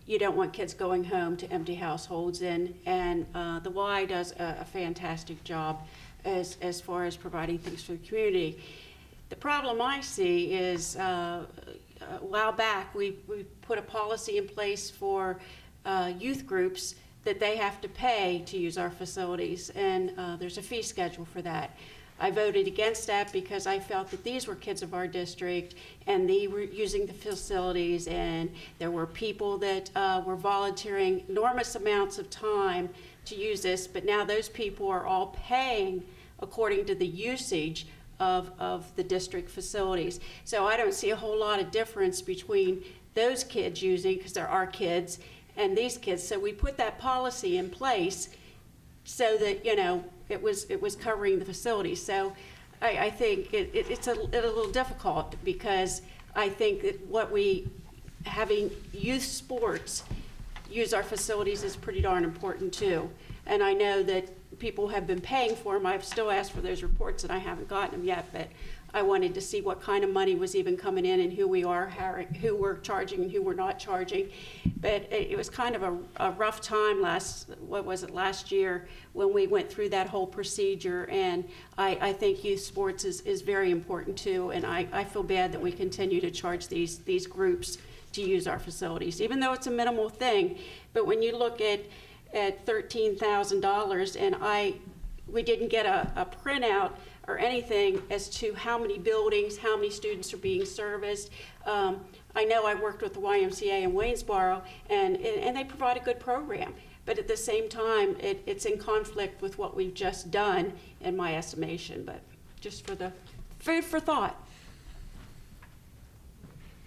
Speaker 10: You don't want kids going home to empty households, and the Y does a fantastic job as far as providing things for the community. The problem I see is a while back we put a policy in place for youth groups that they have to pay to use our facilities, and there's a fee schedule for that. I voted against that because I felt that these were kids of our district and they were using the facilities, and there were people that were volunteering enormous amounts of time to use this, but now those people are all paying according to the usage of the district facilities. So I don't see a whole lot of difference between those kids using, because they're our kids, and these kids. So we put that policy in place so that, it was covering the facilities. So I think it's a little difficult, because I think that having youth sports use our facilities is pretty darn important too. And I know that people have been paying for them. I've still asked for those reports and I haven't gotten them yet, but I wanted to see what kind of money was even coming in and who we're charging and who we're not charging. But it was kind of a rough time last year when we went through that whole procedure. And I think youth sports is very important too. And I feel bad that we continue to charge these groups to use our facilities, even though it's a minimal thing. But when you look at $13,000 and we didn't get a printout or anything as to how many buildings, how many students are being serviced. I know I worked with the YMCA in Waynesboro, and they provide a good program. But at the same time, it's in conflict with what we've just done, in my estimation. But just for the food for thought.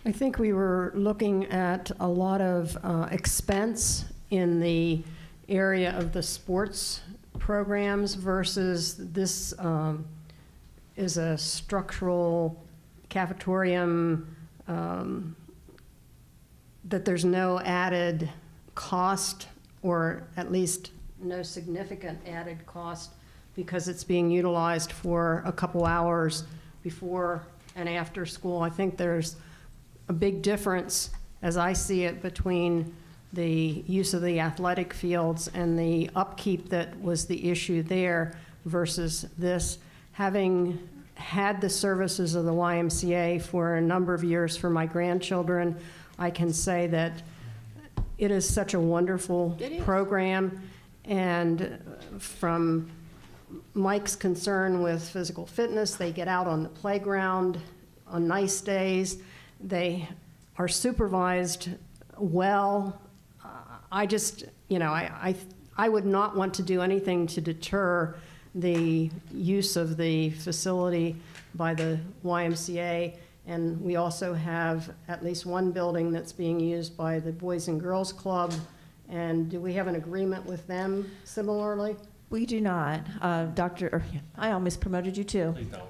Speaker 1: I think we were looking at a lot of expense in the area of the sports programs versus this is a structural cafetorium, that there's no added cost, or at least no significant added cost, because it's being utilized for a couple hours before and after school. I think there's a big difference, as I see it, between the use of the athletic fields and the upkeep that was the issue there versus this. Having had the services of the YMCA for a number of years for my grandchildren, I can say that it is such a wonderful program. And from Mike's concern with physical fitness, they get out on the playground on nice days. They are supervised well. I just, I would not want to do anything to deter the use of the facility by the YMCA. And we also have at least one building that's being used by the Boys and Girls Club. And do we have an agreement with them similarly?
Speaker 4: We do not. I almost promoted you too.
Speaker 3: Please don't.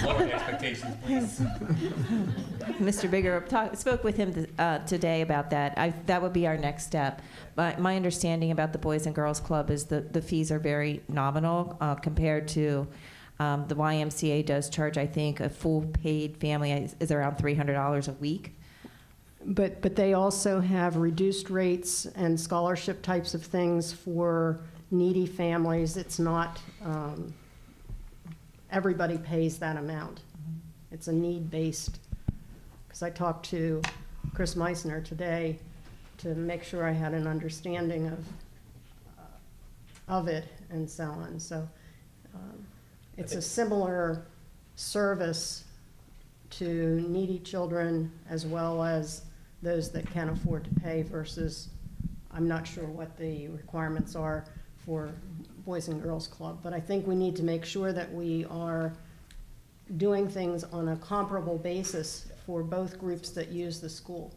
Speaker 3: Lower the expectations, please.
Speaker 4: Mr. Bigger spoke with him today about that. That would be our next step. But my understanding about the Boys and Girls Club is the fees are very nominal compared to the YMCA does charge, I think, a full paid family is around $300 a week.
Speaker 1: But they also have reduced rates and scholarship types of things for needy families. It's not, everybody pays that amount. It's a need-based, because I talked to Chris Meissner today to make sure I had an understanding of it and so on. So it's a similar service to needy children as well as those that can afford to pay versus, I'm not sure what the requirements are for Boys and Girls Club, but I think we need to make sure that we are doing things on a comparable basis for both groups that use the school.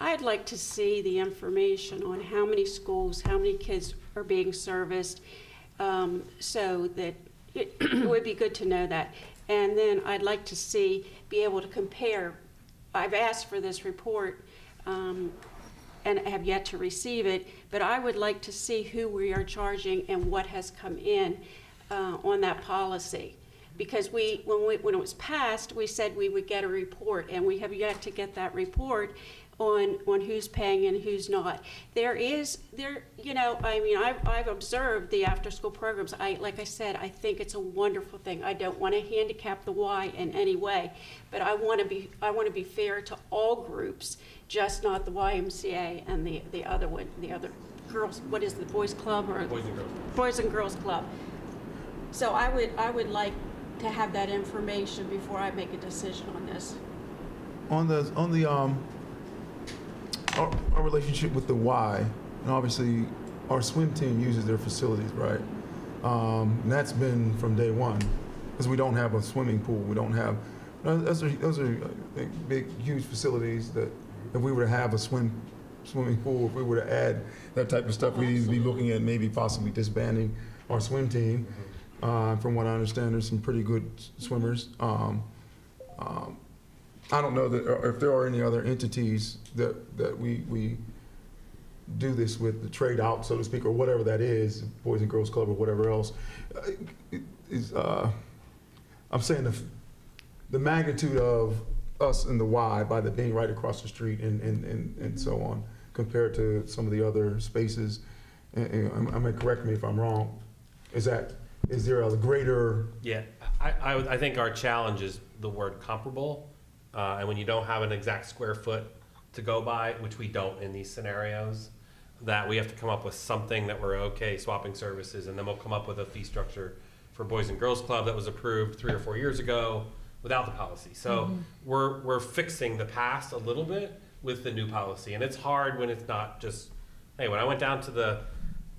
Speaker 10: I'd like to see the information on how many schools, how many kids are being serviced, so that it would be good to know that. And then I'd like to be able to compare. I've asked for this report and have yet to receive it, but I would like to see who we are charging and what has come in on that policy. Because when it was passed, we said we would get a report, and we have yet to get that report on who's paying and who's not. I've observed the after-school programs. Like I said, I think it's a wonderful thing. I don't want to handicap the Y in any way, but I want to be fair to all groups, just not the YMCA and the other girls. What is the Boys Club or
Speaker 3: Boys and Girls?
Speaker 10: Boys and Girls Club. So I would like to have that information before I make a decision on this.
Speaker 19: Our relationship with the Y, and obviously our swim team uses their facilities, right? And that's been from day one, because we don't have a swimming pool. We don't have, those are big, huge facilities that if we were to have a swim swimming pool, if we were to add that type of stuff, we'd either be looking at maybe possibly disbanding our swim team. From what I understand, there's some pretty good swimmers. I don't know that, or if there are any other entities that we do this with, the trade out, so to speak, or whatever that is, Boys and Girls Club or whatever else. I'm saying the magnitude of us and the Y by the being right across the street and so on, compared to some of the other spaces. And I mean, correct me if I'm wrong. Is there a greater?
Speaker 3: Yeah, I think our challenge is the word comparable. And when you don't have an exact square foot to go by, which we don't in these scenarios, that we have to come up with something that we're okay swapping services, and then we'll come up with a fee structure for Boys and Girls Club that was approved 3 or 4 years ago without the policy. So we're fixing the past a little bit with the new policy, and it's hard when it's not just, hey, when I went down to the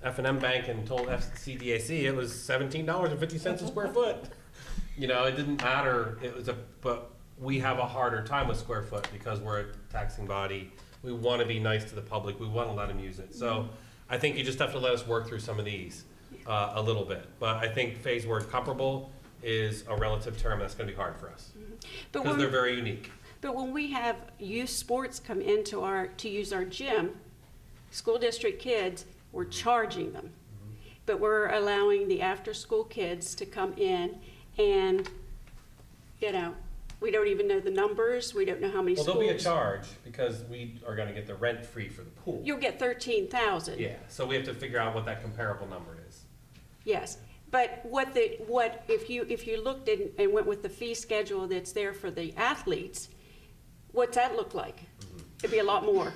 Speaker 3: F&M Bank and told FCDAC it was $17.50 a square foot. You know, it didn't matter. But we have a harder time with square foot because we're a taxing body. We want to be nice to the public. We want to let them use it. So I think you just have to let us work through some of these a little bit. But I think Faye's word comparable is a relative term that's going to be hard for us because they're very unique.
Speaker 10: But when we have youth sports come into to use our gym, school district kids, we're charging them. But we're allowing the after-school kids to come in and, you know, we don't even know the numbers. We don't know how many schools.
Speaker 3: Well, there'll be a charge because we are going to get the rent free for the pool.
Speaker 10: You'll get 13,000.
Speaker 3: Yeah, so we have to figure out what that comparable number is.
Speaker 10: Yes, but if you looked at and went with the fee schedule that's there for the athletes, what's that look like? It'd be a lot more.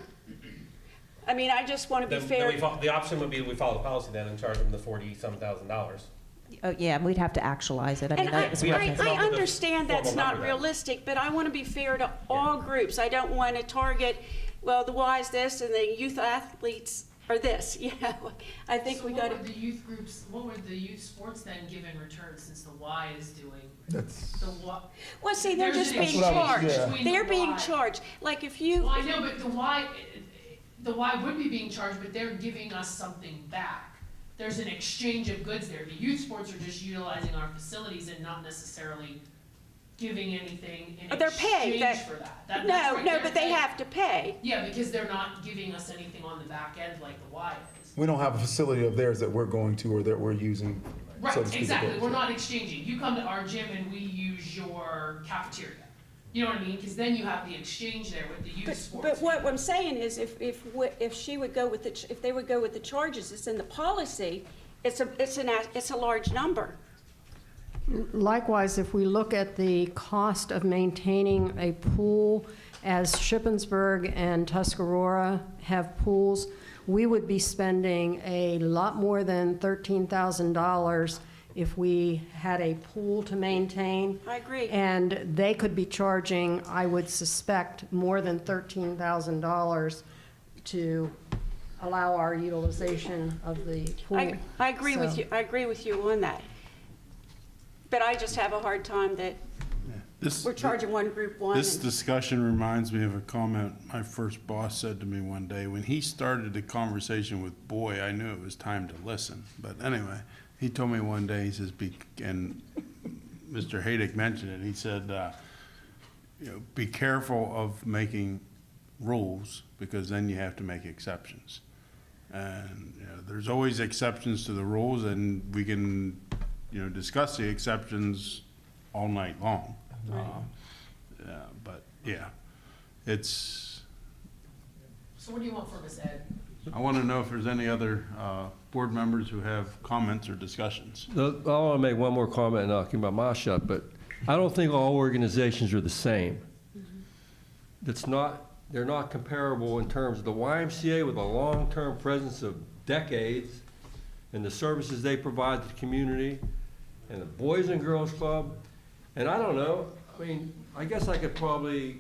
Speaker 10: I mean, I just want to be fair.
Speaker 3: The option would be we follow the policy then and charge them the $40,000.
Speaker 4: Oh, yeah, we'd have to actualize it. I mean,
Speaker 10: And I understand that's not realistic, but I want to be fair to all groups. I don't want to target, well, the Y's this and the youth athletes are this. You know, I think we got to.
Speaker 14: What would the youth groups, what would the youth sports then give in return since the Y is doing?
Speaker 19: That's.
Speaker 14: The Y.
Speaker 10: Well, see, they're
Speaker 14: There's
Speaker 10: just
Speaker 14: an
Speaker 10: being
Speaker 14: exchange
Speaker 10: charged.
Speaker 14: between
Speaker 10: They're
Speaker 14: the
Speaker 10: being
Speaker 14: Y.
Speaker 10: charged. Like if you.
Speaker 14: Well, I know, but the Y would be being charged, but they're giving us something back. There's an exchange of goods there. The youth sports are just utilizing our facilities and not necessarily giving anything in
Speaker 10: They're paying.
Speaker 14: exchange for that. That's
Speaker 10: No,
Speaker 14: right,
Speaker 10: no,
Speaker 14: they're
Speaker 10: but they
Speaker 14: paying.
Speaker 10: have to pay.
Speaker 14: Yeah, because they're not giving us anything on the back end like the Y is.
Speaker 19: We don't have a facility of theirs that we're going to or that we're using.
Speaker 14: Right,
Speaker 19: so to speak,
Speaker 14: exactly.
Speaker 19: of
Speaker 14: We're
Speaker 19: theirs.
Speaker 14: not exchanging. You come to our gym and we use your cafeteria. You know what I mean? Because then you have the exchange there with the youth sports.
Speaker 10: But what I'm saying is, if she would go with if they would go with the charges, it's in the policy. It's a large number.
Speaker 1: Likewise, if we look at the cost of maintaining a pool, as Shippensburg and Tuscarora have pools, we would be spending a lot more than $13,000 if we had a pool to maintain.
Speaker 10: I agree.
Speaker 1: And they could be charging, I would suspect, more than $13,000 to allow our utilization of the pool.
Speaker 10: I agree with
Speaker 1: So-
Speaker 10: you. I agree with you on that. But I just have a hard time that we're charging one group one.
Speaker 2: This
Speaker 10: and-
Speaker 2: discussion reminds me of a comment my first boss said to me one day. When he started the conversation with Boy, I knew it was time to listen. But anyway, he told me one day, he says, and Mr. Haydick mentioned it, he said, be careful of making rules because then you have to make exceptions. And there's always exceptions to the rules, and we can discuss the exceptions all night long. But yeah, it's.
Speaker 14: So what do you want from us, Ed?
Speaker 2: I want to know if there's any other board members who have comments or discussions.
Speaker 9: I want to make one more comment and I'll keep my mouth shut, but I don't think all organizations are the same. They're not comparable in terms of the YMCA with a long-term presence of decades and the services they provide to the community, and the Boys and Girls Club. And I don't know, I mean, I guess I could probably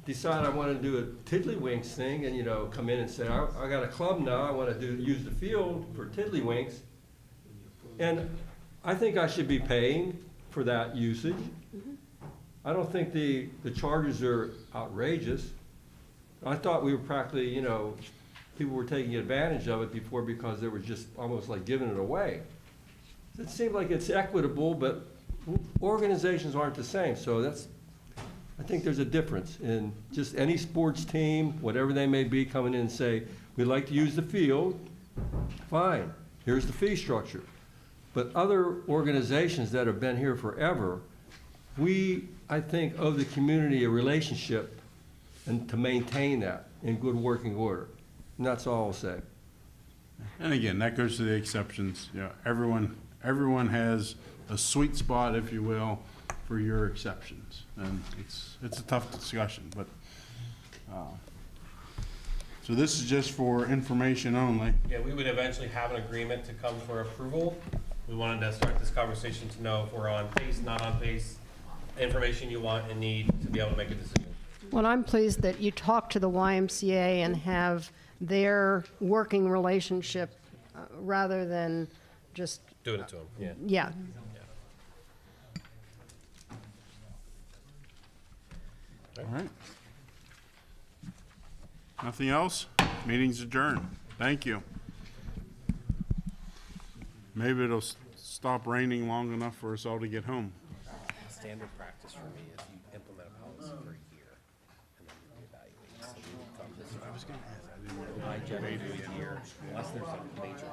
Speaker 9: decide I want to do a Tiddlywinks thing and, come in and say, I got a club now, I want to use the field for Tiddlywinks. And I think I should be paying for that usage. I don't think the charges are outrageous. I thought we were practically, you know, people were taking advantage of it before because they were just almost like giving it away. It seems like it's equitable, but organizations aren't the same, so I think there's a difference in just any sports team, whatever they may be, coming in and say, we'd like to use the field, fine, here's the fee structure. But other organizations that have been here forever, we, I think, owe the community a relationship and to maintain that in good working order. And that's all I'll say.
Speaker 2: And again, that goes to the exceptions. You know, everyone has a sweet spot, if you will, for your exceptions. And it's a tough discussion, but, so this is just for information only.
Speaker 3: Yeah, we would eventually have an agreement to come for approval. We wanted to start this conversation to know if we're on pace, not on pace, information you want and need to be able to make a decision.
Speaker 1: Well, I'm pleased that you talk to the YMCA and have their working relationship rather than just,
Speaker 3: Doing it to them, yeah.
Speaker 1: yeah.
Speaker 2: All right. Nothing else? Meeting's adjourned. Thank you. Maybe it'll stop raining long enough for us all to get home.
Speaker 3: Standard practice for me is you implement a policy for a year and then you evaluate. So from this, I was going to ask, I didn't know. By January of the year, unless there's a major